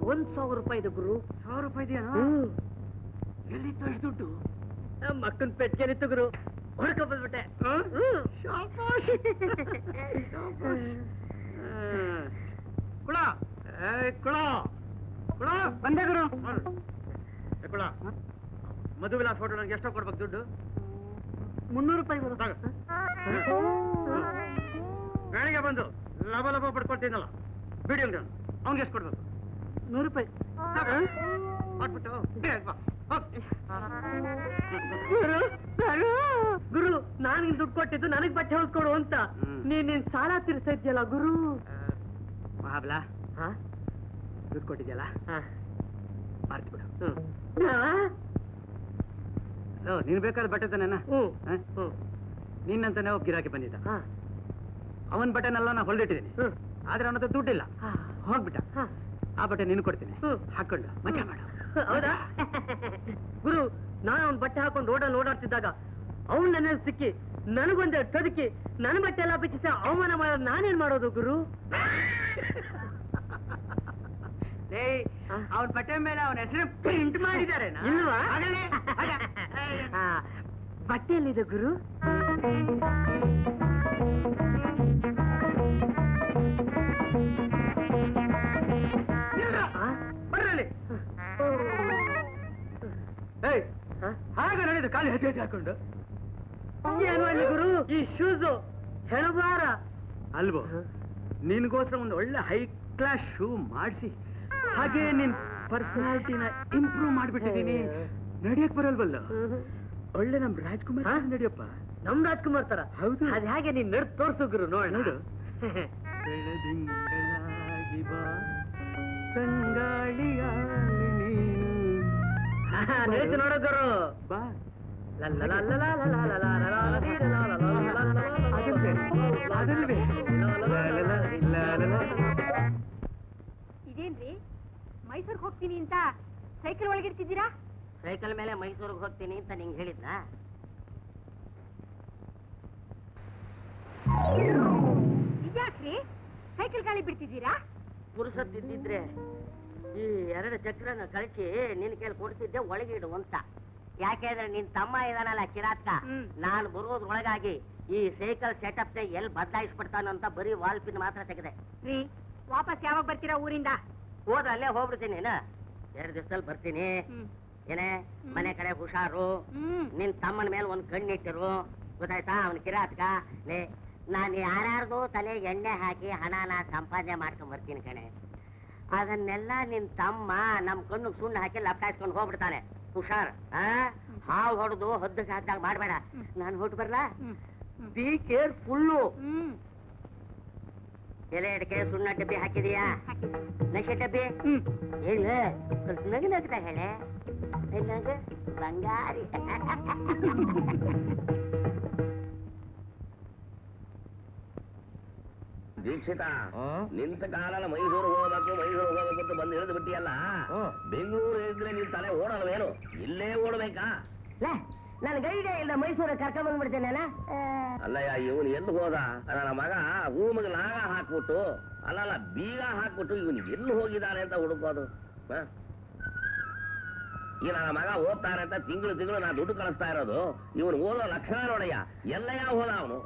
1000 ರೂಪಾಯಿ ಇದೆ ಗುರು. 1000 ರೂಪಾಯಿ ಇದೆಯಾ? ಎಲ್ಲಿತ್ತು ಅಷ್ಟು ದುಡ್ಡು? ಮಕ್ಕನ್ ಪೆಟ್ಟಿಗೆನಿತ್ತು ಗುರು. ಹೊಡ್ಕೊ ಬಂದ್ಬಿಟ್ಟೆ. ಕುಳ ಕುಳ ಕುಳ ಬಂದೆ ಗುರು. ಕುಳ, ಮಧುವಿಲಾಸ್ ಹೋಟೆಲ್ ನನಗೆ ಎಷ್ಟೋ ಕೊಡ್ಬೇಕು ದುಡ್ಡು? 300 ರೂಪಾಯಿ ಗುರು. ಬೆಳಿಗ್ಗೆ ಬಂದು ಲಭ ಲಭ ಪಡ್ಕೊಳ್ತೀನಲ್ಲ ಬಿಡಿ ಅಂಗಡಿ, ಅವ್ನಿಗೆ ಎಷ್ಟು ಕೊಡ್ಬೇಕು? 100 ರೂಪಾಯಿ ಕೊಟ್ಬಿಟ್ಟು ಗುರು, ನಾನು ದುಡ್ಡು ಕೊಟ್ಟಿದ್ದು ನನಗ್ ಬಟ್ಟೆ ಹೊಲ್ಸ್ಕೊಡು ಅಂತ. ನೀನ್ ಸಾಲ ತೀರಿಸ್ತಾ ಇದ್ಯಲ್ಲ ಗುರು. ಮಹಾಬಲ, ದುಡ್ಡು ಕೊಟ್ಟಿದ್ಯಲ್ಲ, ಮಾರ್ತಿ ಬಿಡು. ನೀನ್ ಬೇಕಾದ ಬಟ್ಟೆ ತಾನೆ? ನಿನ್ನಂತಾನೆ ಒಬ್ಬ ಗಿರಾಕಿ ಬಂದಿದ್ದ. ಅವನ್ ಬಟ್ಟೆನೆಲ್ಲ ನಾ ಹೊಲ್ದಿಟ್ಟಿದ್ದೀನಿ. ಆದ್ರೆ ಅವನ ಹತ್ರ ದುಡ್ಡಿಲ್ಲ. ಹೋಗ್ಬಿಟ್ಟ. ಆ ಬಟ್ಟೆ ನೀನು ಕೊಡ್ತೀನಿ, ಹಾಕೊಂಡು ಮಜಾ ಮಾಡು. ಹೌದಾ? ಗುರು, ನಾನು ಅವ್ನ ಬಟ್ಟೆ ಹಾಕೊಂಡು ರೋಡಲ್ಲಿ ಓಡಾಡ್ತಿದ್ದಾಗ ಅವ್ನು ನನ್ನ ಸಿಕ್ಕಿ ನನಗೊಂದೇ ತದಕಿ ನನ್ನ ಬಟ್ಟೆ ಎಲ್ಲ ಬಿಚ್ಚಿಸಿ ಅವಮಾನ ಮಾಡೋದು ನಾನೇನ್ ಮಾಡೋದು ಗುರು? ಅವನ ಬಟ್ಟೆ ಮೇಲೆ ಅವನ ಹೆಸರು ಪ್ರಿಂಟ್ ಮಾಡಿದ್ದಾರೆ. ಇಲ್ವಾ? ಬಟ್ಟೆಯಲ್ಲಿದೆ ಗುರು. ಬರ್ರಲ್ಲಿ ಹಾಗ ನಡೆದು ಕಾಲಿ ಹೆಜ್ಜೆ ಹೆಜ್ಜೆ ಹಾಕೊಂಡು ಏನು ಅಲ್ಲಿ ಗುರು? ಈ ಶೂಸು ಹೆಣಬಾರ ಅಲ್ವೋ? ನಿನ್ಗೋಸ್ಕರ ಒಂದು ಒಳ್ಳೆ ಹೈ ಕ್ಲಾಸ್ ಶೂ ಮಾಡಿಸಿ ಹಾಗೆ ನಿನ್ ಪರ್ಸನಾಲಿಟಿನ ಇಂಪ್ರೂವ್ ಮಾಡ್ಬಿಟ್ಟಿದೀನಿ. ನಡಿಯಕ್ ಬರಲ್ವಲ್ಲ? ಒಳ್ಳೆ ನಮ್ ರಾಜ್ಕುಮಾರ್ ನಡಿಯಪ್ಪ. ನಮ್ ರಾಜ್ಕುಮಾರ್ ತರ? ಹೌದು. ಅದ್ ಹಾಗೆ ನೀನ್ ನಡ್ ತೋರ್ಸು ಗುರು. ನೋಡು. ಬೆಳದಿಂಗಳಾಗಿ ಬಾ ತಂಗಾಳಿಯಾಗಿ ನೀನು. ನೇತು ನೋಡೋ ಗುರು. ಬಾ. ಇದೇನ್ರಿ ಮೈಸೂರ್ಗೆ ಹೋಗ್ತೀನಿ ಅಂತ ಸೈಕಲ್ ಒಳಗಿರ್ತಿದ್ದೀರಾ? ಸೈಕಲ್ ಮೇಲೆ ಮೈಸೂರಿಗೆ ಹೋಗ್ತೀನಿ ಅಂತ ನಿಂಗೆ ಹೇಳಿದ್ನಾ? ಇದ್ಯಾಕ್ರಿ ಸೈಕಲ್ ಗಾಳಿ ಬಿಡ್ತಿದ್ದೀರಾ? ಪುರುಸತ್ತಿದ್ದಿದ್ರೆ ಈ 2 ಚಕ್ರನ ಕಳಿಸಿ ನಿನ್ ಕೈಲಿ ಕೊಡ್ತಿದ್ದೆ ಒಳಗೆ ಇಡು ಅಂತ. ಯಾಕೆಂದ್ರೆ ನಿನ್ ತಮ್ಮ ಇದಾನಲ್ಲ ಕಿರಾತ್ಕ, ನಾನು ಬರೋದ್ರೊಳಗಾಗಿ ಈ ಸೈಕಲ್ ಸೆಟಪ್ ನ ಎಲ್ಲಿ ಬದಲಾಯಿಸ್ಬಿಡ್ತಾನಂತ ಬರೀ ವಾಲ್ಪಿನ್ ಮಾತ್ರ ತೆಗೆದೆ. ರೀ, ವಾಪಸ್ ಯಾವಾಗ ಬರ್ತೀರಾ ಊರಿಂದ? ಹೋದ್ರೆ ಅಲ್ಲೇ ಹೋಗ್ಬಿಡ್ತೀನಿ. 2 ದಿವಸದಲ್ಲಿ ಬರ್ತೀನಿ. ಏನೇ ಮನೆ ಕಡೆ ಹುಷಾರು. ನಿನ್ ತಮ್ಮನ ಮೇಲೆ ಒಂದ್ ಕಣ್ಣಿಟ್ಟಿರು, ಗೊತ್ತಾಯ್ತಾ? ಅವನ್ ಕಿರಾತ್ಕ. ನಾನು ಯಾರ್ಯಾರ್ದು ತಲೆ ಎಣ್ಣೆ ಹಾಕಿ ಹಣನ ಸಂಪಾದನೆ ಮಾಡ್ಕೊಂಡ್ ಬರ್ತೀನಿ ಕಣೆ. ಅದನ್ನೆಲ್ಲ ನಿನ್ ತಮ್ಮ ನಮ್ ಕಣ್ಣಿಗೆ ಸುಣ್ಣ ಹಾಕಿ ಲಪ್ಟಾಯಿಸ್ಕೊಂಡು ಹೋಗ್ಬಿಡ್ತಾನೆ. ಹುಷಾರ್. ಹಾವು ಹೊಡೆದು ಹದ್ದಕ್ಕೆ ಹಾಕ್ದಾಗ ಮಾಡ್ಬೇಡ. ನಾನು ಹೊಟ್ಟು ಬರ್ಲಾ? B careful. ಎಲೆ ಅಡಿಕೆ ಸುಣ್ಣ ಡಬ್ಬಿ ಹಾಕಿದೀಯಾ? ನಶೆ ಡಬ್ಬಿ ಹೇಳ. ಸ್ವಲ್ಪ ನಗು ನಗ್ತಾ ಹೇಳೆ. ನಗು ಬಂಗಾರಿ. ದೀಕ್ಷಿತ, ನಿಂತ ಕಾಲಲ್ಲ ಮೈಸೂರು ಹೋಗ್ಬೇಕು ಅಂತ ಬಂದು ಹಿಡಿದು ಬಿಟ್ಟಿಯಲ್ಲ. ಬೆಂಗಳೂರು ಇದ್ರೆ ನಿನ್ ತಲೆ ಓಡಲ್ವೇನು? ಇಲ್ಲೇ ಓಡ್ಬೇಕಾ? ನನ್ ಗೈಡೆ ಇಲ್ಲ ಮೈಸೂರಿಗೆ ಕರ್ಕೊಂಡ್ ಬಂದ್ಬಿಡ್ತೇನೆ. ಅಲ್ಲಯ್ಯ, ಇವನು ಎಲ್ಲಿ ಹೋದ? ನನ್ನ ಮಗ ರೂಮಿಗೆ ಲಾಗ ಹಾಕ್ಬಿಟ್ಟು ಅಲ್ಲಲ್ಲ ಬೀಗ ಹಾಕ್ಬಿಟ್ಟು ಇವನು ಎಲ್ಲಿ ಹೋಗಿದ್ದಾನೆ ಅಂತ ಹುಡುಕೋದು. ಈ ನನ್ನ ಮಗ ಓದ್ತಾನೆ ಅಂತ ತಿಂಗಳು ನಾ ದುಡ್ಡು ಕಳಿಸ್ತಾ ಇರೋದು. ಇವನು ಓದೋ ಲಕ್ಷಣ ನೋಡಯ್ಯ. ಎಲ್ಲಯ್ಯ ಹೋದ ಅವನು?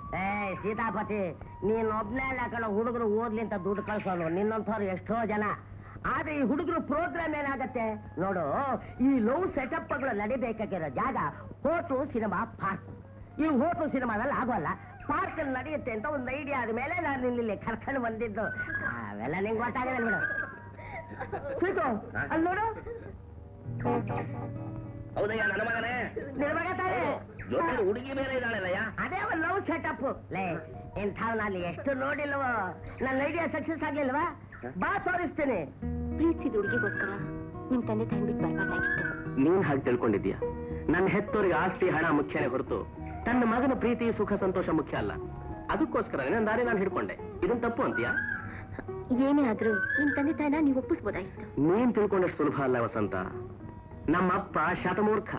ಸೀತಾಪತಿ, ನೀನ್ ಒಬ್ನೇ ಅಲ್ಲ ಕಣ ಹುಡುಗರು ಓದ್ಲಿ ಅಂತ ದುಡ್ಡು ಕಳ್ಸೋನು. ನಿನ್ನಂಥವ್ರು ಎಷ್ಟೋ ಜನ. ಆದ್ರೆ ಈ ಹುಡುಗರು ಪ್ರೋಗ್ರಾಮ್ ಏನಾಗತ್ತೆ ನೋಡು. ಈ ಲವ್ ಸೆಟಪ್ ಗಳು ನಡಿಬೇಕಾಗಿರೋ ಜಾಗ ಹೋಟ್ಲು, ಸಿನಿಮಾ, ಪಾರ್ಕ್. ಈ ಹೋಟ್ಲು ಸಿನಿಮಾದಲ್ಲಿ ಆಗೋಲ್ಲ, ಪಾರ್ಕ್ ಅಲ್ಲಿ ನಡೆಯುತ್ತೆ ಅಂತ ಒಂದು ಐಡಿಯಾ ಆದ್ಮೇಲೆ ನಾನು ಇಲ್ಲಿ ಕರ್ಕೊಂಡು ಬಂದಿದ್ದು. ಅವೆಲ್ಲ ನಿಂಗೆ ಗೊತ್ತಾಗಲ್ಲ ಬಿಡು. ಸೀತು, ಅಲ್ಲಿ ನೋಡು. ಹೌದಯ್ಯ, ನನ್ನ ಮಗನೇ. ನಿನ್ನ ಮಗ ತಾನೆ? ಜೊತೆ ಹುಡುಗಿ ಮೇಲೆ ಇದ್ದಾಳಲ್ಲಯ್ಯ. ಅದೇ ಒಂದು ಲವ್ ಸೆಟಪ್. ಲೇ, ಇಂಥವ್ನಲ್ಲಿ ಎಷ್ಟು ನೋಡಿಲ್ವೋ. ನನ್ನ ಐಡಿಯಾ ಸಕ್ಸಸ್ ಆಗಿಲ್ವಾ? ಬಾ ತೋರಿಸ್ತೀನಿ. ಪ್ರೀತಿಸಿದ ಹುಡುಗಿಗೋಸ್ಕರ ನಿಮ್ ತಂದೆ ತಾಯಿ ಬಿಟ್ಟು ಬರ್ಬೇಕಾಗಿತ್ತು. ನೀನ್ ಹಾಗೆ ತಿಳ್ಕೊಂಡಿದ್ಯಾ? ನನ್ನ ಹೆತ್ತೋರಿಗೆ ಆಸ್ತಿ ಹಣ ಮುಖ್ಯನೇ ಹೊರತು ತನ್ನ ಮಗನ ಪ್ರೀತಿ ಸುಖ ಸಂತೋಷ ಮುಖ್ಯ ಅಲ್ಲ. ಅದಕ್ಕೋಸ್ಕರ ನನ್ನ ದಾರಿ ನಾನು ಹಿಡ್ಕೊಂಡೆ. ಇದನ್ ತಪ್ಪು ಅಂತೀಯಾ? ಏನೇ ಆದ್ರೂ ನಿಮ್ ತಂದೆ ತಾಯಿನ ನೀವು ಒಪ್ಪಿಸ್ಬೋದಾಗಿತ್ತು. ನೀನ್ ತಿಳ್ಕೊಂಡಷ್ಟು ಸುಲಭ ಅಲ್ಲ ವಸಂತ. ನಮ್ಮಪ್ಪ ಶತಮೂರ್ಖ.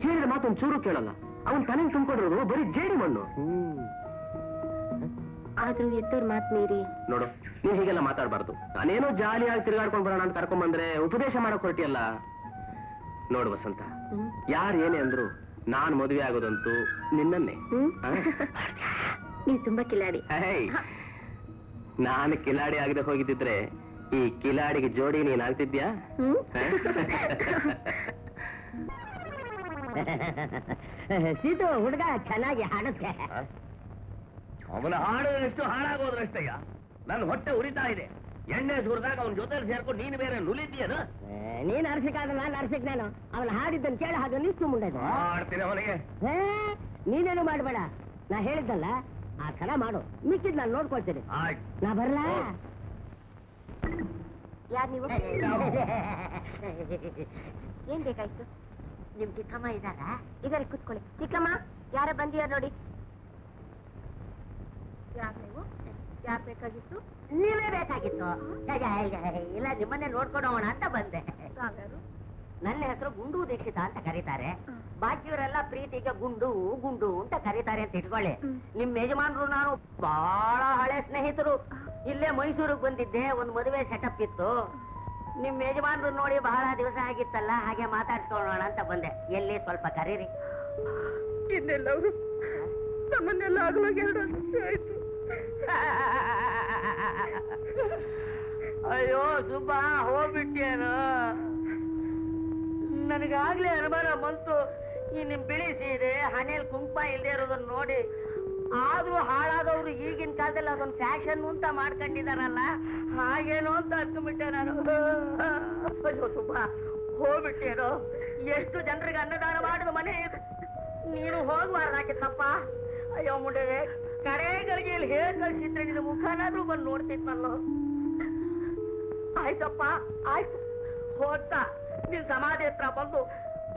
ಹೇಳಿದ ಮಾತೊಂದು ಚೂರು ಕೇಳಲ್ಲ. ಅವನ್ ತಲೆಗೆ ತುಂಬಿಕೊಂಡಿರೋದು ಬರೀ ಜೇಡಿ ಮಣ್ಣು. ಆದ್ರೂ ಎದ್ದವ್ರ ಮಾತ್ ಮೀರಿ. ನೋಡು, ನೀನ್ ಹೀಗೆಲ್ಲ ಮಾತಾಡ್ಬಾರ್ದು. ನಾನೇನೋ ಜಾಲಿಯಾಗಿ ತಿರುಗಾಡ್ಕೊಂಡ್ ಬರೋಣ ಅಂತ ಕರ್ಕೊಂಡ್ ಬಂದ್ರೆ ಉಪದೇಶ ಮಾಡಕ್ ಹೊರಟಿಯಲ್ಲ. ನೋಡು ವಸಂತ, ಯಾರು ಏನೇ ಅಂದ್ರು ನಾನ್ ಮದುವೆ ಆಗೋದಂತೂ ನಿನ್ನನ್ನೇ. ನೀವು ತುಂಬಾ ಕಿಲಾಡಿ. ನಾನು ಕಿಲಾಡಿ ಆಗದೆ ಹೋಗಿದ್ದಿದ್ರೆ ಈ ಕಿಲಾಡಿಗೆ ಜೋಡಿ ನೀನ್ ಆಗ್ತಿದ್ಯಾ? ಸೀತು ಹುಡುಗ ಚೆನ್ನಾಗಿ ಹಾಡುತ್ತೆ. ಅವನ ಹಾಡು ಎಷ್ಟು ಹಾಳಾಗೋದ್ರಷ್ಟಯ್ಯ. ನನ್ನ ಹೊಟ್ಟೆ ಉರಿತಾ ಇದೆ. ಎಣ್ಣೆ ಸುರಿದಾಗ ಅವನ ಜೊತೆ ಸೇರ್ಕೊಂಡು ನೀನು ಬೇರೆ ನುಲಿದ್ದೀಯನು? ನೀನ್ ಅರ್ಸಿಕಾದ್ರೆ ನಾನು ಅರ್ಸಿಕ್ನೇನು? ಅವನ ಹಾಡಿದ್ದನ್ನು ಕೇಳ ಹಾಗೆ ನಿಲ್ಸು ಮುಂದೆ ಮಾಡ್ತೀನಿ ಅವನಿಗೆ. ನೀನೇನು ಮಾಡ್ಬೇಡ. ನಾ ಹೇಳಿದ್ದಲ್ಲ ಆ ತರ ಮಾಡು. ಮಿಕ್ಕಿದ್ ನಾನು ನೋಡ್ಕೊಳ್ತೀನಿ. ನಾ ಬರ್ಲಾ? ಯಾರು ನೀವು? ಏನ್ ಬೇಕಾಯ್ತು? ನಿಮ್ ಚಿಕ್ಕಮ್ಮ ಇದ್ದಾರ? ಇದರಲ್ಲಿ ಕುತ್ಕೊಳ್ಳಿ. ಚಿಕ್ಕಮ್ಮ, ಯಾರ ಬಂದಿಯಾರ ನೋಡಿ. ಯಾರು ನೀವು? ಯಾರು ಬೇಕಾಗಿತ್ತು? ನೀವೇ ಬೇಕಾಗಿತ್ತು. ಇಲ್ಲ ನಿಮ್ಮನ್ನೇ ನೋಡ್ಕೊಂಡು ಹೋಗೋಣ ಅಂತ ಬಂದೆ. ನನ್ನ ಹೆಸರು ಗುಂಡು ದೀಕ್ಷಿತ ಅಂತ ಕರೀತಾರೆ. ಬಾಕಿಯವರೆಲ್ಲ ಪ್ರೀತಿಗೆ ಗುಂಡು ಗುಂಡು ಅಂತ ಕರೀತಾರೆ ಅಂತ ಇಟ್ಕೊಳ್ಳಿ. ನಿಮ್ ಯಜಮಾನ್ರು ನಾನು ಬಹಳ ಹಳೆ ಸ್ನೇಹಿತರು. ಇಲ್ಲೇ ಮೈಸೂರಿಗೆ ಬಂದಿದ್ದೆ, ಒಂದು ಮದುವೆ ಸೆಟಪ್ ಇತ್ತು. ನಿಮ್ ಯಜಮಾನ್ರು ನೋಡಿ ಬಹಳ ದಿವಸ ಆಗಿತ್ತಲ್ಲ, ಹಾಗೆ ಮಾತಾಡ್ಸ್ಕೊಳ್ಳೋಣ ಅಂತ ಬಂದೆ. ಎಲ್ಲಿ ಸ್ವಲ್ಪ ಕರೀರಿ. ಇನ್ನೆಲ್ಲ ಅವರು ನಮ್ಮನ್ನೆಲ್ಲ ಆಗಲಾಗ 2 ವರ್ಷ ಆಯ್ತು. ಅಯ್ಯೋ ಸುಬ್ಬ, ಹೋಗ್ಬಿಟ್ಟೇನು? ನನಗಾಗ್ಲೇ ಅನುಮಾನ ಬಂತು. ಈ ನಿಮ್ ಬಿಳಿ ಸೀರೆ ಹಣೆಯಲ್ಲಿ ಕುಂಕುಮ ಇಲ್ಲದೆ ಇರೋದನ್ನ ನೋಡಿ. ಆದ್ರೂ ಹಾಳಾದವ್ರು ಈಗಿನ ಕಾಲದಲ್ಲಿ ಅದೊಂದು ಫ್ಯಾಷನ್ ಅಂತ ಮಾಡ್ಕೊಂಡಿದಾರಲ್ಲ, ಹಾಗೇನೋ ಅಂತ ಅನ್ಕೊಂಡ್ಬಿಟ್ಟೆ ನಾನು. ಅಯ್ಯೋ ಸುಬ್ಬ, ಹೋಗ್ಬಿಟ್ಟೇನು? ಎಷ್ಟು ಜನರಿಗೆ ಅನ್ನದಾನ ಮಾಡಿದ ಮನೆ ಇದು. ನೀನು ಹೋಗ್ಬಾರ್ದಾಕಿತ್ತಪ್ಪ. ಅಯ್ಯೋ ಮುಂಡೆ, ಕಡೆಗಳಿಗೆ ಇಲ್ಲಿ ಹೇಳಿ ಕಳ್ಸಿದ್ರೆ ನಿನ್ನ ಮುಖನಾದ್ರೂ ಬಂದು ನೋಡ್ತಿದ್ನಲ್ಲೋ. ಆಯ್ತಪ್ಪ ಆಯ್ತು, ಹೋಗ್ತಾ ನಿನ್ ಸಮಾಧಿ ಹತ್ರ ಬಂದು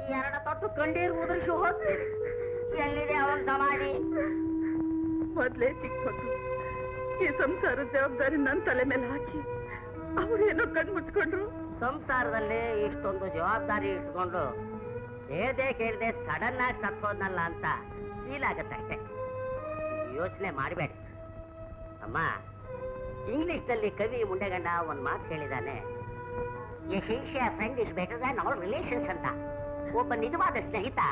2 ತೊಟ್ಟು ಕಣ್ಣೀರು ಉದುರಿಸಿ ಹೋಗ್ತೀನಿ. ಎಲ್ಲಿದೆ ಅವನ ಸಮಾಧಿ? ಮೊದ್ಲೇ ಚಿಕ್ಕ ಮಕ್ಕಳು ಈ ಸಂಸಾರದ ಜವಾಬ್ದಾರಿ ನನ್ನ ತಲೆ ಮೇಲೆ ಹಾಕಿ ಅವ್ರೇನೋ ಕಣ್ ಮುಚ್ಕೊಂಡ್ರು. ಸಂಸಾರದಲ್ಲಿ ಇಷ್ಟೊಂದು ಜವಾಬ್ದಾರಿ ಇಟ್ಕೊಂಡು ಹೇಳದೆ ಕೇಳದೆ ಸಡನ್ ಆಗಿ ಸತ್ತೋದ್ನಲ್ಲ ಅಂತ ಫೀಲ್ ಆಗತ್ತಷ್ಟೇ. ಯೋಚನೆ ಮಾಡಬೇಡಿ ಅಮ್ಮ. ಇಂಗ್ಲಿಷ್ ನಲ್ಲಿ ಕವಿ ಮುಂಡೆಗಂಡ ಒಂದ್ ಮಾತು ಹೇಳಿದಾನೆ, a sincere friend is better than all relations ಅಂತ. ಒಬ್ಬ ನಿಜವಾದ ಸ್ನೇಹಿತ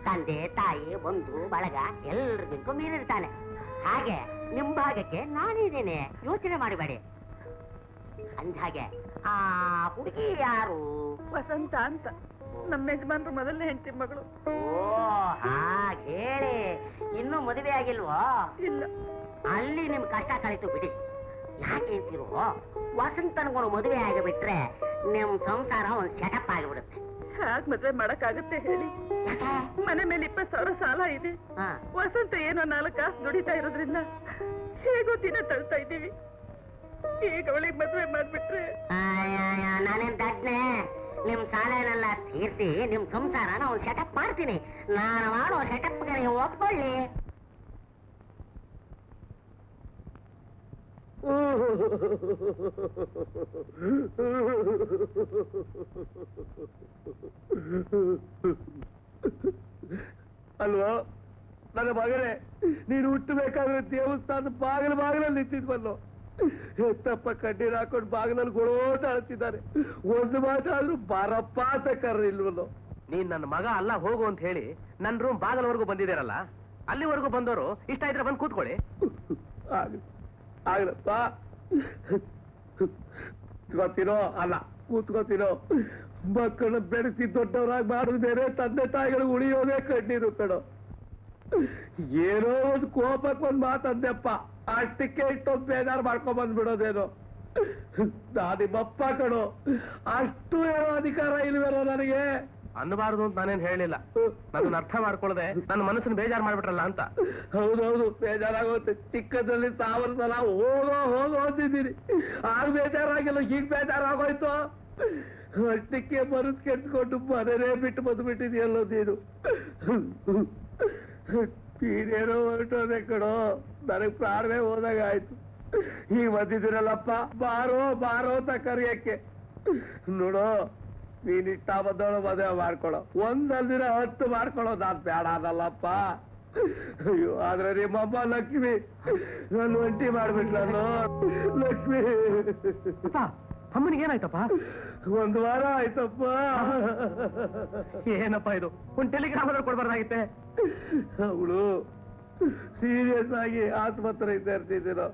ತಂದೆ ತಾಯಿ ಬಂಧು ಬಳಗ ಎಲ್ರಿಗಿಂತೂ ಮೀರಿರ್ತಾನೆ. ಹಾಗೆ ನಿಮ್ ಭಾಗಕ್ಕೆ ನಾನಿದ್ದೇನೆ, ಯೋಚನೆ ಮಾಡಬೇಡಿ. ಅಂದ್ಹಾಗೆ ಆ ಹುಡುಗಿ ಯಾರು? ವಸಂತ ಅಂತ, ನಮ್ಮ ಯಜಮಾನ್ರು ಮೊದಲನೇ ಹೆಂಡತಿ ಮಗಳು. ಓ ಹಾಗೆ ಹೇಳಿ. ಇನ್ನೂ ಮದುವೆ ಆಗಿಲ್ವೋ? ಇಲ್ಲ. ಅಲ್ಲಿ ನಿಮ್ ಕಷ್ಟ ಕಳಿತು ಬಿಡಿ. ಯಾಕೆ ಅಂತೀರೋ, ವಸಂತನಿಗೊಂದು ಮದುವೆ ಆಗಿಬಿಟ್ರೆ ನಿಮ್ ಸಂಸಾರ ಒಂದ್ ಸೆಟಪ್ ಆಗಿಬಿಡುತ್ತೆ. ಯಾಕೆ ಮದ್ವೆ ಮಾಡಕ್ಕಾಗತ್ತೆ ಹೇಳಿ? ಮನೆ ಮೇಲೆ 20,000 ಸಾಲ ಇದೆ. ವಸಂತ ಏನೋ 4 ಕಾಸು ದುಡಿತಾ ಇರೋದ್ರಿಂದ ಹೇಗೋ ದಿನ ತಳ್ತಾ ಇದ್ದೀವಿ. ಈಗ ಅವಳಿಗೆ ಮದ್ವೆ ಮಾಡ್ಬಿಟ್ರೆ ನಾನೇನ್ ದಡ್ನೆ? ನಿಮ್ ಸಾಲನೆಲ್ಲ ತೀರ್ಸಿ ನಿಮ್ ಸಂಸಾರನ ಒಂದ್ ಸೆಟಪ್ ಮಾಡ್ತೀನಿ. ನಾನು ಮಾಡೋ ಸೆಟಪ್ಗೆ ನೀವು ಒಪ್ಕೊಳ್ಳಿ. ಅಲ್ವಾ ನನ್ನ ಮಗನೇ, ನೀನು ಹುಟ್ಟಬೇಕಾದ್ರೆ ದೇವಸ್ಥಾನದ ಬಾಗಿಲಲ್ಲಿ ನಿಂತಿದ್ವಲ್ಲೋ. ಎತ್ತಪ್ಪ ಕಣ್ಣೀರು ಹಾಕೊಂಡು ಬಾಗಿಲಲ್ಲಿ ಗೊಳೋಟ ಅಳ್ತಿದ್ದಾರೆ. ಒಂದು ಮಾತಾದ್ರೂ ಬಾರಪ್ಪ ಅಂತ ಕರ್ರಿಲ್ವಲ್ಲೋ. ನೀನ್ ನನ್ನ ಮಗ ಅಲ್ಲ, ಹೋಗು ಅಂತ ಹೇಳಿ ನನ್ನ ರೂಮ್ ಬಾಗಲವರೆಗೂ ಬಂದಿದ್ದೀರಲ್ಲ, ಅಲ್ಲಿವರೆಗೂ ಬಂದವರು ಇಷ್ಟ ಇದ್ರೆ ಬಂದು ಕೂತ್ಕೊಳ್ಳಿ. ಆಗ್ಲಪ್ಪ, ಗೊತ್ತಿರೋ ಅಲ್ಲ ಕೂತ್ಕೋತಿರೋ. ಮಕ್ಕಳನ್ನ ಬೆಳೆಸಿ ದೊಡ್ಡವರಾಗಿ ಮಾಡೋದು ಬೇರೆ, ತಂದೆ ತಾಯಿಗಳು ಉಳಿಯೋದೇ ಕಣ್ಣೀರು ಕಣೋ. ಏನೋ ಒಂದು ಕೋಪಕ್ಕೆ ಒಂದ್ ಮಾತಂದೆಪ್ಪ, ಅಷ್ಟಕ್ಕೆ ಇಷ್ಟೊಂದು ಬೇಜಾರು ಮಾಡ್ಕೊಂಡ್ ಬಂದ್ಬಿಡೋದೇನೋ. ನಿಮ್ಮಪ್ಪ ಕಣೋ, ಅಷ್ಟು ಏನೋ ಅಧಿಕಾರ ಇಲ್ವೇನೋ ನನಗೆ. ಅನ್ನಬಾರದು ಅಂತ ನಾನೇನ್ ಹೇಳಿಲ್ಲ, ನನ್ನ ಅರ್ಥ ಮಾಡ್ಕೊಳ್ಳದೆ ನನ್ನ ಮನಸ್ಸನ್ನು ಬೇಜಾರು ಮಾಡ್ಬಿಟ್ರಲ್ಲ ಅಂತ. ಹೌದೌದು, ಬೇಜಾರಾಗೋಗುತ್ತೆ. ಚಿಕ್ಕದಲ್ಲಿ 1000 ಸಲ ಹೋಗೋ ಅಂತಿದ್ದೀನಿ. ಆಗ ಬೇಜಾರಾಗಿಲ್ಲ, ಈಗ ಬೇಜಾರಾಗೋಯ್ತು. ಅಷ್ಟಕ್ಕೆ ಮನಸ್ಸು ಕೆಡ್ಸ್ಕೊಂಡು ಮನೇನೇ ಬಿಟ್ಟು ಬಂದ್ಬಿಟ್ಟಿದೆಯಲ್ಲೋ ನೀನು. ನೀನೇನೋ ಹೊರಟೋದೆ ಕಣೋ, ನನಗ್ ಪ್ರಾಣವೇ ಹೋದಾಗ ಆಯ್ತು. ಈಗ ಬಂದಿದ್ದೀರಲ್ಲಪ್ಪ, ಬಾರೋ ಅಂತ ಕರಿಯಕ್ಕೆ. ನೋಡೋ, ನೀನ್ ಇಷ್ಟ ಬಂದವಳು ಮದುವೆ ಮಾಡ್ಕೊಳೋ, ಒಂದಲ್ದಿನ 10 ಮಾಡ್ಕೊಳ್ಳೋ. ನಾನ್ ಬೇಡ ಅದಲ್ಲಪ್ಪ. ಅಯ್ಯೋ, ಆದ್ರೆ ನಿಮ್ಮಮ್ಮ ಲಕ್ಷ್ಮಿ ನನ್ನ ಒಂಟಿ ಮಾಡ್ಬಿಟ್ಲಲ್ಲೋ. ಲಕ್ಷ್ಮಿ, ಅಮ್ಮನಿಗೆ ಏನಾಯ್ತಪ್ಪ? 1 ವಾರ ಆಯ್ತಪ್ಪ. ಏನಪ್ಪ ಇದು? ಒಂದು ಟೆಲಿಗ್ರಾಮದಲ್ಲಿ ಕೊಡ್ಬಾರ್ದಾಗಿತ್ತೆ. ಅವಳು ಸೀರಿಯಸ್ ಆಗಿ ಆಸ್ಪತ್ರೆಗೆ ಸೇರ್ತಿದ್ದೀರೋ.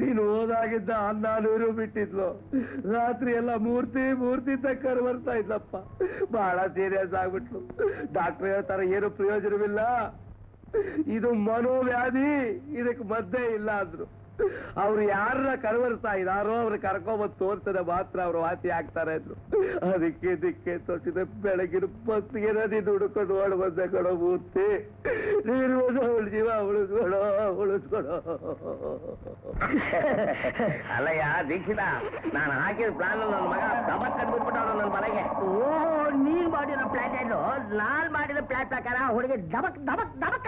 ನೀನು ಹೋದಾಗಿದ್ದ 1 ನೀರು ಬಿಟ್ಟಿದ್ಲು. ರಾತ್ರಿ ಎಲ್ಲ ಮೂರ್ತಿ ತಕ್ಕರ್ ಬರ್ತಾ ಇದ್ಲಪ್ಪ. ಬಹಳ ಸೀರಿಯಸ್ ಆಗ್ಬಿಟ್ಲು. ಡಾಕ್ಟರ್ ಹೇಳ್ತಾರೆ ಏನು ಪ್ರಯೋಜನವಿಲ್ಲ, ಇದು ಮನೋವ್ಯಾಧಿ, ಇದಕ್ಕೆ ಮದ್ದೇ ಇಲ್ಲ ಅಂದ್ರು. ಅವ್ರು ಯಾರನ್ನ ಕರವರ್ಸ್ತಾ ಇದಾರೋ ಅವ್ರು ಕರ್ಕೊಂಬಂದು ತೋರ್ಸದೆ ಮಾತ್ರ ಅವ್ರು ವಾಸಿ ಆಗ್ತಾರೆ ಅಂದ್ರು. ಅದಕ್ಕೆ ತೋರಿಸಿದೆ. ಬೆಳಗಿನ ಬಸ್ಗೆ ನೀನು ಹುಡ್ಕೊಂಡು ಓಡ್ ಬಂದೆ ಕಣೋ ಮೂರ್ತಿ. ನೀನು ಅವಳ ಜೀವ ಉಳಿಸ್ಕೊಡೋ. ಅಲ್ಲಯ್ಯ ದೀಕ್ಷಿತ, ನಾನು ಹಾಕಿದ ಪ್ಲಾನ್ ನನ್ನ ಮಗ ದಬಕ್ ಕಟ್ಬಿಟ್ಬಿಟ್ಟ ನನ್ನ ಮನೆಗೆ. ನೀನ್ ಮಾಡಿರೋ ಪ್ಲಾನ್ ಏನು? ನಾನ್ ಮಾಡಿರೋ ಪ್ಲಾನ್ ಪ್ರಕಾರ ಹುಡುಗಿ ದಬಕ್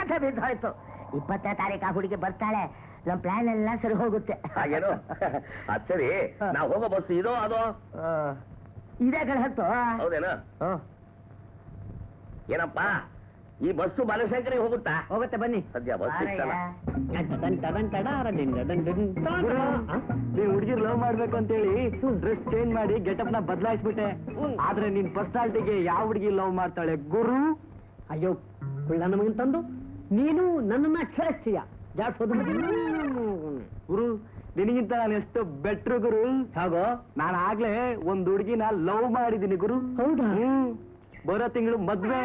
ಅಂತ ಬಿದ್ದು ಹೋಯ್ತು. 20ನೇ ತಾರೀಕು ಆ ಹುಡುಗಿ ಬರ್ತಾಳೆ. ನಮ್ಮ ಪ್ಲಾನ್ ಎಲ್ಲ ಸರಿ ಹೋಗುತ್ತೆ. ಹಾಗೇನು? ಅದ್ ಸರಿ, ನಾವು ಹೋಗೋ ಬಸ್ ಇದೋ ಅದೋ? ಇದೇ ಕಡೆ ಹತ್ತು. ಹೌದೇನಾ? ಏನಪ್ಪ ಈ ಬಸ್ಸು ಬಾಲಶಂಕರಿಗೆ ಹೋಗುತ್ತಾ? ಹೋಗುತ್ತೆ ಬನ್ನಿ. ಸದ್ಯ ಬಸ್ ಸಿಗ್ತಲ್ಲ. ನೀನ್ ಹುಡುಗಿರ್ ಲವ್ ಮಾಡ್ಬೇಕು ಅಂತೇಳಿ ಡ್ರೆಸ್ ಚೇಂಜ್ ಮಾಡಿ ಗೆಟಪ್ ನ ಬದಲಾಯಿಸ್ಬಿಟ್ಟೆ. ಆದ್ರೆ ನಿನ್ ಪರ್ಸನಾಲಿಟಿಗೆ ಯಾವ ಹುಡುಗಿ ಲವ್ ಮಾಡ್ತಾಳೆ ಗುರು? ಅಯ್ಯೋ ಕುಳ್ಳ ನಮಗಿನ ತಂದು ನೀನು ನನ್ನನ್ನ ಕ್ಷೇಸ್ತೀಯ ಜಾಡ್ಸೋದು. ಗುರು ನಿನಗಿಂತ ನಾನು ಎಷ್ಟು ಬೆಟ್ರು ಗುರು. ಹಾಗೋ ನಾನು ಆಗ್ಲೇ ಒಂದ್ ಹುಡುಗಿನ ಲವ್ ಮಾಡಿದೀನಿ ಗುರು. ಹೌದಾ? ಬರೋ ತಿಂಗಳು ಮದ್ವೆ.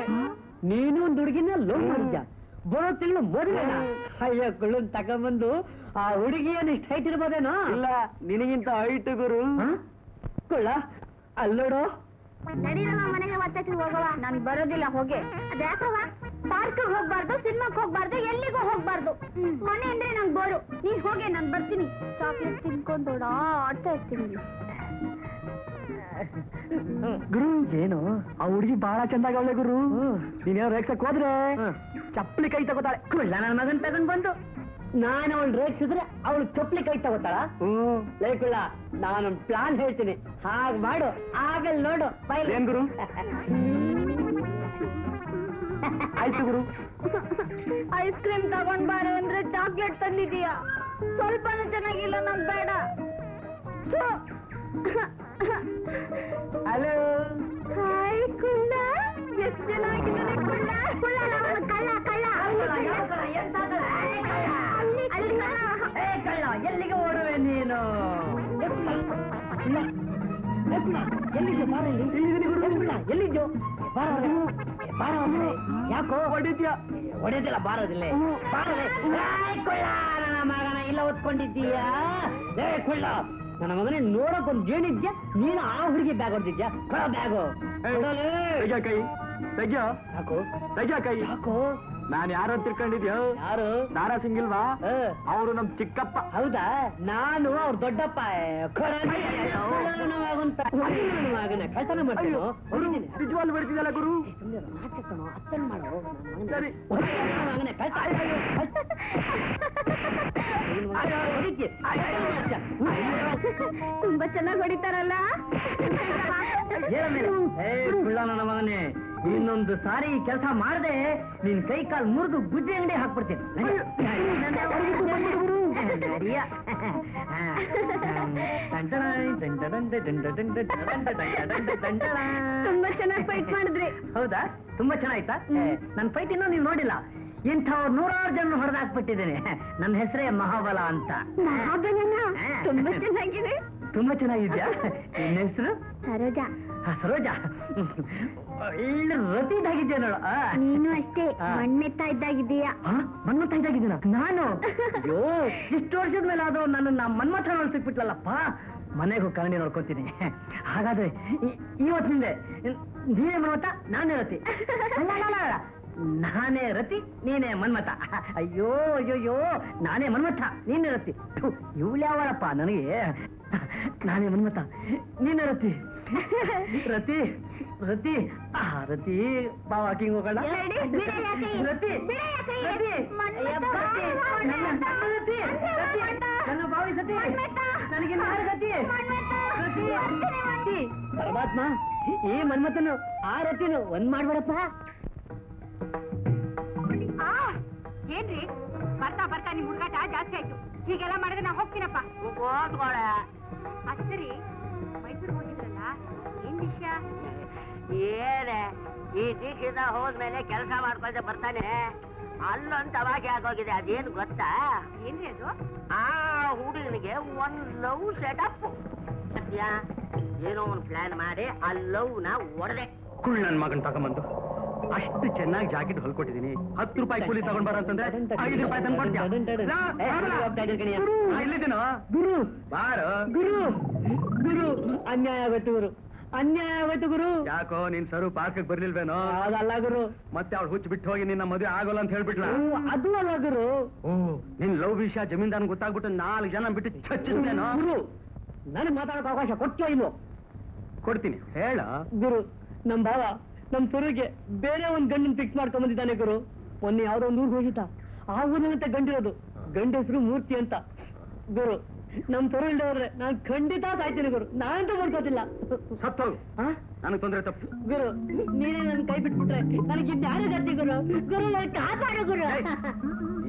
ನೀನು ಒಂದು ಹುಡುಗಿನ ಲವ್ ಮಾಡಿದ್ಯಾ? ಬರೋ ತಿಂಗಳು ಮದುವೆ? ಅಯ್ಯೋ ಕುಳ್ಳನ್ ತಗೊಂಬಂದು ಆ ಹುಡುಗಿಯನ್ನು ಇಷ್ಟ ಹೈಟ್ ಇರ್ಬೋದೇನೋ? ಇಲ್ಲ, ನಿನಗಿಂತ ಹೈಟ್ ಗುರು. ಕುಳ್ಳ ಅಲ್ಲೋಡು. ನಡೀರಮ್ಮ ಮನೆಗೆ ಒತ್ತಕ್ಕೆ ಹೋಗವ. ನಾನು ಬರೋದಿಲ್ಲ. ಹೋಗಿ ಅದ್ಯಾಕವ? ಪಾರ್ಕ್ ಹೋಗ್ಬಾರ್ದು, ಸಿನಿಮಾಕ್ ಹೋಗ್ಬಾರ್ದು, ಎಲ್ಲಿಗೂ ಹೋಗ್ಬಾರ್ದು. ಮನೆ ಅಂದ್ರೆ ನಂಗೆ ಬೋರು. ನೀನ್ ಹೋಗಿ ನಾನು ಬರ್ತೀನಿ. ಚಾಕ್ಲೇಟ್ ತಿನ್ಕೊಂಡು ಆಡ್ತಾ ಇರ್ತೀನಿ. ಗುರು ಏನು ಆ ಹುಡುಗಿ ಬಹಳ ಚಂದಾಗ ಅವಳೆ ಗುರು. ನೀನೇನೋ ರೇಕ್ಸಕ್ ಹೋದ್ರೆ ಚಪ್ಪಲಿ ಕೈ ತಗೋತಾಳೆ. ಕುಳ್ಳ ನನ್ನ ಮಗನ್ ತಗೊಂಡ್ ಬಂದು ನಾನು ಅವಳು ರೇಗಿಸಿದ್ರೆ ಅವಳು ಚಪ್ಪಲಿ ಕೈ ತಗೋತಾಳ? ಲೇ ಕುಳ್ಳ, ನಾನೊಂದು ಪ್ಲಾನ್ ಹೇಳ್ತೀನಿ, ಹಾಗೆ ಮಾಡು, ಆಗಲ್ ನೋಡು. ಏನ್ ಗುರು? ಆಯ್ತು ಗುರು. ಐಸ್ ಕ್ರೀಮ್ ತಗೊಂಡ್ ಬಾರೆ ಅಂದ್ರೆ ಚಾಕ್ಲೇಟ್ ತಂದಿದೀಯಾ? ಸ್ವಲ್ಪನೂ ಚೆನ್ನಾಗಿಲ್ಲ, ನಂಗ್ ಬೇಡ. ಹಲೋ. ಹಾಯ್ ಕುಳ್ಳ, ಎಷ್ಟು ಚೆನ್ನಾಗಿದ್ದಾನೆ ಕುಳ್ಳ. ಕುಳ್ಳ ಕಳ್ಳ ಕಳ್ಳ. ಎಲ್ಲಿಗೆ ಓಡುವೆ ನೀನು? ಎಲ್ಲಿದ್ಯೋ? ಎಲ್ಲಿದ್ಯೋ? ಯಾಕೋ ಹೊಡಿದ್ಯಾ? ಹೊಡೆದಿಲ್ಲ, ಬಾರೋದಿಲ್ಲ. ನನ್ನ ಮಗನ ಇಲ್ಲ ಒತ್ಕೊಂಡಿದ್ದೀಯಾ? ಏ ಕುಳ್ಳ, ನನ್ನ ಮಗನೇ ನೋಡಕ್ ಒಂದ್ ಏನಿದ್ಯಾ? ನೀನು ಆ ಹುಡುಗಿ ಬ್ಯಾಗ್ ಹೊಡೆದಿದ್ಯಾ? ಕೊಡ ಬ್ಯಾಗು. ಕೈ ತೆಗ್ಯೋ. ಯಾಕೋ ತೆಗ್ಯೋ ಕೈ. ಯಾಕೋ? ನಾನ್ ಯಾರು ಅಂತ ತಿಳ್ಕೊಂಡಿದ್ಯೋ? ಯಾರು? ನಾರಾ ಸಿಂಗಿಲ್ವಾ? ಅವರು ನಮ್ ಚಿಕ್ಕಪ್ಪ. ಹೌದಾ? ನಾನು ಅವ್ರ ದೊಡ್ಡಪ್ಪ. ಮಗನ ಕಳ್ತನ ಮಾಡ್ತೀನೋ? ನಿಜವಾಗ್ಲೂ ಬಿಡ್ತಿದ್ದಲ್ಲ ಗುರು. ನಾಟಕನೋ ಅತ್ತನ್ ಮಾಡೋ. ಸರಿ. ಮಗನ ತುಂಬಾ ಚೆನ್ನಾಗಿ ಹೊಡಿತಾರಲ್ಲ. ನನ್ನ ಮಗನೇ, ಇನ್ನೊಂದು ಸಾರಿ ಕೆಲಸ ಮಾಡದೆ ನಿನ್ ಕೈ ಕಾಲ್ ಮುರಿದು ಗುಜ್ಜೆ ಅಂಗಡಿ ಹಾಕ್ಬಿಡ್ತೀನಿ. ತುಂಬಾ ಚೆನ್ನಾಗಿ ಫೈಟ್ ಮಾಡಿದ್ರಿ. ಹೌದಾ? ತುಂಬಾ ಚೆನ್ನಾಯ್ತಾ? ನನ್ ಫೈಟ್ ಇನ್ನೂ ನೀವು ನೋಡಿಲ್ಲ. ಇಂಥವ್ರು 100 ಜನ ಹೊಡೆದಾಕ್ಬಿಟ್ಟಿದ್ದೇನೆ. ನನ್ನ ಹೆಸರೇ ಮಹಾಬಲ ಅಂತ. ಮಹಾಬಲನ? ತುಂಬಾ ಚೆನ್ನಾಗಿದೆ. ತುಂಬಾ ಚೆನ್ನಾಗಿದ್ಯಾ? ನಿನ್ನ ಹೆಸರು? ಸರೋಜಾ. ಸರೋಜಾ, ಒಳ್ಳೆ ರತಿದಾಗಿದ್ಯಾ ನೋಡು. ನೀನು ಅಷ್ಟೇ ಮಣ್ಣೆತ್ತಾ ಇದ್ದಾಗಿದ್ದೀಯಾ. ಮನ್ಮಥ ಇದ್ದಾಗಿದ್ದೀನ ನಾನು? ಅಯ್ಯೋ, ಇಷ್ಟು ವರ್ಷದ ಮೇಲೆ ಆದ್ರೂ ನನ್ನ ಮನ್ಮಥ ನೋಡಿ ಸಿಕ್ಬಿಟ್ಲಲ್ಲಪ್ಪ. ಮನೆಗೂ ಕನ್ನಡಿ ನೋಡ್ಕೊಂತೀನಿ. ಹಾಗಾದ್ರೆ ಇವತ್ತಿನಿಂದ ನೀನೇ ಮನ್ಮಥ, ನಾನೇ ರತಿ. ನಾನೇ ರತಿ, ನೀನೇ ಮನ್ಮಥ. ಅಯ್ಯೋ ಅಯ್ಯೋಯ್ಯೋ, ನಾನೇ ಮನ್ಮಥ, ನೀನೇ ರತಿ. ಇವಳು ಯಾವಳಪ್ಪ ನನಗೆ? ನಾನೇ ಮನ್ಮಥ, ನೀನೇ ರತಿ. ರತಿ ರತಿ ರತಿ ಬಾವ ಕಿಂಗ್ ಹೋಗೋಣ. ರತಿ ನನ್ನ ಬಾವಿ ಸತಿ, ನನಗೆ ನಾರು ಗತಿ. ಪರಮಾತ್ಮ, ಈ ಮನ್ಮಥನು ಆ ರತಿನು ಒಂದ್ ಮಾಡ್ಬೇಡಪ್ಪ. ಏನ್ರಿ ಬರ್ತಾ ಬರ್ತಾ ನಿಮ್ ಹುಡುಗಾಟ ಜಾಸ್ತಿ ಆಯ್ತು. ಹೀಗೆಲ್ಲ ಮಾಡಿದ್ರೆ ನಾ ಹೋಗ್ತೀನಪ್ಪ. ಅಷ್ಟರಿ ಮೈಸೂರು ಹೋಗಿದ್ರಲ್ಲ, ಏನ್ ವಿಷಯ? ಏನೇ ಈ ದೀಕ್ಷಿತ ಹೋದ್ಮೇಲೆ ಕೆಲಸ ಮಾಡ್ಕೊಂಡೆ ಬರ್ತಾನೆ. ಅಲ್ಲೊಂದು ತವಾಗೆ ಆಗೋಗಿದೆ. ಅದೇನು ಗೊತ್ತಾ? ಏನ್ರಿ ಅದು? ಆ ಹುಡುಗನಿಗೆ ಒಂದ್ ಲವ್ ಸೆಟಪ್. ಏನೋ ಒಂದು ಪ್ಲಾನ್ ಮಾಡಿ ಆ ಲವ್ ನ ಒಡೆದೆ. ಕುಳ್ ನನ್ ಮಗನ್ ತಗೊಂಬಂದು ಅಷ್ಟು ಚೆನ್ನಾಗಿ ಜಾಕೆಟ್ ಹೊಲ್ಕೊಟ್ಟಿದೀನಿ. 10 ರೂಪಾಯಿ ಕೂಲಿ ತಗೊಂಡ್ ಬರಂತಂದ್ರೆ 5 ರೂಪಾಯಿ ತಂದ್ಕೊಡ್ತೀಯ? ಇಲ್ಲಿದ್ದೀನೋ ಗುರು, ಬಾರು. ಗುರು ಗುರು, ಅನ್ಯಾಯ ಆಗೋಯ್ತು ಗುರು, ಅನ್ಯಾಯ ಆಗೋಯ್ತು ಗುರು. ಯಾಕೋ ನೀನ್ ಸರು ಪಾರ್ಕ್ ಬರ್ಲಿಲ್ವೇನೋ? ಅದಲ್ಲ ಗುರು. ಮತ್ತೆ ಅವಳು ಹುಚ್ಚ ಬಿಟ್ಟು ಹೋಗಿ ನಿನ್ನ ಮದುವೆ ಆಗೋಲ್ಲ ಅಂತ ಹೇಳ್ಬಿಟ್ಲ? ಅದು ಅಲ್ಲ ಗುರು. ಓ, ನಿನ್ ಲವ್ ವಿಷಯ ಜಮೀನ್ದಾರನ್ ಗೊತ್ತಾಗ್ಬಿಟ್ಟು 4 ಜನ ಬಿಟ್ಟು ಚಚ್ಚಿದ್ನೇನೋ? ಗುರು, ನನಗ್ ಮಾತಾಡೋಕೆ ಅವಕಾಶ ಕೊಡ್ತೀಯೋ ಇಲ್ವೋ? ಕೊಡ್ತೀನಿ, ಹೇಳ. ಗುರು, ನಮ್ ಭಾವ ನಮ್ ಸರಿಗೆ ಬೇರೆ ಒಂದ್ ಗಂಡನ್ ಫಿಕ್ಸ್ ಮಾಡ್ಕೊಂಡ್ ಬಂದಿದ್ದಾನೆ ಗುರು. ಮೊನ್ನೆ ಯಾವ್ದೋ ಒಂದ್ ಊರ್ಗ್ ಹೋಗಿದ್ದ. ಆ ಊರಿನಂತೆ ಗಂಡಿರೋದು. ಗಂಡಸರು ಮೂರ್ತಿ ಅಂತ. ಗುರು ನಮ್ ಸರು ಇಲ್ದೆ ಹೋದ್ರೆ ನಾನ್ ಖಂಡಿತ ಸಾಯ್ತೀನಿ ಗುರು, ನಾನಂತೂ ಬರ್ಕೋತಿಲ್ಲ. ಸತ್ತೋಗು, ನನಗೆ ತೊಂದರೆ ತಪ್ಪು. ಗುರು ನೀನೇ ನನ್ ಕೈ ಬಿಟ್ಬಿಟ್ರೆ ನನಗೆ ಇನ್ಯಾರು ಗತಿ ಗುರು. ಗುರು ನನ್ ಕಾಪಾಡು ಗುರು.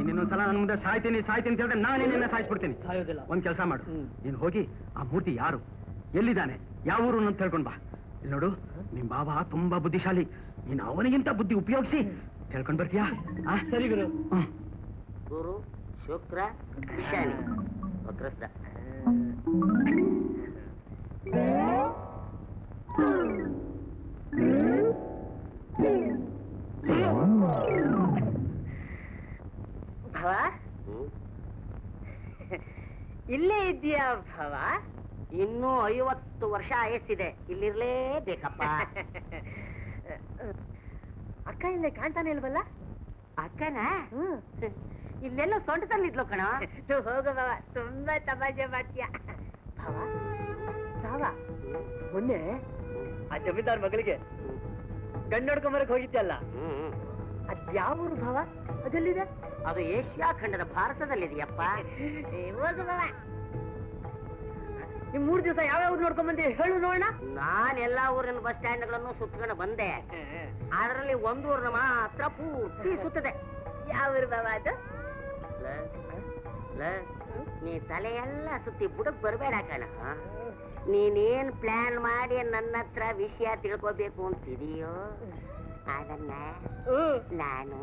ಇನ್ನೊಂದ್ಸಲ ನನ್ನ ಮುಂದೆ ಸಾಯ್ತೀನಿ ಸಾಯ್ತೀನಿ ಅಂತ ಹೇಳಿದ್ರೆ ನಾನೇ ನಿನ್ನ ಸಾಯಿಸ್ಬಿಡ್ತೀನಿ. ಸಾಯೋದಿಲ್ಲ. ಒಂದ್ ಕೆಲಸ ಮಾಡು, ನೀನ್ ಹೋಗಿ ಆ ಮೂರ್ತಿ ಯಾರು, ಎಲ್ಲಿದ್ದಾನೆ, ಯಾವ ಊರು ಅಂತ ಹೇಳ್ಕೊಂಡ್ ಬಾ. ಇಲ್ಲಿ ನೋಡು, ನಿಮ್ ಬಾಬಾ ತುಂಬಾ ಬುದ್ಧಿಶಾಲಿ, ನೀನ್ ಅವನಿಗಿಂತ ಬುದ್ಧಿ ಉಪಯೋಗಿಸಿ ಹೇಳ್ಕೊಂಡ್ ಬರ್ತೀಯಾ? ಸರಿ ಗುರು. ಗುರು ಶುಕ್ರ ಶನಿ ವಕ್ರಸ್ಥ. ಭವ ಇಲ್ಲೇ ಇದೆಯಾ ಭವ? ಇನ್ನೂ 50 ವರ್ಷ ಆಯಸ್ಸಿದೆ, ಇಲ್ಲಿರ್ಲೇಬೇಕಪ್ಪ. ಅಕ್ಕ ಇಲ್ಲೇ ಕಾಣ್ತಾನೆ ಇಲ್ವಲ್ಲ? ಅಕ್ಕನ ಇಲ್ಲೆಲ್ಲೋ ಸೊಂಟದಲ್ಲಿದ್ಲು ಕಣ. ಹೋಗು ಭವ, ತುಂಬಾ ತಮಾಷೆ ಮಾಡ್ತೀಯ. ಭವ ಭವ ಮೊನ್ನೆ ಆ ಜಮೀನ್ದಾರ್ ಮಗಳಿಗೆ ಗಂಡು ನೋಡ್ಕೊಂಬರಕ್ ಹೋಗಿದ್ಯಲ್ಲ, ಅದ್ ಯಾವ ಊರು ಭವ? ಅದೆಲ್ಲಿದೆ? ಅದು ಏಷ್ಯಾ ಖಂಡದ ಭಾರತದಲ್ಲಿದೆಯಪ್ಪ. ಹೋಗು ಭವ. ನಿಮ್ 3 ದಿವಸ ಯಾವ್ಯಾವ ನೋಡ್ಕೊಂಡ್ ಬಂದಿ ಹೇಳು ನೋಡೋಣ. ನಾನ್ ಎಲ್ಲಾ ಊರಿನ ಬಸ್ ಸ್ಟ್ಯಾಂಡ್ಗಳನ್ನು ಸುತ್ಕೊಂಡು ಬಂದೆ, ಅದರಲ್ಲಿ ಒಂದೂರ್ನ ಮಾತ್ರ ಪೂರ್ತಿ ಸುತ್ತದೆ. ಯಾವ ಊರು ಭವ ಅದು? ನೀ ತಲೆಯೆಲ್ಲ ಸುತ್ತಿ ಬುಡಕ್ ಬರ್ಬೇಡ ಕಣ. ನೀನೇನ್ ಪ್ಲಾನ್ ಮಾಡಿ ನನ್ನ ಹತ್ರ ವಿಷಯ ತಿಳ್ಕೋಬೇಕು ಅಂತಿದೀಯೋ ಅದನ್ನ ನಾನು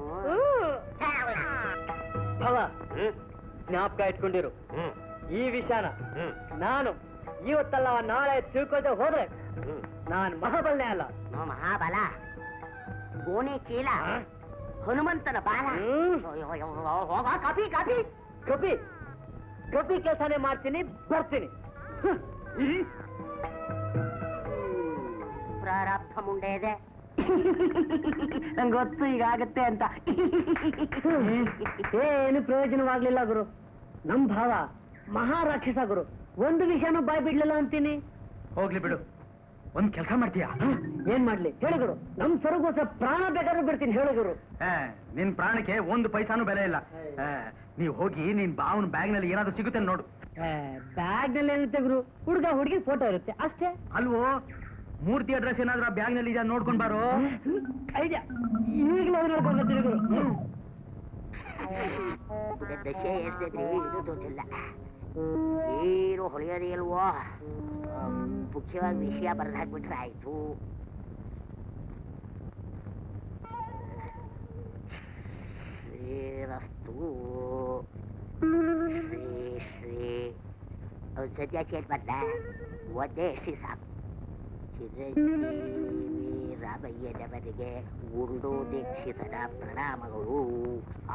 ಭವ ಜ್ಞಾಪಕ ಇಟ್ಕೊಂಡಿರು, ಈ ವಿಷಯನ ನಾನು ಇವತ್ತಲ್ಲ ನಾಳೆ ತಿಳ್ಕೊಳ್ದೆ ಹೋದ್ರೆ ನಾನ್ ಮಹಾಬಲ್ಲೆ ಅಲ್ಲ. ಮಹಾಬಲ, ಗೋಣಿ ಚೀಲ, ಹನುಮಂತನ ಬಾಲ. ಹೋಗ ಕಾಪಿ ಕಾಪಿ ಕಪಿ ಕಪಿ ಕೆಲಸನೇ ಮಾಡ್ತೀನಿ, ಬರ್ತೀನಿ. ಪ್ರಾರಬ್ಧ ಮುಂಡೆ ಇದೆ, ನಂಗೆ ಗೊತ್ತು ಈಗಾಗತ್ತೆ ಅಂತ. ಏನು ಪ್ರಯೋಜನವಾಗ್ಲಿಲ್ಲ ಗುರು. ನಮ್ ಭಾವ ಮಹಾರಾಕ್ಷಸ ಗುರು, ಒಂದು ವಿಷಯನೂ ಬಾಯ್ ಬಿಡ್ಲಿಲ್ಲ ಅಂತೀನಿ. ಹೋಗ್ಲಿ ಬಿಡು, ಒಂದ್ ಕೆಲಸ ಮಾಡ್ತೀಯಾ? ಏನ್ ಮಾಡ್ಲಿ ಹೇಳು ಗುರು, ನಮ್ ಸರಗೋಸ್ಕರ ಪ್ರಾಣ ಬೇಕಾದ್ರೂ ಬಿಡ್ತೀನಿ, ಹೇಳು ಗುರು. ನಿನ್ ಪ್ರಾಣಕ್ಕೆ 1 ಪೈಸಾನು ಬೆಲೆ ಇಲ್ಲ. ನೀವ್ ಹೋಗಿ ನಿನ್ ಬಾವನ ಬ್ಯಾಗ್ ನಲ್ಲಿ ಏನಾದ್ರು ಸಿಗುತ್ತೆ ನೋಡು. ಬ್ಯಾಗ್ ನಲ್ಲಿ ಏನಿರುತ್ತೆ ಗುರು? ಹುಡುಗ ಹುಡುಗಿ ಫೋಟೋ ಇರುತ್ತೆ ಅಷ್ಟೇ. ಅಲ್ವೋ, ಮೂರ್ತಿ ಅಡ್ರೆಸ್ ಏನಾದ್ರು ಆ ಬ್ಯಾಗ್ ನಲ್ಲಿ ಇದೆಯಾ ನೋಡ್ಕೊಂಡ್ ಬಾರೋ. ಐಡಿಯಾ, ಈಗಲೇ ನೋಡ್ಕೊಂಡು ಬರ್ತೀನಿ ಗುರು. ದಶೆ ಎಷ್ಟಿದ್ರಿ ಇದು ತೋಚಿಲ್ಲ, ಏನು ಹೊಳೆಯೋದೇ ಇಲ್ವೋ. ಮುಖ್ಯವಾಗಿ ವಿಷಯ ಬರೆದು ಹಾಕ್ಬಿಟ್ರೆ ಆಯ್ತು. ಶ್ರೀರಸ್ತು ಶ್ರೀ ಶ್ರೀ. ಅವ್ರು ಸದ್ಯ ಸೇಟ್ ಬದ್ಲ ಒಂದೇ ಶ್ರೀ ಸಾಕು. ಚಿರಂಜೀವಿ ರಾಮಯ್ಯನವರಿಗೆ ಗುಂಡು ದೀಕ್ಷಿತರ ಪ್ರಣಾಮಗಳು.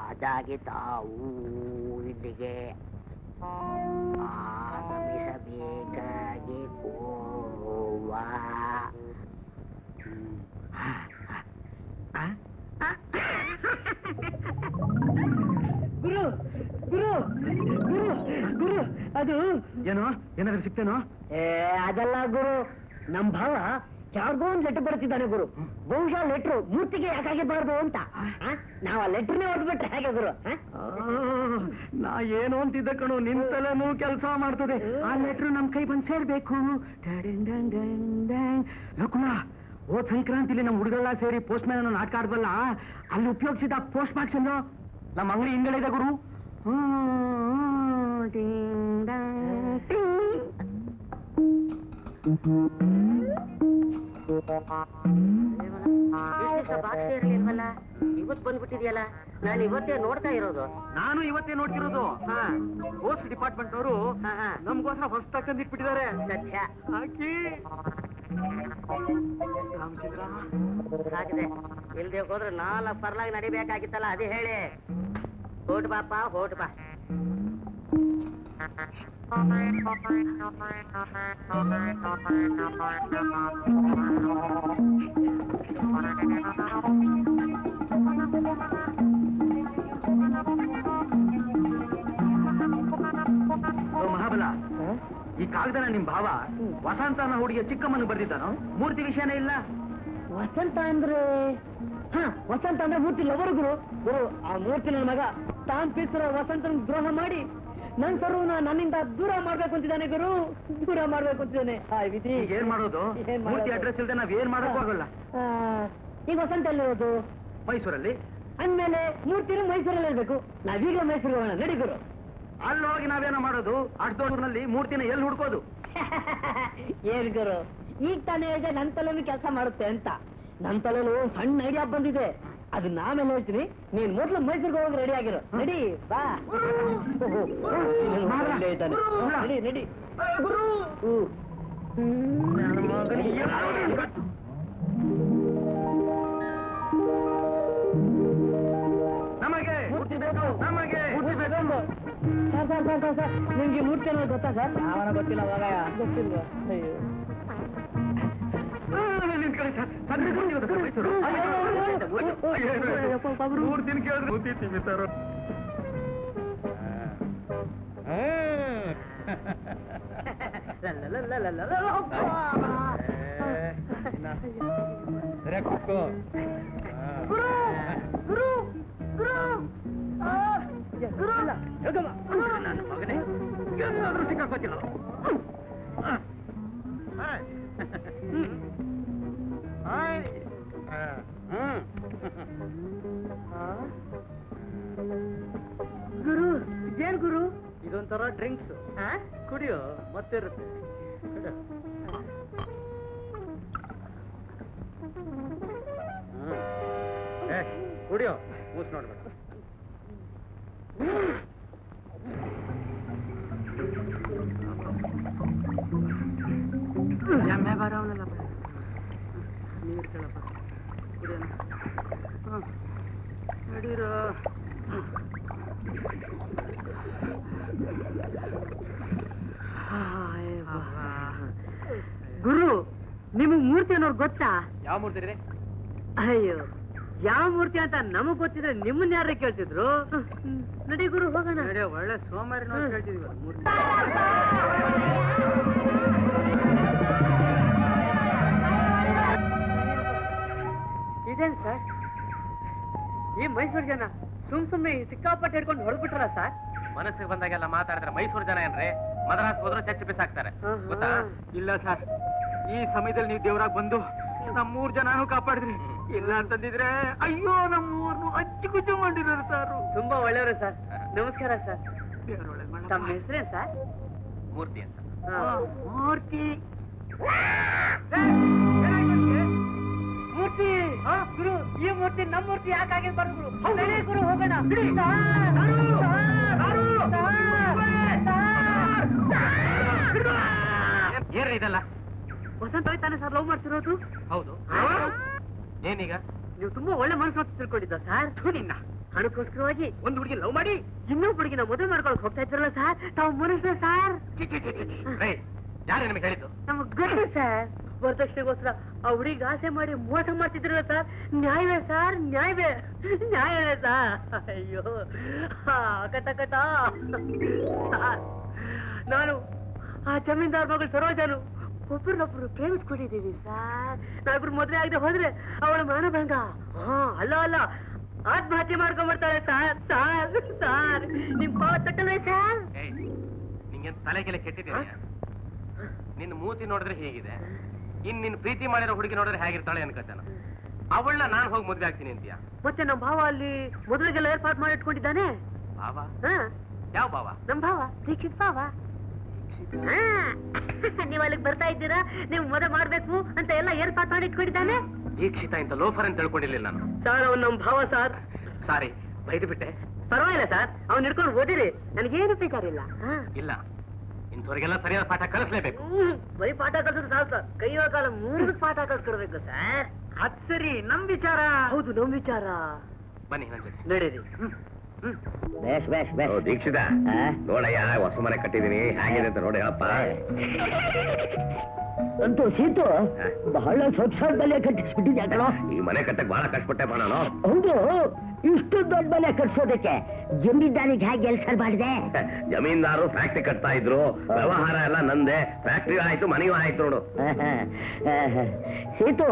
ಆದಾಗೆ ತಾವು ಇಲ್ಲಿಗೆ ಆಗಮಿಸಬೇಕಾಗಿ ಕೋರುವ. ಗುರು ಗುರು ಗುರು ಗುರು, ಅದು ಏನೋ ಏನಾದ್ರು ಸಿಕ್ತೇನೋ? ಅದಲ್ಲ ಗುರು, ನಮ್ ಭಾವ ಯಾರಿಗೋ ಒಂದ್ ಲೆಟರ್ ಬರ್ತಿದ್ದಾನೆ ಗುರು. ಬಹುಶಃ ಲೆಟ್ರು ಮೂರ್ತಿಗೆ ಯಾಕಾಗಿರ್ಬಾರ್ದು ಅಂತ. ನಾವ್ ಆ ಲೆಟರ್ನೇ ಓದ್ಬಿಟ್ರೆ ಹೇಗೆ ಗುರು? ನಾ ಏನು ಅಂತಿದ್ದ ಕಣು, ನಿಂತಲೇನೂ ಕೆಲಸ ಮಾಡ್ತದೆ. ಆ ಲೆಟ್ರು ನಮ್ ಕೈ ಬಂದ್ ಸೇರ್ಬೇಕು. ಲಕುಣ, ಹೋದ್ ಸಂಕ್ರಾಂತಿಲಿ ನಮ್ ಹುಡುಗಲ್ಲ ಸೇರಿ ಪೋಸ್ಟ್ ಮ್ಯಾನ್ ನಾಟಕ ಆಡ್ಬಲ್ಲ, ಅಲ್ಲಿ ಉಪಯೋಗಿಸಿದ ಪೋಸ್ಟ್ ಬಾಕ್ಸ್ ಅಲ್ಲೋ ನಮ್ಮ ಅಂಗಡಿ ಹಿಂಗಳಿದೆ ಗುರು. ಬಾಕ್ಸ್ ಇರ್ಲಿಲ್ವಲ್ಲ, ಇವತ್ ಬಂದ್ಬಿಟ್ಟಿದ್ಯಲ್ಲ. ನಾನು ಇವತ್ತೇ ನೋಡ್ತಾ ಇರೋದು. ನಾನು ಇವತ್ತೇ ನೋಡ್ತಿರೋದು. ಪೋಸ್ಟ್ ಡಿಪಾರ್ಟ್ಮೆಂಟ್ ಅವರು ನಮ್ಗೋಸ್ಕರ ಹೊಸ ತಂದಿಟ್ಬಿಟ್ಟಿದ್ದಾರೆ. ಸತ್ಯ ಹಾಕಿ ರಾಮಚಂದ್ರ ಹಾಗಿದೆ. ಇಲ್ದೆ ಹೋದ್ರೆ 4 ಪರ್ಲಾಗಿ ನಡಿಬೇಕಾಗಿತ್ತಲ್ಲ, ಅದೇ ಹೇಳಿ. ಹೊಟ್ ಬಾಪ, ಹೊಟ್ ಬಾ. ಮಹಾಬಲ, ಈ ಕಾಗದನ ನಿಮ್ ಭಾವ ವಸಂತನ ಹುಡುಗಿಯ ಚಿಕ್ಕಮ್ಮನ ಬರ್ದಿದ್ದಾನೋ? ಮೂರ್ತಿ ವಿಷಯನೇ ಇಲ್ಲ. ವಸಂತ ಅಂದ್ರೆ ವಸಂತ ಅಂದ್ರೆ ಮೂರ್ತಿ ಲವರ್ ಗುರು. ಗುರು, ಆ ಮೂರ್ತಿ ನನ್ನ ಮಗ ತಾನ್ ಪೀಸ್ರೋ ವಸಂತನ ದ್ರೋಹ ಮಾಡಿ ನನ್ ಸರ್ವನ ನನ್ನಿಂದ ದೂರ ಮಾಡ್ಬೇಕು ಅಂತಿದ್ದಾನೆ ಗುರು, ದೂರ ಮಾಡ್ಬೇಕು ಅಂತಿದ್ದಾನೆ. ವಿಧಿ ಏನ್ ಮಾಡೋದು? ಮೂರ್ತಿ ಅಡ್ರೆಸ್ ಇಲ್ಲದೆ ನಾವ್ ಏನ್ ಮಾಡಕ್ಕೂ ಆಗಲ್ಲ. ಈಗ ವಸಂತ ಎಲ್ಲಿರೋದು? ಮೈಸೂರಲ್ಲಿ. ಅಂದ್ಮೇಲೆ ಮೂರ್ತಿನೂ ಮೈಸೂರಲ್ಲಿ ಇರ್ಬೇಕು. ನಾವೀಗ ಮೈಸೂರಿಗೆ ಹೋಗೋಣ, ನಡಿ ಗುರು. ಅಲ್ಲಿ ಹೋಗಿ ನಾವೇನೋ ಮಾಡೋದು? ಅಷ್ಟೊಂದೂರಿನಲ್ಲಿ ಮೂರ್ತಿನ ಎಲ್ಲಿ ಹುಡ್ಕೋದು? ಏನ್ ಗುರು, ಈಗ ತಾನೇ ಹೇಳಿದೆ ನನ್ ತಲೆನೂ ಕೆಲಸ ಮಾಡುತ್ತೆ ಅಂತ. ನನ್ ತಲೆಲು ಒಂದ್ ಸಣ್ಣ ಐಡಿಯಾ ಬಂದಿದೆ, ಅದನ್ನ ಆಮೇಲೆ ಹೇಳ್ತೀನಿ. ನೀನ್ ಮೊದ್ಲು ಮೈಸೂರಿಗೆ ಹೋಗಿ ರೆಡಿ ಆಗಿರೋ. ನಡಿ ಬಾ. ಇದ್ದಾನೆ, ನಡಿ ನಡಿ. ನಮಗೆ ನಮಗೆ ಸರ್ ನಿಮ್ಗೆ ಮೂರ್ತಿ ಅನ್ನೋದು ಗೊತ್ತಾ ಸರ್? ಯಾವನ ಗೊತ್ತಿಲ್ಲ, ಗೊತ್ತಿಲ್ವಾ? ಅಯ್ಯೋ ಮೂರ್ತಿನ ಕೇಳಿದ್ರೆ ಮೂತಿ ಸರ್. ನನ್ನ ಮಗನೇ ಎಲ್ಲಾದ್ರೂ ಸಿಕ್ಕಾಕೋತಿಲ್ಲ. ಗುರು ಏನ್ ಗುರು? ಇದೊಂಥರ ಡ್ರಿಂಕ್ಸ್, ಕುಡಿಯೋ ಮತ್ತಿರುತ್ತೆ. ಕುಡಿಯೋ, ಮೂಸ್ ನೋಡ್ಬೇಡ. ನೀರು ಕೇಳಪ್ಪ, ಕುಡಿಯೋಣ. ನಡೀರೋ. ಗುರು ನಿಮಗ್ ಮೂರ್ತಿ ಅನ್ನೋರು ಗೊತ್ತಾ? ಯಾವ ಮೂರ್ತಿ ರೀ? ಅಯ್ಯೋ ಯಾವ ಮೂರ್ತಿ ಅಂತ ನಮಗ್ ಗೊತ್ತಿದ್ರೆ ನಿಮ್ಮನ್ನ ಯಾರೇ ಕೇಳ್ತಿದ್ರು? ನಡಿ ಗುರು ಹೋಗೋಣ. ಒಳ್ಳೆ ಸೋಮಾರಿ ನೋಡಿ ಕೇಳ್ತಿದ್ವಿ ಮೂರ್ತಿ. ಇದೇನ್ ಸರ್, ಈ ಮೈಸೂರು ಜನ ಸುಮ್ನೆ ಸಿಕ್ಕಾಪಟ್ಟೆ ಹಿಡ್ಕೊಂಡು ಹೊರಡ್ಬಿಟ್ರಲ್ಲ ಸರ್? ಮನಸ್ಸಿಗೆ ಬಂದಾಗೆಲ್ಲ ಮಾತಾಡಿದ್ರೆ ಮೈಸೂರು ಜನ ಏನ್ರಿ ಮದ್ರಾಸ್ ಹೋದ್ರೆ ಚಚ್ಚಿ ಬಿಸಾಕ್ತಾರೆ ಗೊತ್ತಾ? ಇಲ್ಲ ಸರ್, ಈ ಸಮಯದಲ್ಲಿ ನೀವು ದೇವರಾಗ್ ಬಂದು ನಮ್ಮೂರ್ ಜನನೂ ಕಾಪಾಡಿದ್ರಿ. ಇಲ್ಲ ಅಂತಂದಿದ್ರೆ ಅಯ್ಯೋ ನಮ್ಮೂರ್ನು ಅಚ್ಚುಕುಚ್ಚು ಮಾಡಿರೋರು ಸರ್. ತುಂಬಾ ಒಳ್ಳೆಯವರು ಸರ್. ನಮಸ್ಕಾರ ಸರ್. ತಮ್ಮ ಹೆಸರೇನ್ ಸರ್? ಮೂರ್ತಿ ಅಂತ. ಮೂರ್ತಿ ಮೂರ್ತಿ ಗುರು, ಈ ಮೂರ್ತಿ ನಮ್ಮ ಮೂರ್ತಿ ಯಾಕಾಗಿರ್ಬಾರ್ದು ಗುರು? ನಡಿ ಗುರು ಹೋಗೋಣ. ಏನ್ರಿ ಇದೆಲ್ಲ? ವಸಂತ ತಾನೆ ಸರ್ ಲವ್ ಮಾಡ್ತಿರೋದು? ಹೌದು. ಏನೀಗ? ನೀವು ತುಂಬಾ ಒಳ್ಳೆ ಮನಸ್ಸು ಅಂತ ತಿಳ್ಕೊಂಡಿದ್ದ ಸರ್. ನಿನ್ನ ಹಣಕ್ಕೋಸ್ಕರವಾಗಿ ಒಂದು ಹುಡುಗಿ ಲವ್ ಮಾಡಿ ಇನ್ನೊಬ್ಬ ಹುಡುಗಿನ ಮದುವೆ ಮಾಡ್ಕೊಳಕ್ ಹೋಗ್ತಾ ಇದ್ರಲ್ಲ ಸರ್, ತಾವು ಮನುಷ್ಯ ಸರ್. ಯಾರೇ ನಿಮಗೆ ಹೇಳಿದ್ದು? ನಮಗ್ ಗೊತ್ತು ಸರ್. ವರದಕ್ಷಿಣೆಗೋಸ್ಕರ ಆ ಹುಡುಗಿಗೆ ಆಸೆ ಮಾಡಿ ಮೋಸ ಮಾಡ್ತಿದ್ರಲ್ಲ ಸರ್. ನ್ಯಾಯವೇ ಸರ್, ನ್ಯಾಯವೇ ನ್ಯಾಯವೇ ಸರ್. ಅಯ್ಯೋ ಕಟ ಕಟ ಸರ್, ನಾನು ಆ ಜಮೀನ್ದಾರ್ ಮಗಳು ಸರೋಜನು ಒಬ್ರನ್ನೊಬ್ರು ಪ್ರೇಮಿಸ್ಕೊಂಡಿದ್ದೀವಿ ಸರ್. ನಾವಿಬ್ರು ಮದುವೆ ಆಗದೆ ಹೋದ್ರೆ ಅವಳ ಮಾನಭಂಗ. ಅಲ್ಲ ಅಲ್ಲ, ಆತ್ಮಹತ್ಯೆ ಮಾಡ್ಕೊಂಡ್ಬಿಡ್ತಾಳೆ ಸರ್. ಸಾರ್ ಸಾರ್ ನಿಮ್ ಪಾವ ತಟ್ಟಲ್ವೇ ಸರ್? ನಿಂಗೇನ್ ತಲೆಗೆಲೆ ಕೆಟ್ಟಿದ್ದೀಯ? ನಿನ್ನ ಮೂತಿ ನೋಡಿದ್ರೆ ಹೇಗಿದೆ, ಇನ್ ನಿನ್ ಪ್ರೀತಿ ಮಾಡಿರೋ ಹುಡುಗಿ ನೋಡಿದ್ರೆ ಹೇಗಿರ್ತಾಳೆ ಅನ್ಕೋತಾನ. ಅವಳನ್ನ ನಾನ್ ಹೋಗಿ ಮದ್ವೆ ಆಗ್ತೀನಿ ಅಂತೀಯ? ಮತ್ತೆ ನಮ್ ಭಾವ ಅಲ್ಲಿ ಮದುವೆಗೆಲ್ಲ ಏರ್ಪಾಟ್ ಮಾಡಿ ಇಟ್ಕೊಂಡಿದ್ದಾನೆ. ಭಾವ? ಯಾವ ಭಾವ? ನಮ್ ಭಾವ ದೀಕ್ಷಿತ್ ಭಾವ. ನೀವ್ ಅಲ್ಲಿಗೆ ಬರ್ತಾ ಇದ್ದೀರಾ, ನೀವು ಮದುವೆ ಮಾಡ್ಬೇಕು ಅಂತ ಎಲ್ಲ ಏರ್ಪಾಟ್ ಮಾಡಿ ಇಟ್ಕೊಂಡಿದ್ದಾನೆ. ದೀಕ್ಷಿತ ಇಂತ ಲೋಫರ್ ಅಂತ ತಿಳ್ಕೊಂಡಿರ್ಲಿಲ್ಲ ನಾನು ಸರ್. ಅವ್ನು ನಮ್ ಭಾವ ಸರ್. ಸಾರಿ, ಬೈದು ಬಿಟ್ಟೆ. ಪರವಾಗಿಲ್ಲ ಸರ್, ಅವ್ನು ಹಿಡ್ಕೊಂಡು ಓದಿರಿ, ನನಗೇನು ಬೇಕಾರಿಲ್ಲ. ಇಲ್ಲ, ಇಂಥವ್ರಿಗೆಲ್ಲ ಸರಿಯಾದ ಪಾಠ ಕಲಿಸ್ಲೇಬೇಕು. ಬರೀ ಪಾಠ ಕಲ್ಸಿದ್ರೆ ಸಾಕು ಸರ್, ಕೈಯೋ ಕಾಲ ಮೂರು ಪಾಠ ಕಲ್ಸ್ಕೊಡ್ಬೇಕು ಸರ್. ಅದ್ ಸರಿ, ನಮ್ ವಿಚಾರ. ಹೌದು, ನಮ್ ವಿಚಾರ. ಬನ್ನಿ ನನ್ ಜೊತೆ ನಡೀರಿ. ಬೇಷ್ ಬೇಷ್ ಬೇಷ್. ದೀಕ್ಷಿತ ನೋಡಯ್ಯ, ಹೊಸ ಮನೆ ಕಟ್ಟಿದೀನಿ, ಹೇಗಿದೆ ಅಂತ ನೋಡಿ ಹೇಳಪ್ಪ. ಅಂತೂ ಸೀತು ಬಹಳ ಸೊಟ್ಟ ಬೆಲೆ ಕಟ್ಟಿಸ್ಬಿಟ್ಟಿದ್ಯಾ ಕಣೋ. ಈ ಮನೆ ಕಟ್ಟಕ್ ಬಹಳ ಕಷ್ಟಪಟ್ಟೆ ನಾನು. ಹೌದು, ಇಷ್ಟು ದೊಡ್ಡ ಮನೆ ಕಟ್ಸೋದಕ್ಕೆ ಜಮೀನ್ದಾರಿಗೆ ಹೇಗೆ ಕೆಲಸ ಮಾಡಿದೆ? ಜಮೀನ್ದಾರು ಫ್ಯಾಕ್ಟ್ರಿ ಕಟ್ತಾ ಇದ್ರು, ವ್ಯವಹಾರ ಎಲ್ಲ ನಂದೆ, ಫ್ಯಾಕ್ಟ್ರಿ ಆಯ್ತು ಮನೆಗೂ ಆಯ್ತು ನೋಡು. ಸೀತು,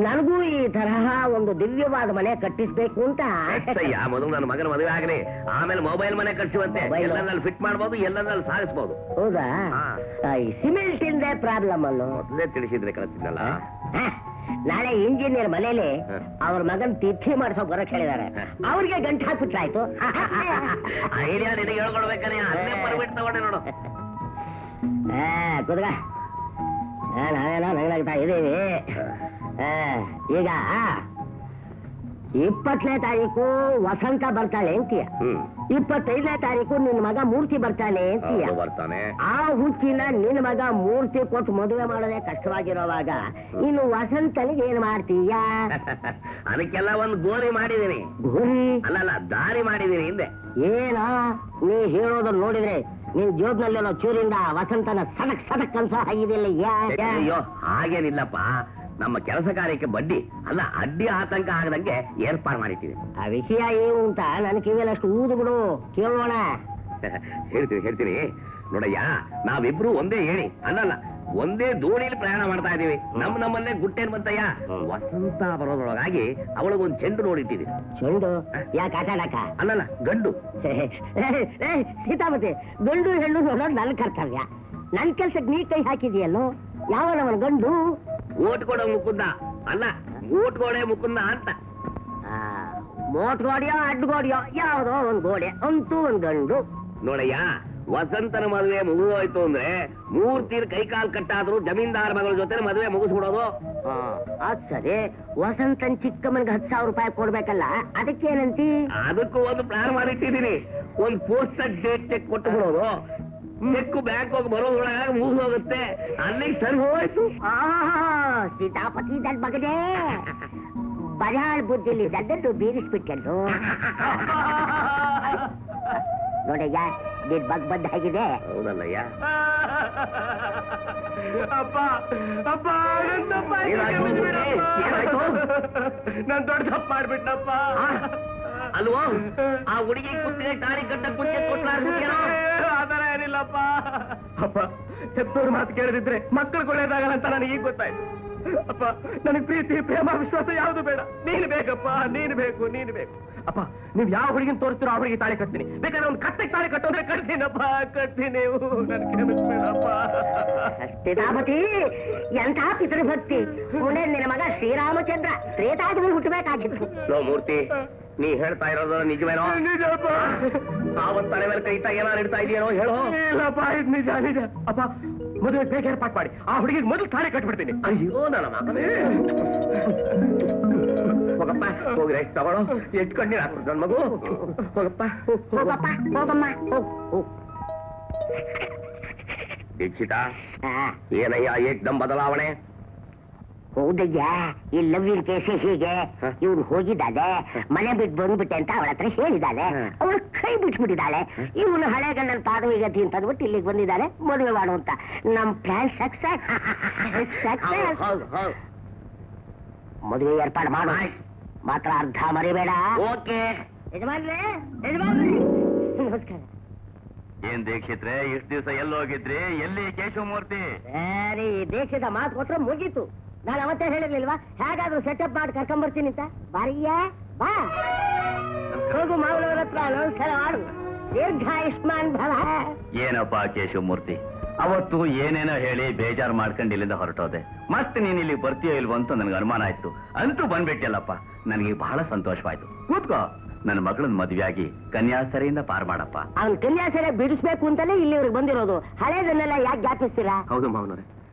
ನನಗೂ ಈ ತರಹ ಒಂದು ದಿವ್ಯವಾದ ಮನೆ ಕಟ್ಟಿಸ್ಬೇಕು ಅಂತ. ಮೊದಲು ನನ್ನ ಮಗನ ಮದುವೆ ಆಗಲಿ, ಆಮೇಲೆ ಮೊಬೈಲ್ ಮನೆ ಕಟ್ಸುವಂತೆ. ಎಲ್ಲನಲ್ಲಿ ಫಿಟ್ ಮಾಡ್ಬೋದು, ಎಲ್ಲನಲ್ಲಿ ಸಾಗಿಸ್ಬೋದು. ಹೌದಾ? ಈ ಸಿಮೆಂಟ್ ಇಂದೇ ಪ್ರಾಬ್ಲಮ್ ಅಲ್ಲೋ. ಮೊದಲೇ ತಿಳಿಸಿದ್ರೆ ಕಳಿಸಿದ್ನಲ್ಲ. ನಾಳೆ ಇಂಜಿನಿಯರ್ ಮನೇಲಿ ಅವ್ರ ಮಗನ್ ತಿಥಿ ಮಾಡ್ಸೋ ಬರಕ್ ಹೇಳಿದಾರೆ. ಅವ್ರಿಗೆ ಗಂಟು ಹಾಕ್ಬಿಟ್ರಾಯ್ತು. ಐಡಿಯಾ ನಿನಗೆ ಹೇಳ್ಕೊಡ್ಬೇಕಾನೆ, ಅಲ್ಲೇ ಪರ್ಮಿಟ್ ತಗೊಂಡೆ ನೋಡು. ಕುದ್ಗ ನಾವೇನೋ ನಗನಾಗ್ತಾ ಇದೀವಿ. ಈಗ 20ನೇ ತಾರೀಕು ವಸಂತ ಬರ್ತಾಳೆ ಅಂತೀಯ, 25ನೇ ತಾರೀಕು ನಿನ್ ಮಗ ಮೂರ್ತಿ ಬರ್ತಾನೆ ಅಂತೀಯ. ಆ ಹುಚ್ಚಿನ ನಿನ್ ಮಗ ಮೂರ್ತಿ ಕೊಟ್ಟು ಮದುವೆ ಮಾಡೋದೇ ಕಷ್ಟವಾಗಿರೋವಾಗ ಇನ್ನು ವಸಂತನಿಗೆ ಏನ್ ಮಾಡ್ತೀಯ? ಅದಕ್ಕೆಲ್ಲ ಒಂದು ಗೋರಿ ಮಾಡಿದೀನಿ. ಗೋರಿ ಅಲ್ಲಲ್ಲ, ದಾರಿ ಮಾಡಿದೀನಿ ಹಿಂದೆ. ಏನ ನೀ ಹೇಳೋದನ್ನ ನೋಡಿದ್ರೆ ನಿನ್ ಜೋಬ್ನಲ್ಲಿರೋ ಚೂರಿಂದ ವಸಂತನ ಸಡಕ್ ಸಡಕ್ ಅನ್ಸೋ ಹಾಗಿದೆಯಲ್ಲ. ಅಯ್ಯೋ ಹಾಗೇನಿಲ್ಲಪ್ಪ, ನಮ್ಮ ಕೆಲಸ ಕಾರ್ಯಕ್ಕೆ ಬಡ್ಡಿ ಅಲ್ಲ ಅಡ್ಡಿ ಆತಂಕ ಆಗದಂಗೆ ಏರ್ಪಾಡು ಮಾಡಿದ್ದೀವಿ. ಆ ವಿಷಯ ಏನು ಅಂತ ನನ್ ಕಿವಿಯಲ್ಲಿ ಅಷ್ಟು ಊದು ಬಿಡು, ಕೇಳೋಣ. ಹೇಳ್ತೀನಿ ನೋಡಯ್ಯ, ನಾವಿಬ್ರು ಒಂದೇ ಹೇಳಿ ಅಲ್ಲಲ್ಲ ಒಂದೇ ದೋಣಿಲಿ ಪ್ರಯಾಣ ಮಾಡ್ತಾ ಇದೀವಿ. ನಮ್ಮಲ್ಲೇ ಗುಟ್ಟೇನ್ ಬಂತಯ್ಯ, ವಸಂತ ಬರೋದ್ರೊಳಗಾಗಿ ಅವಳಿಗೊಂದು ಚೆಂಡು ನೋಡಿಟ್ಟಿದ್ವಿ. ಚೆಂಡು ಯಾಕೆ ಆಟಾಡಕ? ಅಲ್ಲಲ್ಲ ಗಂಡು. ಸೀತಾಪತಿ, ಗಂಡು ಹೆಣ್ಣು ನೋಡೋದು ನನ್ನ ಕರ್ತವ್ಯ. ನನ್ ಕೆಲ್ಸಕ್ಕೆ ನೀ ಕೈ ಹಾಕಿದೆಯಲ್ಲೋ. ಯಾವನವನ ಗಂಡು? ಓಟ್ ಕೊಡೋ ಮುಕುಂದ ಅಲ್ಲ, ಓಟ್ ಗೋಡೆ ಮುಕುಂದ ಅಂತ. ಮೋಟ್ ಗೋಡೆಯೋ ಅಡ್ಡ ಗೋಡೆಯೋ ಯಾವ್ದೋ ಒಂದ್ ಗೋಡೆ, ಅಂತೂ ಒಂದ್ ಗಂಡು. ನೋಡಯ್ಯ, ವಸಂತನ ಮದುವೆ ಮುಗಿದೋಯ್ತು ಅಂದ್ರೆ ಮೂರ್ತಿರ್ ಕೈಕಾಲ್ ಕಟ್ಟಾದ್ರು ಜಮೀನ್ದಾರ್ ಮಗಳ ಜೊತೆ ಮದುವೆ ಮುಗಿಸ್ಬಿಡೋದು. ಅದ್ ಸರಿ, ವಸಂತನ್ ಚಿಕ್ಕಮ್ಮನ್ಗೆ 10,000 ರೂಪಾಯಿ ಕೊಡ್ಬೇಕಲ್ಲ, ಅದಕ್ಕೇನಂತಿ? ಅದಕ್ಕೂ ಒಂದು ಪ್ಲಾನ್ ಮಾಡಿಟ್ಟಿದ್ದೀನಿ. ಒಂದ್ ಪೋಸ್ಟಲ್ ಡೇಟ್ ಚೆಕ್ ಕೊಟ್ಟು ಬಿಡೋದು. ಚೆಕ್ ಬ್ಯಾಂಕ್ ಹೋಗಿ ಬರೋದ್ರೊಳಗಾಗಿ ಮುಗಿದು ಹೋಗುತ್ತೆ, ಅಲ್ಲಿಗೆ ಸರಿ ಹೋಯ್ತು. ಸೀತಾಪತಿ ದಡ್ ಮಗನೇ, ಬಜಾರ್ ಬುದ್ಧಿಲಿ ದಡ್ಡನ್ನು ಬೀರಿಸ್ಬಿಟ್ಟೆಲ್ಲು. ನೋಡಯ್ಯ, ನಿನ್ ಮಗ್ ಬಂದ ಹಾಗಿದೆ. ಹೌದಲ್ಲಯ್ಯ. ನಾನ್ ದೊಡ್ಡ ತಪ್ಪು ಮಾಡ್ಬಿಟ್ಟಪ್ಪ. ಅಲ್ವೋ, ಆ ಹುಡುಗಿ ಕುತ್ತಿಗೆ ತಾಳಿ ಕಟ್ಟಕ್ ಮುಂಚೆ ಕೊಟ್ಲಾರ್ಬಿಟ್ಟಿಯೋ? ಆತರ ಏನಿಲ್ಲಪ್ಪ. ಅಪ್ಪ, ಹೆತ್ತೋರ್ ಮಾತು ಕೇಳದಿದ್ರೆ ಮಕ್ಕಳು ಒಳ್ಳೇದಾಗಲ್ಲ ಅಂತ ನನಗೆ ಈಗ ಗೊತ್ತಾಯ್ತು. ಅಪ್ಪ, ನನಗೆ ಪ್ರೀತಿ ಪ್ರೇಮ ವಿಶ್ವಾಸ ಯಾವ್ದು ಬೇಡ, ನೀನು ಬೇಕಪ್ಪ, ನೀನು ಬೇಕು, ನೀನು ಬೇಕು. ಅಪ್ಪ, ನೀವ್ ಯಾವ ಹುಡುಗಿನ ತೋರಿಸ್ತೀರೋ ಆ ಹುಡುಗಿ ತಾಳಿ ಕಟ್ತೀನಿ. ಬೇಕಾದ್ರೆ ಒಂದು ಕಟ್ಟೆಗೆ ತಾಳಿ ಕಟ್ಟೋದ್ರೆ ಕಟ್ತೀನಪ್ಪ, ಕಟ್ತೀನಿ. ನನ್ ಕ್ಷಮಿಸ್ಬೇಡಪ್ಪ. ಸೀತಾಪತಿ, ಎಂಥ ಪಿತೃಭಕ್ತಿ. ಮುಂದೆ ನಿನ್ನ ಮಗ ಶ್ರೀರಾಮಚಂದ್ರ ತ್ರೇತಾಯುಗದಲ್ಲಿ ಹುಟ್ಟಬೇಕಾಗಿತ್ತು. ಲೋ ಮೂರ್ತಿ, ನೀ ಹೇಳ್ತಾ ಇರೋದು ನಿಜವೇನೋ? ನಿಜಪ್ಪ. ಆವತ್ತು ತಲೆ ಮೇಲೆ ಕೈ ಇಟ್ಟಾಗ ಏನಾರು ಇಡ್ತಾ ಇದೆಯೇನೋ ಹೇಳೋ? ಇಲ್ಲಪ್ಪ, ಇದು ನಿಜ ನಿಜ. ಅಪ್ಪ, ಮದುವೆ ಬೇಗ ಏರ್ಪಾಟ್ ಮಾಡಿ, ಆ ಹುಡುಗಿಗೆ ಮೊದಲು ತಾಳಿ ಕಟ್ಬಿಡ್ತೀನಿ. ಅಯ್ಯೋ ನನ್ನ ಮಗನೇ. ಹೋಗಪ್ಪ, ಹೋಗಿ ರೆಸ್ಟ್ ತಗೊಳ್ಳೋ. ಎಷ್ಟು ಕಣ್ಣೀರ್ ಹಾಕ್ಬಿಡ್ತು ನನ್ ಮಗು. ಹೋಗಪ್ಪ, ಹೋಗಪ್ಪ, ಹೋಗಮ್ಮ, ಹೋಗ್. ದೀಕ್ಷಿತ, ಏನಯ್ಯ ಏಕ್ದಮ್ ಬದಲಾವಣೆ? ಹೌದಯ್ಯ, ಈ ಲವ್ವಿನ ಕೇಸೆ ಹೀಗೆ. ಇವ್ನು ಹೋಗಿದ್ದಾಳೆ, ಮನೆ ಬಿಟ್ಟು ಬಂದ್ಬಿಟ್ಟೆ ಅಂತ ಅವಳ ಹತ್ರ ಹೇಳಿದ್ದಾಳೆ. ಅವಳು ಕೈ ಬಿಟ್ಬಿಟ್ಟಿದ್ದಾಳೆ. ಇವನು ಹಳೆ ಗಂಡನ ಪಾದವಿಗತಿ ಅಂತ ಅಂದ್ಬಿಟ್ಟು ಇಲ್ಲಿಗೆ ಬಂದಿದ್ದಾಳೆ ಮದುವೆ ಮಾಡು ಅಂತ. ನಮ್ ಪ್ಲಾನ್ ಸಕ್ಸಸ್. ಮದುವೆ ಏರ್ಪಾಡು ಮಾಡು, ಮಾತ್ರ ಅರ್ಧ ಮರಿಬೇಡ. ಓಕೆ. ಯಜಮಾನ್ರೇ, ನಮಸ್ಕಾರ. ಏನ್ ದೀಕ್ಷಿತ್ರೆ, ಇಷ್ಟು ದಿವಸ ಎಲ್ಲೋಗಿದ್ರಿ? ಎಲ್ಲಿ ಕೇಶವಮೂರ್ತಿ? ಸರಿ, ದೇಶದ ಮಾತು ಕೊಟ್ರೆ ಮುಗೀತು. ನಾನು ಅವತ್ತೇ ಹೇಳಿರ್ಲಿಲ್ವಾ, ಹೇಗಾದ್ರೂ ಸೆಟಪ್ ಮಾಡಿ ಕರ್ಕೊಂಡ್ಬರ್ತೀನಿ ಅಂತ. ಬಾರಿಯ ಬಾ, ಹೋಗು ಮಾವನವರ ಹತ್ರ ನಮಸ್ಕಾರ ಮಾಡು. ದೀರ್ಘಾಯುಷ್ಮಾನ್ ಭವ. ಏನಪ್ಪ ಕೇಶವಮೂರ್ತಿ, ಅವತ್ತು ಏನೇನೋ ಹೇಳಿ ಬೇಜಾರು ಮಾಡ್ಕೊಂಡು ಇಲ್ಲಿಂದ ಹೊರಟೋದೆ. ಮತ್ತೆ ನೀನ್ ಇಲ್ಲಿ ಬರ್ತೀಯೋ ಇಲ್ವಂತ ನನ್ಗೆ ಅನುಮಾನ ಆಯ್ತು. ಅಂತೂ ಬಂದ್ಬಿಟ್ಟಲ್ಲಪ್ಪ, ನನಗೆ ಬಹಳ ಸಂತೋಷವಾಯ್ತು. ಕೂತ್ಕೋ. ನನ್ನ ಮಗಳನ್ನ ಮದುವೆಯಾಗಿ ಕನ್ಯಾಸರಿಯಿಂದ ಪಾರ್ ಮಾಡಪ್ಪ. ಅವ್ನ್ ಕನ್ಯಾಸರಿ ಬಿಡಿಸ್ಬೇಕು ಅಂತಾನೆ ಇಲ್ಲಿವ್ರಿಗೆ ಬಂದಿರೋದು. ಹಳೇದನ್ನೆಲ್ಲ ಯಾಕೆ ಜ್ಞಾಪಿಸ್ತೀರಾ? ಹೌದು ಮಾವನವ್ರೆ,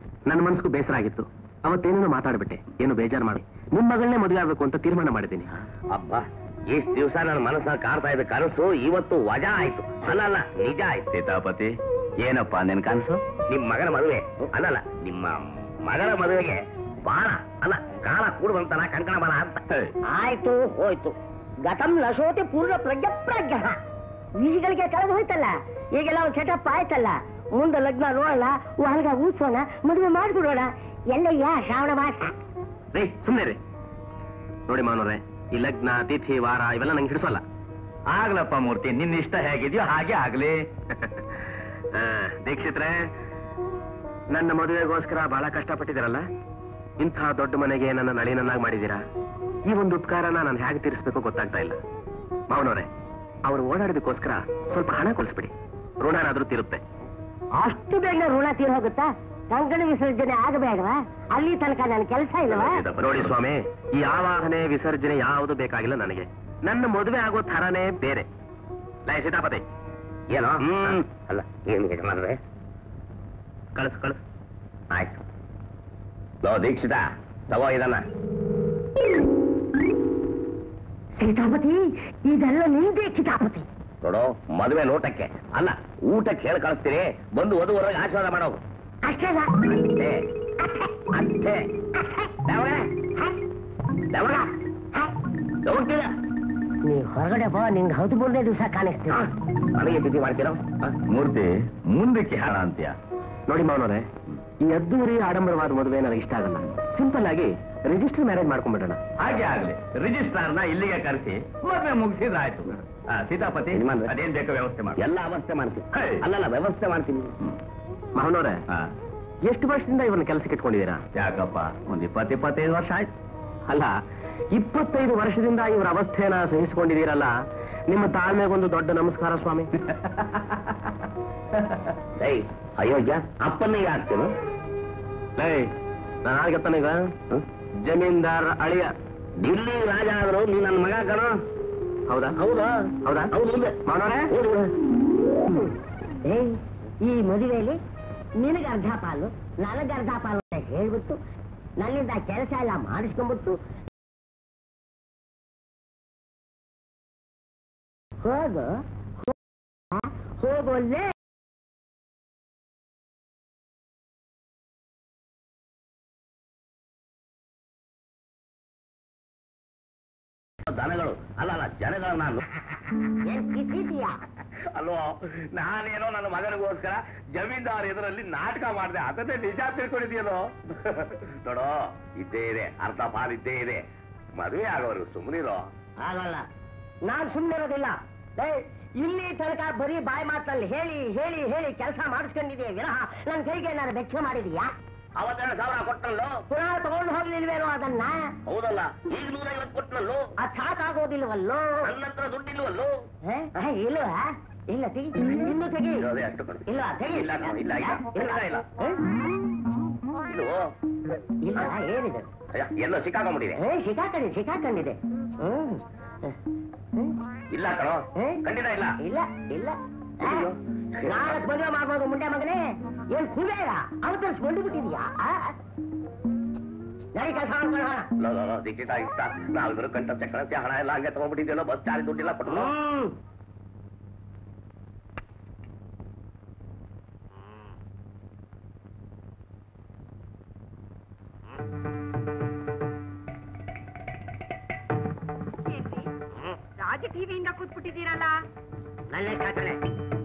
ನನ್ನ ಮನಸ್ಸಿಗೂ ಬೇಸರ ಆಗಿತ್ತು. ಅವತ್ತೇನೇನೋ ಮಾತಾಡ್ಬಿಟ್ಟೆ. ಏನು ಬೇಜಾರು ಮಾಡಿ ನಿಮ್ ಮಗಳನ್ನೇ ಮದುವೆ ಆಗ್ಬೇಕು ಅಂತ ತೀರ್ಮಾನ ಮಾಡಿದ್ದೀನಿ. ಅಬ್ಬ, ಇಷ್ಟು ದಿವಸ ನನ್ನ ಮನಸ್ಸನ್ನ ಕಾಡ್ತಾ ಇದ್ದ ಕನಸು ಇವತ್ತು ವಜಾ ಆಯ್ತು. ಅಲ್ಲಲ್ಲ, ನಿಜ ಆಯ್ತು. ಸೀತಾಪತಿ, ಏನಪ್ಪ ನಿನ್ ಕನಸು? ನಿಮ್ ಮಗನ ಮದುವೆ ಅಲ್ಲಲ್ಲ, ನಿಮ್ಮ ಮಗಳ ಮದುವೆಗೆ ಬಾಳ ಅಲ್ಲ ಕಾಲ ಕೂಡುವಂತಲ್ಲ ಕಂಕಣ ಬಲ ಅಂತ. ಆಯ್ತು, ಹೋಯ್ತು. ಗತಂ ನಶೋತಿ ಪೂರ್ಣ ಪ್ರಜ್ಞ ಬೀಜಗಳಿಗೆ ಕಳೆದು ಹೋಯ್ತಲ್ಲ. ಈಗೆಲ್ಲ ಒಂದು ಸೆಟಪ್ ಆಯ್ತಲ್ಲ. ಮುಂದೆ ಲಗ್ನ ನೋಡೋಣ, ಹೊರಗ ಊಸೋಣ, ಮದುವೆ ಮಾಡ್ಬಿಡೋಣ. ಎಲ್ಲಯ್ಯ ಶ್ರಾವಣ ಮಾಸ. ರೀ ಸುಮ್ಮನೆ ರೀ. ನೋಡಿ ಮಾವನವ್ರೆ, ಈ ಲಗ್ನ ತಿಥಿ ವಾರ ಇವೆಲ್ಲ ನಂಗೆ ಹಿಡಿಸೋಲ್ಲ. ಆಗ್ಲಪ್ಪ ಮೂರ್ತಿ, ನಿನ್ನ ಇಷ್ಟ ಹೇಗಿದೆಯೋ ಹಾಗೆ ಆಗ್ಲಿ. ದೀಕ್ಷಿತ್ರೆ, ನನ್ನ ಮದುವೆಗೋಸ್ಕರ ಬಹಳ ಕಷ್ಟಪಟ್ಟಿದ್ದೀರಲ್ಲ. ಇಂಥ ದೊಡ್ಡ ಮನೆಗೆ ನನ್ನ ನಳಿನನ್ನಾಗಿ ಮಾಡಿದ್ದೀರಾ. ಈ ಒಂದು ಉಪಕಾರನ ನಾನು ಹೇಗೆ ತೀರಿಸ್ಬೇಕು ಗೊತ್ತಾಗ್ತಾ ಇಲ್ಲ. ಮಾವನವ್ರೆ, ಅವ್ರು ಓಡಾಡೋದಕ್ಕೋಸ್ಕರ ಸ್ವಲ್ಪ ಹಣ ಕೊಲಿಸ್ಬಿಡಿ, ಋಣನಾದ್ರೂ ತೀರುತ್ತೆ. ಅಷ್ಟು ಬೇಗ ಋಣ ತೀರ್ ಹೋಗುತ್ತಾ? ಕಂಕಣ ವಿಸರ್ಜನೆ ಆಗಬೇಡವಾ? ಅಲ್ಲಿ ತನಕ ನನ್ನ ಕೆಲಸ ಇಲ್ವಾ? ನೋಡಿ ಸ್ವಾಮಿ, ಈ ಆವಾಹನೆ ವಿಸರ್ಜನೆ ಯಾವುದು ಬೇಕಾಗಿಲ್ಲ ನನಗೆ. ನನ್ನ ಮದುವೆ ಆಗೋ ಥರನೇ ಬೇರೆ. ಲೈ ಸೀತಾಪತಿ, ಏನೋ ಅಲ್ಲ ಏನು ಯಜಮಾನ್ರೆ, ಕಳಿಸು ಕಳಿಸು. ಆಯ್ತು. ಲೋ ದೀಕ್ಷಿತ, ತಗೋ ಇದನ್ನ. ಸೀತಾಪತಿ, ಇದೆಲ್ಲ ನಿಂದೇ ಕಿತಾಪತಿ. ನೋಡು, ಮದುವೆ ನೋಟಕ್ಕೆ ಅಲ್ಲ, ಊಟಕ್ಕೆ ಹೇಳಿ ಕಳಿಸ್ತೀರಿ. ಬಂದು ವಧುವರೆಗೆ ಆಶೀರ್ವಾದ ಮಾಡೋದು ಅಷ್ಟೇ. ಅಷ್ಟೇ ಅಷ್ಟೇ. ನೀ ಹೊರಗಡೆ ಬಾ, ನಿಂಗೆ 13ನೇ ದಿವಸ ಕಾಣಿಸ್ತೀಯ. ನನಗೆ ತಿಥಿ ಮಾಡ್ತೀರೋ? ಮೂರ್ತಿ, ಮುಂದಕ್ಕೆ ಹೇಳ ಅಂತ್ಯ. ನೋಡಿ ಮಾವನವ್ರೆ, ಈ ಅದ್ದೂರಿ ಆಡಂಬರವಾದ ಮದುವೆ ನನಗೆ ಇಷ್ಟ ಆಗಲ್ಲ. ಸಿಂಪಲ್ ಆಗಿ ರಿಜಿಸ್ಟರ್ ಮ್ಯಾರೇಜ್ ಮಾಡ್ಕೊಂಡ್ಬಿಡೋಣ. ಹಾಗೆ ಆಗ್ಲಿ, ರಿಜಿಸ್ಟ್ರಾರ್ನ ಇಲ್ಲಿಗೆ ಕರೆಸಿ ಮದುವೆ ಮುಗಿಸಿದ್ರಾಯ್ತು. ಸೀತಾಪತಿ, ಅದೇನ್ ಬೇಕೋ ವ್ಯವಸ್ಥೆ ಮಾಡಿ. ಎಲ್ಲ ಅವಸ್ಥೆ ಮಾಡ್ತೀನಿ. ಹೇ. ಅಲ್ಲಲ್ಲ, ವ್ಯವಸ್ಥೆ ಮಾಡ್ತೀನಿ. ಮಾವನವ್ರೆ, ಎಷ್ಟು ವರ್ಷದಿಂದ ಇವನ್ನ ಕೆಲಸಕ್ಕೆ ಇಟ್ಕೊಂಡಿದ್ದೀರಾ? ಯಾಕಪ್ಪ, ಒಂದ್ 20-25 ವರ್ಷ ಆಯ್ತು. ಅಲ್ಲ, 25 ವರ್ಷದಿಂದ ಇವರ ಅವಸ್ಥೆನ ಸಹಿಸಿಕೊಂಡಿದ್ದೀರಲ್ಲ, ನಿಮ್ಮ ತಾಳ್ಮೆಗೊಂದು ದೊಡ್ಡ ನಮಸ್ಕಾರ ಸ್ವಾಮಿ. ಅಯೋಗ್ಯ ಅಪ್ಪನಿಗೆ ಆಗ್ತೇನು? ನಾನು ಆಗ್ತಾನೀಗ ಜಮೀನ್ದಾರ್ ಅಳಿಯ, ದಿಲ್ಲಿ ರಾಜ ಆದ್ರು ನೀ ನನ್ನ ಮಗ ಕಣೋ. ಹೌದಾ? ಹೌದಾ? ಹೌದಾ? ಹೌದು. ಮಾವನವ್ರೆ, ಈ ಮದುವೆಯಲ್ಲಿ ನಿನಗೆ ಅರ್ಧ ಪಾಲು, ನನಗೆ ಅರ್ಧ ಪಾಲು ಅಂತ ಹೇಳ್ಬಿಟ್ಟು ನನ್ನಿಂದ ಕೆಲಸ ಎಲ್ಲ ಮಾಡಿಸ್ಕೊಂಡ್ಬಿಟ್ಟು ಹೋಗೋಲ್ಲೇ. ದನಗಳು ಅಲ್ಲ ಜನಗಳು. ನಾನು ಕಿಸಿದೀಯಾ? ಅಲ್ವೋ, ನಾನೇನೋ ನನ್ನ ಮಗನಿಗೋಸ್ಕರ ಜಮೀನ್ದಾರ್ ಎದುರಲ್ಲಿ ನಾಟಕ ಮಾಡಿದೆ, ಅದನ್ನೇ ನಿಜ ತಿಳ್ಕೊಂಡಿದ್ಯಲ್ಲೋ. ನೋಡೋ, ಇದ್ದೇ ಇದೆ, ಅರ್ಧ ಪಾಲ್ ಇದ್ದೇ ಇದೆ. ಮದುವೆ ಆಗೋರು ಸುಮ್ಮನಿರೋ. ಆಗಲ್ಲ, ನಾನ್ ಸುಮ್ಮನಿರೋದಿಲ್ಲ. ಇಲ್ಲಿ ತನಕ ಬರೀ ಬಾಯಿ ಮಾತಲ್ಲಿ ಹೇಳಿ ಹೇಳಿ ಹೇಳಿ ಕೆಲಸ ಮಾಡಿಸ್ಕೊಂಡಿದೀಯ ವಿನಃ ನನ್ನ ಕೈಗೆ ನಾನು ವೆಚ್ಚ ಮಾಡಿದೀಯಾ? 52,000 ಕೊಟ್ಟನಲ್ಲೋ. ಪುನಃ ತಗೊಂಡು ಹೋಗ್ಲಿಲ್ವೇನೋ ಅದನ್ನ? ಹೌದಲ್ಲ, ಈಗ 150 ಕೊಟ್ಟನಲ್ಲೋ. ಅದು ಸಾಕಾಗೋದಿಲ್ವಲ್ಲೋ? ನನ್ನ ಹತ್ರ ದುಡ್ಡಿಲ್ವಲ್ಲೋ. ಇಲ್ವಾ? ಇಲ್ಲ, ತೆಗಿ, ಇನ್ನು ತೆಗಿ. ಅಷ್ಟು ಕೊಡು. ಇಲ್ಲ, ತೆಗಿ. ಇಲ್ಲ ಇಲ್ಲ ಇಲ್ಲ ಇಲ್ಲ, ಏನಿದೆ? ಎಲ್ಲೋ ಸಿಕ್ಕಾಕೊಂಡ್ಬಿಟ್ಟಿದೆ. ಸಿಕ್ಕಾಕೊಂಡಿದೆ. ಇಲ್ಲ ಕಣೋ, ಖಂಡಿತ ಇಲ್ಲ. ಇಲ್ಲ ಇಲ್ಲ, 4 ಮದುವೆ ಮಾಡ್ಬೋದು ಮುಂಡೆ ಮಗನೇ. ಏನ್ ಕುಬೇರ ಅವತರಿಸ್ಕೊಂಡು ಬಿಟ್ಟಿದ್ಯಾ? ನಡಿ ಕೆಲಸ ಮಾಡ್ಕೊಳ್ಳೋಣ. ದೀಕ್ಷಿತ ಇಷ್ಟ, ನಾವಿಬ್ರು ಕಂಠ ಚಕ್ರ ಹಣ ಎಲ್ಲ ಹಂಗೆ ತಗೊಂಡ್ಬಿಟ್ಟಿದ್ಯಲ್ಲ, ಬಸ್ ಚಾರ್ಜ್ ದುಡ್ಡಿಲ್ಲ ಕೊಟ್ಟು. ರಾಜ ಟಿವಿಯಿಂದ ಕೂತ್ಬಿಟ್ಟಿದ್ದೀರಲ್ಲ. ನನ್ನೆಷ್ಟ ಕಣೆ,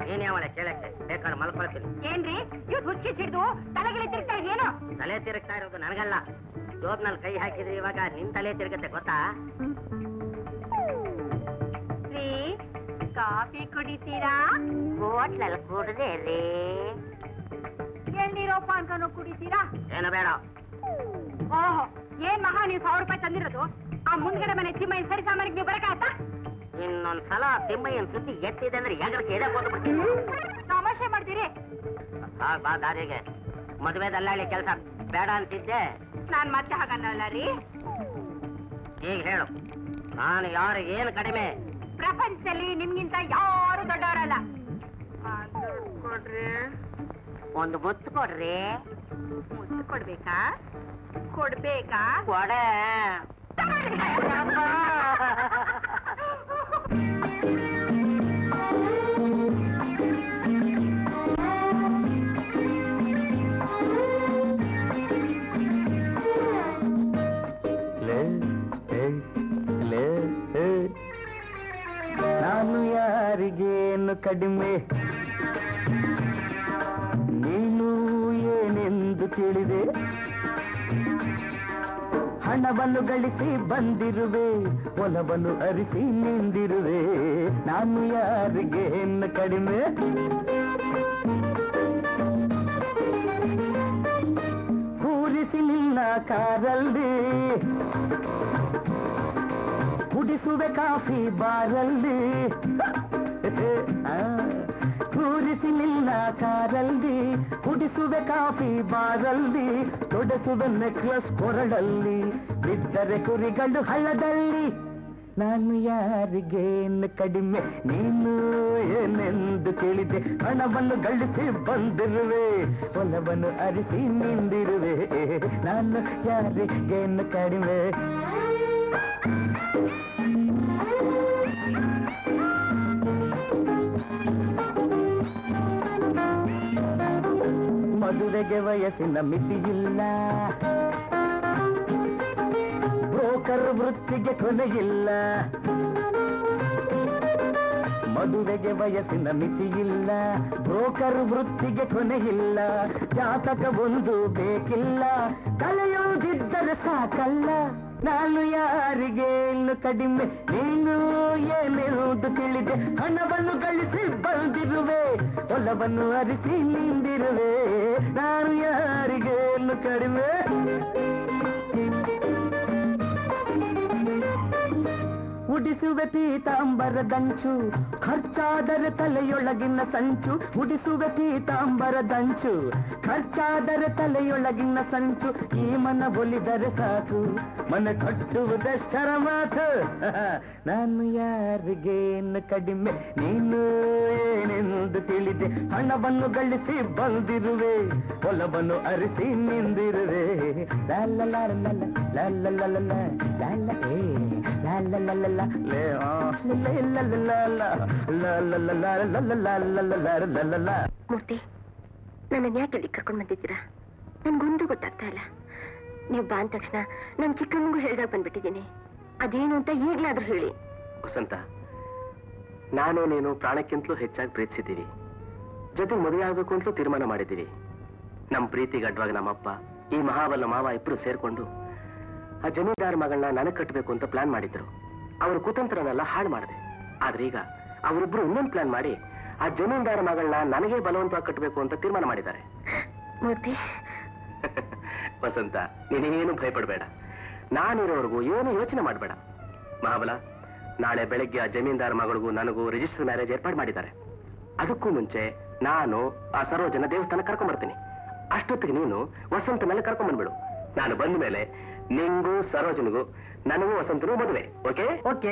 ನೀನ್ ಯಾವಳೆ ಕೇಳಕ್ಕೆ? ಬೇಕಾದ್ರೆ ಮಲ್ಕೊಳ್ತೀನಿ. ಏನ್ರಿ ಇವತ್ತು ಹುಚ್ಚಿಗೆ ಸಿಡ್ದು ತಲೆಗೆ ತಿರುಗ್ತಾ ಇದೆಯೇನೋ? ತಲೆ ತಿರುಗ್ತಾ ಇರೋದು ನನಗಲ್ಲ, ಜೋಬ್ನಲ್ಲಿ ಕೈ ಹಾಕಿದ್ರೆ ಇವಾಗ ನಿನ್ ತಲೆ ತಿರುಗತ್ತೆ ಗೊತ್ತಾ? ರೀ, ಕಾಫಿ ಕುಡಿತೀರಾ? ಹೋಟ್ಲಲ್ಲಿ ಕುಡ್ದೆ ರೀ. ಎಲ್ಲಿರೋ ಪಾನ್ಕನು ಕುಡಿತೀರಾ? ಏನು ಬೇಡ. ಓಹೋ, ಏನ್ ಮಹಾ ನೀವು 1000 ರೂಪಾಯಿ ತಂದಿರೋದು? ಆ ಮುಂದ್ಗಡೆ ಮನೆ ತಿಮ್ಮಯ್ಯ ಸರಿ ಸಾಮಾನಿಗೆ ನೀವು ಬರಕಾತ? ಇನ್ನೊಂದ್ಸಲ ತಿಮ್ಮಯ್ಯನ್ ಸುದ್ದಿ ಎತ್ತಿದೆ ಅಂದ್ರೆ ಎಗರ್ಸಿ ಎದೆ ಹೋದ್ ಬಿಡ್ತೀನಿ. ತಮಾಷೆ ಮಾಡ್ತೀರಿ? ಬಾ ದಾರಿಗೆ. ಮದುವೆ ದಲ್ಲಾಳಿ ಕೆಲಸ ಬೇಡ ಅಂತಿದ್ದೆ. ನಾನ್ ಮತ್ತೆ ಹಾಗನ್ನಲ್ಲ ರೀ. ಈಗ ಹೇಳು, ನಾನು ಯಾರಿಗೆ ಏನು ಕಡಿಮೆ? ಪ್ರಪಂಚದಲ್ಲಿ ನಿಮ್ಗಿಂತ ಯಾರು ದೊಡ್ಡವರಲ್ಲ. ಕೊಡ್ರಿ, ಒಂದು ಮುತ್ತು ಕೊಡ್ರಿ. ಮುತ್ತು ಕೊಡ್ಬೇಕಾ? ಕೊಡ್ಬೇಕಾ? ಕೊಡೆ. ನಾನು ಯಾರಿಗೇನು ಕಡಿಮೆ, ಕೇಳಿದೆ ಹಣವನ್ನು ಗಳಿಸಿ ಬಂದಿರುವೆ ಒಲವನ್ನು ಅರಿಸಿ ನಿಂದಿರುವೆ ನಾನು ಯಾರಿಗೆ ಹೆಣ್ಣು ಕಡಿಮೆ ಕೂರಿಸಿ ನಿನ್ನ ಕಾರಲ್ಲಿ ಕುಡಿಸುವೆ ಕಾಫಿ ಬಾರಲ್ಲಿ ಕೂರಿಸಿ ನಿನ್ನ ಕಾರಲ್ಲಿ ಕುಡಿಸುವೆ ಕಾಫಿ ಬಾರಲ್ಲಿ ತೊಡಸುವೆ ನೆಕ್ಲೆಸ್ ಕೊರಳಲ್ಲಿ ಬಿದ್ದರೆ ಕುರಿಗಳು ಹಳ್ಳದಲ್ಲಿ ನಾನು ಯಾರಿಗೇನು ಕಡಿಮೆ ನೀನು ಏನೆಂದು ಕೇಳಿದೆ ಹಣವನ್ನು ಗಳಿಸಿ ಬಂದಿರುವೆ ಒಲವನ್ನು ಅರಿಸಿ ನಿಂದಿರುವೆ ನಾನು ಯಾರಿಗೇನು ಕಡಿಮೆ ಮದುವೆಗೆ ವಯಸ್ಸಿನ ಮಿತಿಯಿಲ್ಲ ಬ್ರೋಕರ್ ವೃತ್ತಿಗೆ ಕೊನೆಯಿಲ್ಲ ಮದುವೆಗೆ ವಯಸ್ಸಿನ ಮಿತಿಯಿಲ್ಲ ಬ್ರೋಕರ್ ವೃತ್ತಿಗೆ ಕೊನೆಯಿಲ್ಲ ಜಾತಕ ಒಂದು ಬೇಕಿಲ್ಲ ಕಳೆಯುವುದಿದ್ದರೆ ಸಾಕಲ್ಲ ನಾನು ಯಾರಿಗೆ ಇನ್ನು ಕಡಿಮೆ ನೀನು ಏನೆಂದು ತಿಳಿದೆ ಹಣವನ್ನು ಗಳಿಸಿ ಬಂದಿರುವೆ ಒಲವನ್ನು ಅರಿಸಿ ನಿಂದಿರುವೆ ನಾನು ಯಾರಿಗೆ ಇನ್ನು ಕಡಿಮೆ ಉಡಿಸುವೆ ಪೀತಾಂಬರದಂಚು ಖರ್ಚಾದರೆ ತಲೆಯೊಳಗಿನ ಸಂಚು ಉಡಿಸುವೆ ಪೀತಾಂಬರದಂಚು ಖರ್ಚಾದರೆ ತಲೆಯೊಳಗಿನ ಸಂಚು ಈ ಮನ ಒಲಿದರೆ ಸಾಕು ಮನ ಕಟ್ಟುವುದಷ್ಟರ ಮಾತು ನಾನು ಯಾರಿಗೇನು ಕಡಿಮೆ ನೀನು ಏನೆಂದು ತಿಳಿದೆ ಹಣವನ್ನು ಗಳಿಸಿ ಬಂದಿರುವೆ ಒಲವನ್ನು ಅರಿಸಿ ನಿಂದಿರುವೆ ಲಾಲ ಲಾಲ ಲಾಲ ಲಾಲ ಲಾಲ ಏ ಲಾಲ ಲಾಲ ಮೂರ್ತಿ ನನ್ನನ್ನು ಯಾಕೆ ಇಲ್ಲಿ ಕರ್ಕೊಂಡು ಬಂದಿದ್ದೀರಾ ನನ್ಗೊಂದು ಗೊತ್ತಾಗ್ತಾ ಇಲ್ಲ ನೀವು ಬಾ ಅಂದ ತಕ್ಷಣ ನನ್ ಚಿಕ್ಕಮ್ಮಗೂ ಹೇಳ್ದಾಗ ಬಂದ್ಬಿಟ್ಟಿದ್ದೀನಿ ಅದೇನು ಅಂತ ಈಗ್ಲಾದ್ರೂ ಹೇಳಿ ವಸಂತ ನಾನು ನೀನು ಪ್ರಾಣಕ್ಕಿಂತಲೂ ಹೆಚ್ಚಾಗಿ ಪ್ರೀತಿಸಿದ್ದೀವಿ ಜೊತೆಗೆ ಮದುವೆ ಆಗ್ಬೇಕು ಅಂತಲೂ ತೀರ್ಮಾನ ಮಾಡಿದ್ದೀವಿ ನಮ್ಮ ಪ್ರೀತಿಗೆ ಅಡ್ಡವಾಗಿ ನಮ್ಮಪ್ಪ ಈ ಮಹಾಬಲ ಮಾವ ಇಬ್ರು ಸೇರ್ಕೊಂಡು ಆ ಜಮೀನ್ದಾರ್ ಮಗಳನ್ನ ನನಗೆ ಕಟ್ಟಬೇಕು ಅಂತ ಪ್ಲಾನ್ ಮಾಡಿದ್ರು ಅವ್ರ ಕುತಂತ್ರನೆಲ್ಲ ಹಾಳು ಮಾಡಿದೆ ಆದ್ರೆ ಈಗ ಅವರಿಬ್ರು ಇನ್ನೊಂದು ಪ್ಲಾನ್ ಮಾಡಿ ಆ ಜಮೀನ್ದಾರ ಮಗಳನ್ನ ನನಗೆ ಬಲವಂತವಾಗಿ ಕಟ್ಟಬೇಕು ಅಂತ ತೀರ್ಮಾನ ಮಾಡಿದ್ದಾರೆ ಮೂರ್ತಿ ವಸಂತ ನೀನೇನು ಭಯಪಡಬೇಡ ನಾನಿರೋವರೆಗೂ ಏನು ಯೋಚನೆ ಮಾಡಬೇಡ ಮಹಾಬಲ ನಾಳೆ ಬೆಳಗ್ಗೆ ಆ ಜಮೀನ್ದಾರ ಮಗಳಿಗೂ ನನಗೂ ರಿಜಿಸ್ಟರ್ ಮ್ಯಾರೇಜ್ ಏರ್ಪಾಡು ಮಾಡಿದ್ದಾರೆ ಅದಕ್ಕೂ ಮುಂಚೆ ನಾನು ಆ ಸರೋಜನ ದೇವಸ್ಥಾನ ಕರ್ಕೊಂಡ್ ಬರ್ತೀನಿ ಅಷ್ಟೊತ್ತಿಗೆ ನೀನು ವಸಂತ ಮೇಲೆ ಕರ್ಕೊಂಡ್ ಬಂದ್ಬಿಡು ನಾನು ಬಂದ ಮೇಲೆ ನಿಂಗೂ ಸರೋಜನಿಗೂ ನನಗೂ ವಸಂತನೂ ಮದುವೆ ಓಕೆ ಓಕೆ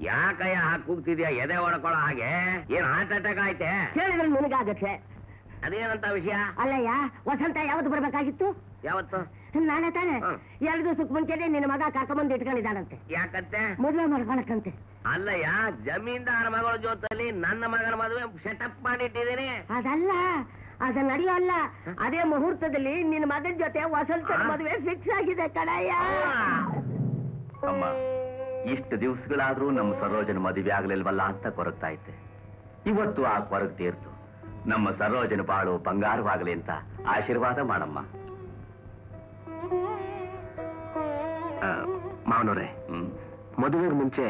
ಯಾಕಯ್ಯ ಕೂಗ್ತಿದ್ಯಾ ಎದೆ ಹೊಡ್ಕೊಳ್ಳೋ ಹಾಗೆ ಏನ್ ಹಾರ್ಟ್ ಅಟ್ಯಾಕ್ ಆಯ್ತೆ ಕೇಳಿದ್ರೆ ನಿನಗಾಗತ್ತೆ ಅದೇನಂತ ವಿಷಯ ಅಲ್ಲಯ್ಯ ವಸಂತ ಯಾವತ್ತು ಬರ್ಬೇಕಾಗಿತ್ತು ಯಾವತ್ತು ನಾಳೆ ತಾನೆ 2 ದಿವಸಕ್ಕೆ ಮುಂಚೆನೆ ನಿನ್ನ ಮಗ ಕರ್ಕೊಂಬಂದು ಇಟ್ಕೊಂಡಿದ್ದಾನಂತೆ ಯಾಕಂತೆ ಮದುವೆ ಮಾಡ್ಕೊಳಕ್ಕಂತೆ ಅಲ್ಲಯ್ಯ ಜಮೀನ್ದಾರ ಮಗಳ ಜೊತೆಲಿ ನನ್ನ ಮಗನ ಮದುವೆ ಸೆಟಪ್ ಮಾಡಿಟ್ಟಿದ್ದೀನಿ ಅದಲ್ಲ ಅದ ನಡೆಯಲ್ಲ ಅದೇ ಮುಹೂರ್ತದಲ್ಲಿ ನಿನ್ನ ಮಗನ ಜೊತೆ ವಸಂತ ಮದುವೆ ಫಿಕ್ಸ್ ಆಗಿದೆ ಕಣಯ್ಯ ಅಮ್ಮ ಇಷ್ಟು ದಿವಸಗಳಾದ್ರೂ ನಮ್ಮ ಸರೋಜನ ಮದುವೆ ಆಗ್ಲಿಲ್ವಲ್ಲ ಅಂತ ಕೊರಗ್ತಾ ಇದ್ದೆ ಇವತ್ತು ಆ ಕೊರಗ್ ತೀರ್ತು ನಮ್ಮ ಸರೋಜನ ಬಾಳು ಬಂಗಾರವಾಗಲಿ ಅಂತ ಆಶೀರ್ವಾದ ಮಾಡಮ್ಮ ಮಾವನವ್ರೆ ಮದುವೆಗೆ ಮುಂಚೆ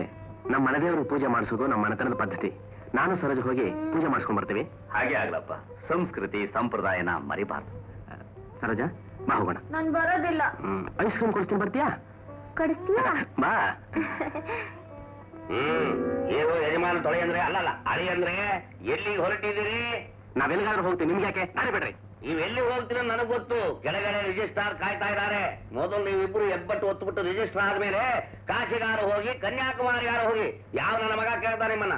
ನಮ್ಮ ಮನೆದೇವರು ಪೂಜೆ ಮಾಡಿಸೋದು ನಮ್ಮ ಮನೆತನದ ಪದ್ಧತಿ ನಾನು ಸರೋಜ ಹೋಗಿ ಪೂಜೆ ಮಾಡಿಸ್ಕೊಂಡ್ ಬರ್ತೀವಿ ಹಾಗೆ ಆಗ್ಲಪ್ಪ ಸಂಸ್ಕೃತಿ ಸಂಪ್ರದಾಯನ ಮರಿಬಾರ್ದು ಸರೋಜ ಬಾ ಹೋಗೋಣ ನಾನ್ ಬರೋದಿಲ್ಲ ಐಸ್ ಕ್ರೀಮ್ ಕೊಡ್ತೀನಿ ಬರ್ತೀಯಾ ಕಡಿಸ್ತೀಯಾ ಬಾ ಏನು ಯಜಮಾನ ತೊಳೆ ಅಂದ್ರೆ ಅಲ್ಲಲ್ಲ ಅಳಿ ಅಂದ್ರೆ ಎಲ್ಲಿಗೆ ಹೊರಟಿದ್ದೀರಿ ನಾವೆಲ್ಲಿಗಾದ್ರೂ ಹೋಗ್ತೀವಿ ನಿಮ್ಗೆ ಯಾಕೆ ನಾನೇ ಬಿಡ್ರಿ ನೀವೆಲ್ಲಿ ಹೋಗ್ತೀರ ನನಗ್ ಗೊತ್ತು ಕೆಳಗಡೆ ರಿಜಿಸ್ಟ್ರಾರ್ ಕಾಯ್ತಾ ಇದ್ದಾರೆ ಮೊದಲು ನೀವಿಬ್ರು ಎಬ್ಬಟ್ಟು ಒತ್ತುಬಿಟ್ಟು ರಿಜಿಸ್ಟರ್ ಆದ್ಮೇಲೆ ಕಾಶಿಗಾರ ಹೋಗಿ ಕನ್ಯಾಕುಮಾರಿಗಾರ ಹೋಗಿ ಯಾವ ನನ್ನ ಮಗ ಕೇಳ್ತಾನೆ ನಿಮ್ಮನ್ನ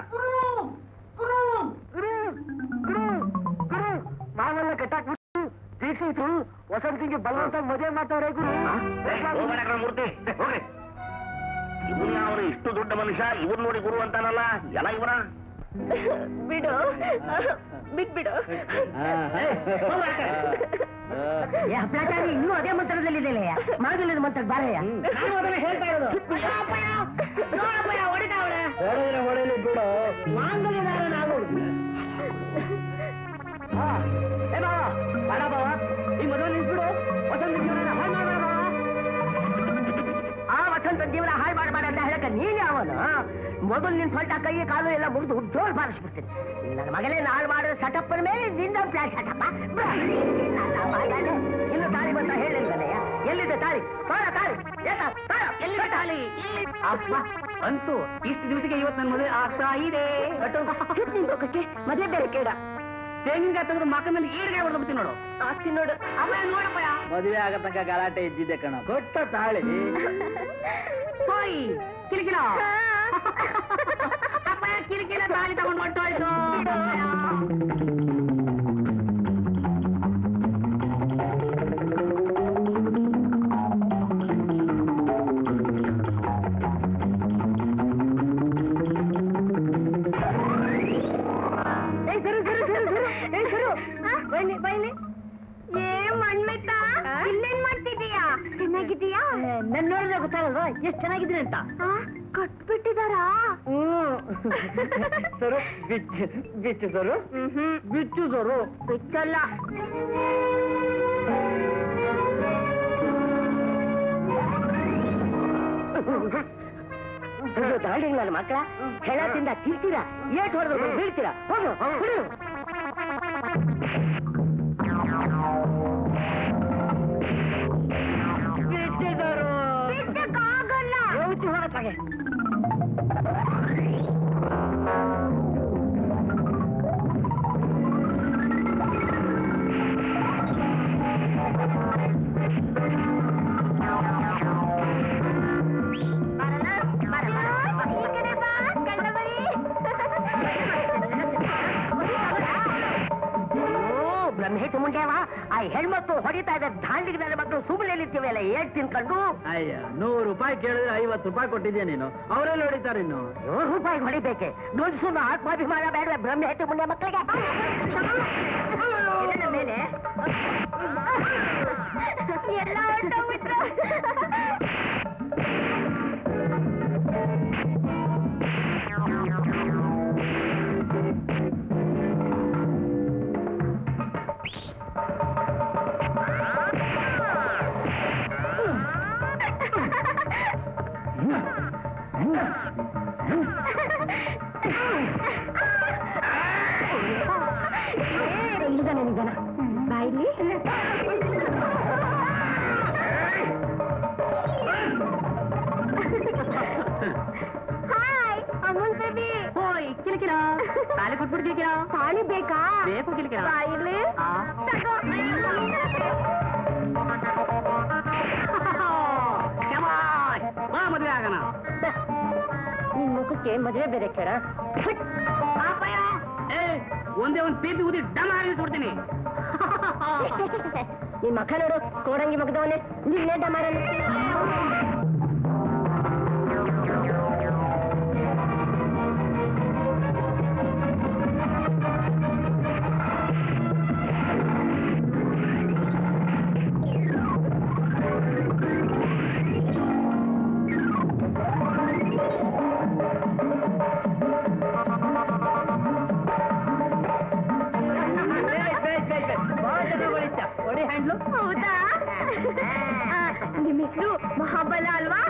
ಮಾವೆಲ್ಲ ಕಟ್ಟಾಕ್ಬಿಟ್ಟು ದೀಕ್ಷಿತು ವಸಂತಿಗೆ ಬಲವಂತ ಮದುವೆ ಮಾಡ್ತಾರೆ ಗುರು ಮೂರ್ತಿ ಹೋಗ್ರಿ ಇವನು ಅವನು ಇಷ್ಟು ದೊಡ್ಡ ಮನುಷ್ಯ ಇವ್ರು ನೋಡಿ ಗುರು ಅಂತಾನಲ್ಲ ಎಲ್ಲ ಇವನ ಬಿಡು ಬಿಟ್ಬಿಡು ಹಪ್ಲಾಚಾರಿ ಇನ್ನೂ ಅದೇ ಮಂತ್ರದಲ್ಲಿದೆ ಮಾದಲಿದ ಮಂತ್ರ ಬಾರಯ್ಯ ಹೇಳ್ತಾ ಇರೋದು ಹೊಡೆಯಲಿ ಬಿಡು. ಮಾಂಗಲ್ಯದಾರ ನಾವು ಬೇಡ ಬಾವ, ಈ ಮದುವೆ ನಿಂತ್ಬಿಡು. ವಸಂತ ಜೀವನ ಹಾಳು ಮಾಡಬೇಡ ಬಾವ. ಆ ವಸಂತ ಜೀವನ ಹಾಳು ಮಾಡಬೇಡ ಅಂತ ಹೇಳಕ ನೀನೇ ಅವನು. ಮೊದಲು ನಿನ್ ಸ್ವಲ್ಪ ಕೈ ಕಾಲು ಎಲ್ಲ ಮುಗಿದು ಜೋರ್ ಬಾರಿಸ್ಬಿಡ್ತೀನಿ. ನನ್ನ ಮಗನೇ ನಾಳು ಮಾಡೋ ಸಟಪ್ಪನ ಮೇಲೆ ನಿಂದ ಫ್ಲಾಶ್ ಸಟಪ್ಪ. ಇನ್ನು ತಾಳಿ ಬಂತ ಹೇಳಿಲ್ವಲ್ಲಯ್ಯ? ಎಲ್ಲಿದೆ ತಾಳಿ? ತಾಳಿ ಎಲ್ಲಿದೆ ತಾಳಿ? ಅಪ್ಪ ಅಂತೂ ಇಷ್ಟು ದಿವಸಕ್ಕೆ ಇವತ್ತು ನನ್ನ ಮದುವೆ ಆಗ್ತಾ ಇದೆ. ಮದುವೆ ಬೇರೆ ಕೇಡ ತೆಂಗಿನ ತೆಗೆದು ಮಕ್ಕ ಮೇಲೆ ಈಡ್ಗೆ ಹೊಡೆದ್ಬಿಡ್ತೀನಿ ನೋಡು. ಆಗ್ತೀನಿ ನೋಡು. ಆಮೇಲೆ ನೋಡಪ್ಪ ಮದುವೆ ಆಗ ತನಕ ಗಲಾಟೆ ಇದ್ದಿದ್ದೆ ಕಣ. ಕೊಟ್ಟ ತಾಳಿ ಹೋಯ್ ಕಿಲಿಕಿಲ ಅಪ್ಪ ಕಿಲಿಕಿಲ ತಾಳಿ ತಗೊಂಡು ಹೊಟ್ಟೋಯ್ತು. ಏನ್ ಮಣ್ಮೆತ್ತ ಇಲ್ಲೇನ್ ಮಾಡ್ತಿದೀಯಾ? ಚೆನ್ನಾಗಿದೀಯಾ? ನನ್ ನೋಡಿದ್ರೆ ಗೊತ್ತಾಗಲ್ವಾ ಎಷ್ಟ್ ಚೆನ್ನಾಗಿದ್ದೀನಿ ಅಂತ. ಕಟ್ಬಿಟ್ಟಿದಾರಾ? ಸರು ಬಿಚ್ಚು ಸರು ಬಿಚ್ಚು ಸರು ಬಿಚ್ಚಲ್ಲ. ದಾಳಿ ನನ್ನ ಮಕ್ಕಳ ಹೆಳ ತಿಂದ ತಿಂತೀರಾ? ಏಟ್ ಹೊಡೆದ್ರು ಬೀಳ್ತೀರಾ? ಹೋಗು ಬಿಚ್ಚಕ್ಕಾಗಲ್ಲ. ಹೋಗತ್ತಾಗೆ ಈ ಕಡೆ ಬಾ ಕಳ್ಳಬರಿ. ಬ್ರಹ್ಮೇತು ಮುಂಡ್ಯಾವ ಆ ಹೆಣ್ಮಕ್ಳು ಹೊಡಿತಾ ಇದ್ದ ದಾಂಡಿಗೆ ನನ್ನ ಮಕ್ಕಳು ಸುಮ್ಮನೆ ನಿಂತೀವಲ್ಲ ಏಟ್ ತಿನ್ಕೊಂಡು. ಅಯ್ಯ 100 ರೂಪಾಯಿ ಕೇಳಿದ್ರೆ 50 ರೂಪಾಯಿ ಕೊಟ್ಟಿದ್ಯಾ ನೀನು. ಅವರೆಲ್ಲ ಹೊಡಿತಾರೆ ಇನ್ನು. 100 ರೂಪಾಯಿ ಹೊಡಿಬೇಕೆ? ದುಡ್ಡು ಆತ್ಮಾಭಿಮಾನ ಬೇಡ ಬ್ರಹ್ಮೇತು ಮುಂಡ್ಯ ಮಕ್ಕಳಿಗೆ. ಮೇಲೆ ಎಲ್ಲ ಹೊರಟೋಗ್ಬಿಟ್ರು. ನಿಧಾನ ಬಾಯ್ಲಿ. Hi Amul baby. ಹೋಯ್ ಕಿಲಿಕಿಲ ತಾಳಿ ಕೊಟ್ಬಿಡ್ತೀಯ? ತಾಳಿ ಬೇಕಾ? ಬೇಕು ಕಿಲಿಕಿಲ. ಬಾಯಿಲಿ ತಗೋ. ಬಾ ಮದುವೆ ಆಗೋಣ. ನಿನ್ ಮುಖಕ್ಕೆ ಮದುವೆ ಬೇರೆ ಕೇಳ. ಒಂದೇ ಒಂದು ಪೀಪಿ ಊದಿ ಡಮ ಆಗಿಸ್ಬಿಡ್ತೀನಿ. ನಿನ್ ಮಕ್ಕ ನೋಡು ಕೋಡಂಗಿ ಮಗದವನೇ ನಿನ್ನೆ ಡಮಾರನು. ಹೌದಾ? ನಿಮ್ಮ ಹೆಸರು ಮಹಾಬಲ ಅಲ್ವಾ?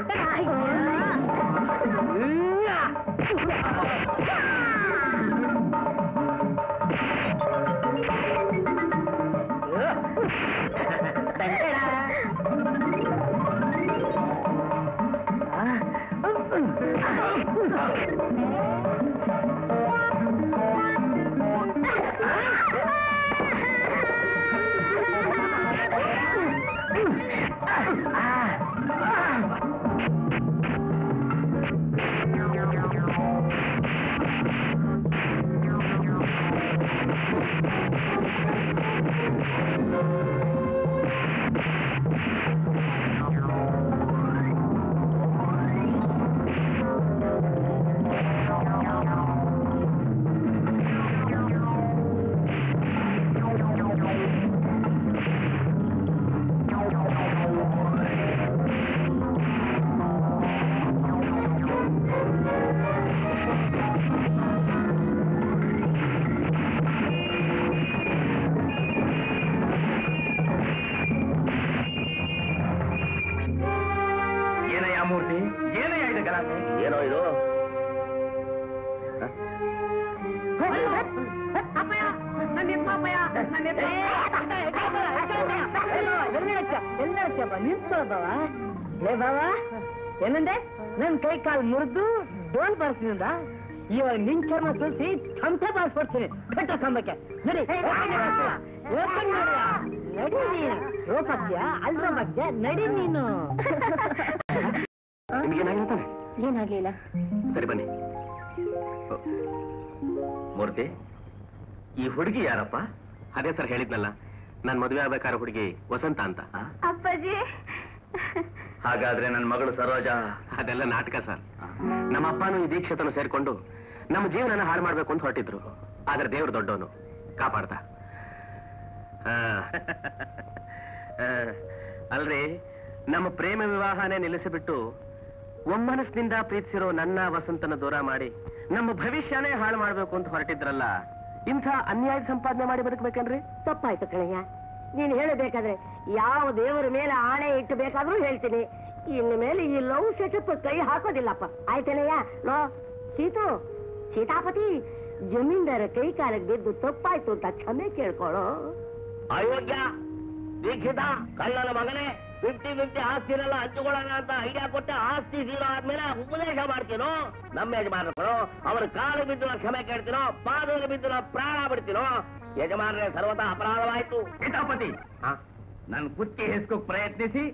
ಏ ಬಾವ ಏನಂದೆ ನನ್ ಕೈ ಕಾಲು ಮುರಿದು ಡೋಲ್ ಬರ್ತೀನಿಂದ ಇವಾಗ ನಿನ್ ಚರ್ಮ ಸುಲ್ಸಿ ಚಮಚೆ ಬಾರಿಸ್ಕೊಡ್ತೀನಿ ಕಟ್ಟ ಕಂಬಕ್ಕೆ ನಡಿ ನಡಿ ನೀನು ರೋಪತ್ಯ ಅಲ್ರೋಪತ್ಯ ನಡಿ ನೀನು ನಿಮ್ಗೇನಾಗಿರ್ತಾನೆ ಏನಾಗ್ಲಿಲ್ಲ. ಸರಿ ಬನ್ನಿ. ಮೂರ್ತಿ, ಈ ಹುಡುಗಿ ಯಾರಪ್ಪ? ಅದೇ ಸರ್ ಹೇಳಿದ್ನಲ್ಲ, ನಾನ್ ಮದುವೆ ಆಗ್ಬೇಕಾದ್ರೆ ಹುಡುಗಿ ವಸಂತ ಅಂತ. ಅಪ್ಪಾಜಿ ಹಾಗಾದ್ರೆ ನನ್ನ ಮಗಳು ಸರೋಜಾ. ಅದೆಲ್ಲ ನಾಟಕ ಸರ್. ನಮ್ಮ ಅಪ್ಪನೂ ಈ ದೀಕ್ಷತನು ಸೇರ್ಕೊಂಡು ನಮ್ಮ ಜೀವನನ ಹಾಳು ಮಾಡ್ಬೇಕು ಅಂತ ಹೊರಟಿದ್ರು. ಆದ್ರೆ ದೇವ್ರು ದೊಡ್ಡವನು, ಕಾಪಾಡ್ದ. ಅಲ್ರಿ, ನಮ್ಮ ಪ್ರೇಮ ವಿವಾಹನೇ ನಿಲ್ಲಿಸಿಬಿಟ್ಟು ಒಮ್ಮನಸ್ನಿಂದ ಪ್ರೀತಿಸಿರೋ ನನ್ನ ವಸಂತನ ದೂರ ಮಾಡಿ ನಮ್ಮ ಭವಿಷ್ಯನೇ ಹಾಳು ಮಾಡ್ಬೇಕು ಅಂತ ಹೊರಟಿದ್ರಲ್ಲ, ಇಂಥ ಅನ್ಯಾಯ ಸಂಪಾದನೆ ಮಾಡಿ ಬದುಕಬೇಕೇನ್ರಿ? ತಪ್ಪಾಯ್ತು ಕಣಯ್ಯ. ನೀನ್ ಹೇಳಬೇಕಾದ್ರೆ ಯಾವ ದೇವರ ಮೇಲೆ ಆಣೆ ಇಟ್ಟು ಬೇಕಾದ್ರೂ ಹೇಳ್ತೀನಿ. ಇನ್ನು ಮೇಲೆ ಈ ಲವ್ ಸೆಟಪ್ ಕೈ ಹಾಕೋದಿಲ್ಲಪ್ಪ. ಆಯ್ತೇನಯ್ಯ? ಲೋ ಸೀತಾಪತಿ, ಜಮೀನ್ದಾರ ಕೈ ಕಾಲಕ್ಕೆ ಬಿದ್ದು ತಪ್ಪಾಯ್ತು ಅಂತ ಕ್ಷಮೆ ಕೇಳ್ಕೊಳ್ಳೋ. ಅಯೋಗ್ಯ ದೀಕ್ಷಿತ, ಕಳ್ಳನ ಮಗನೇ, 50-50 ಆಸ್ತಿನೆಲ್ಲ ಹಂಚಿಕೊಳ್ಳೋಣ ಅಂತ ಐಡಿಯಾ ಕೊಟ್ಟೆ. ಆಸ್ತಿ ತೀರೋ ಆದ್ಮೇಲೆ ಉಪದೇಶ ಮಾಡ್ತೀನೋ? ನಮ್ಮ ಯಜಮಾನರು ಅವ್ರ ಕಾಲು ಬಿದ್ದು ಕ್ಷಮೆ ಕೇಳ್ತೀನೋ? ಪಾದದಲ್ಲಿ ಬಿದ್ದು ಪ್ರಾಣ ಬಿಡ್ತೀನೋ? ಯಜಮಾನರೇ ಸರ್ವತಾ ಅಪರಾಧವಾಯ್ತು. ಸೀತಾಪತಿ, ನನ್ ಕುತ್ತಿ ಹೆಸ್ಕೋಕ್ ಪ್ರಯತ್ನಿಸಿ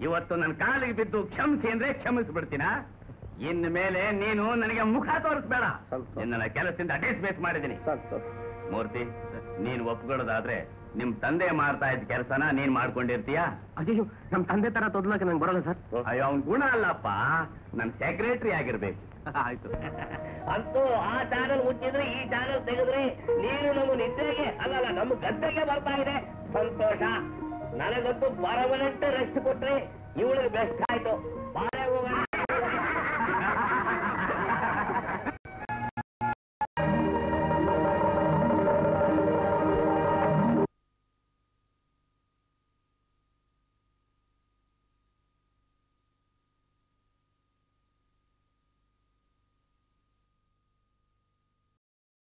ಇವತ್ತು ನನ್ನ ಕಾಲಿಗೆ ಬಿದ್ದು ಕ್ಷಮಿಸಿ ಅಂದ್ರೆ ಕ್ಷಮಿಸ್ಬಿಡ್ತೀನ. ಇನ್ನು ಮೇಲೆ ನೀನು ನನಗೆ ಮುಖ ತೋರಿಸ್ಬೇಡ. ನಿನ್ನ ಕೆಲಸದಿಂದ ಡಿಸ್ಮಿಸ್ ಮಾಡಿದ್ದೀನಿ. ಮೂರ್ತಿ, ನೀನು ಒಪ್ಕೊಳ್ಳೋದಾದ್ರೆ ನಿಮ್ ತಂದೆ ಮಾಡ್ತಾ ಇದ್ದ ಕೆಲಸನ ನೀನ್ ಮಾಡ್ಕೊಂಡಿರ್ತೀಯಾ? ಅಯ್ಯೋ, ನಮ್ ತಂದೆ ತರ ತೊದ್ಲಕ್ಕೆ ನಂಗೆ ಬರೋಲ್ಲ ಸರ್. ಅಯ್ಯೋ, ಅವ್ನ್ ಗುಣ ಅಲ್ಲಪ್ಪ, ನನ್ ಸೆಕ್ರೆಟರಿ ಆಗಿರ್ಬೇಕು. ಆಯ್ತು. ಅಂತೂ ಆ ಚಾನಲ್ ಮುಚ್ಚಿದ್ರೆ ಈ ಚಾನಲ್ ತೆಗೆದ್ರೆ ನೀನು ನಮ್ಮ ನಿದ್ದೆಗೆ ಅಲ್ಲಲ್ಲ ನಮ್ಮ ಗದ್ದೆಗೆ ಬರ್ತಾ ಇದೆ. ಸಂತೋಷ. ನನಗಂತೂ ಪರ್ಮನೆಂಟ್ ರೆಸ್ಟ್ ಕೊಟ್ರೆ ಇವಳಿಗೆ ಬೆಸ್ಟ್ ಆಯ್ತು.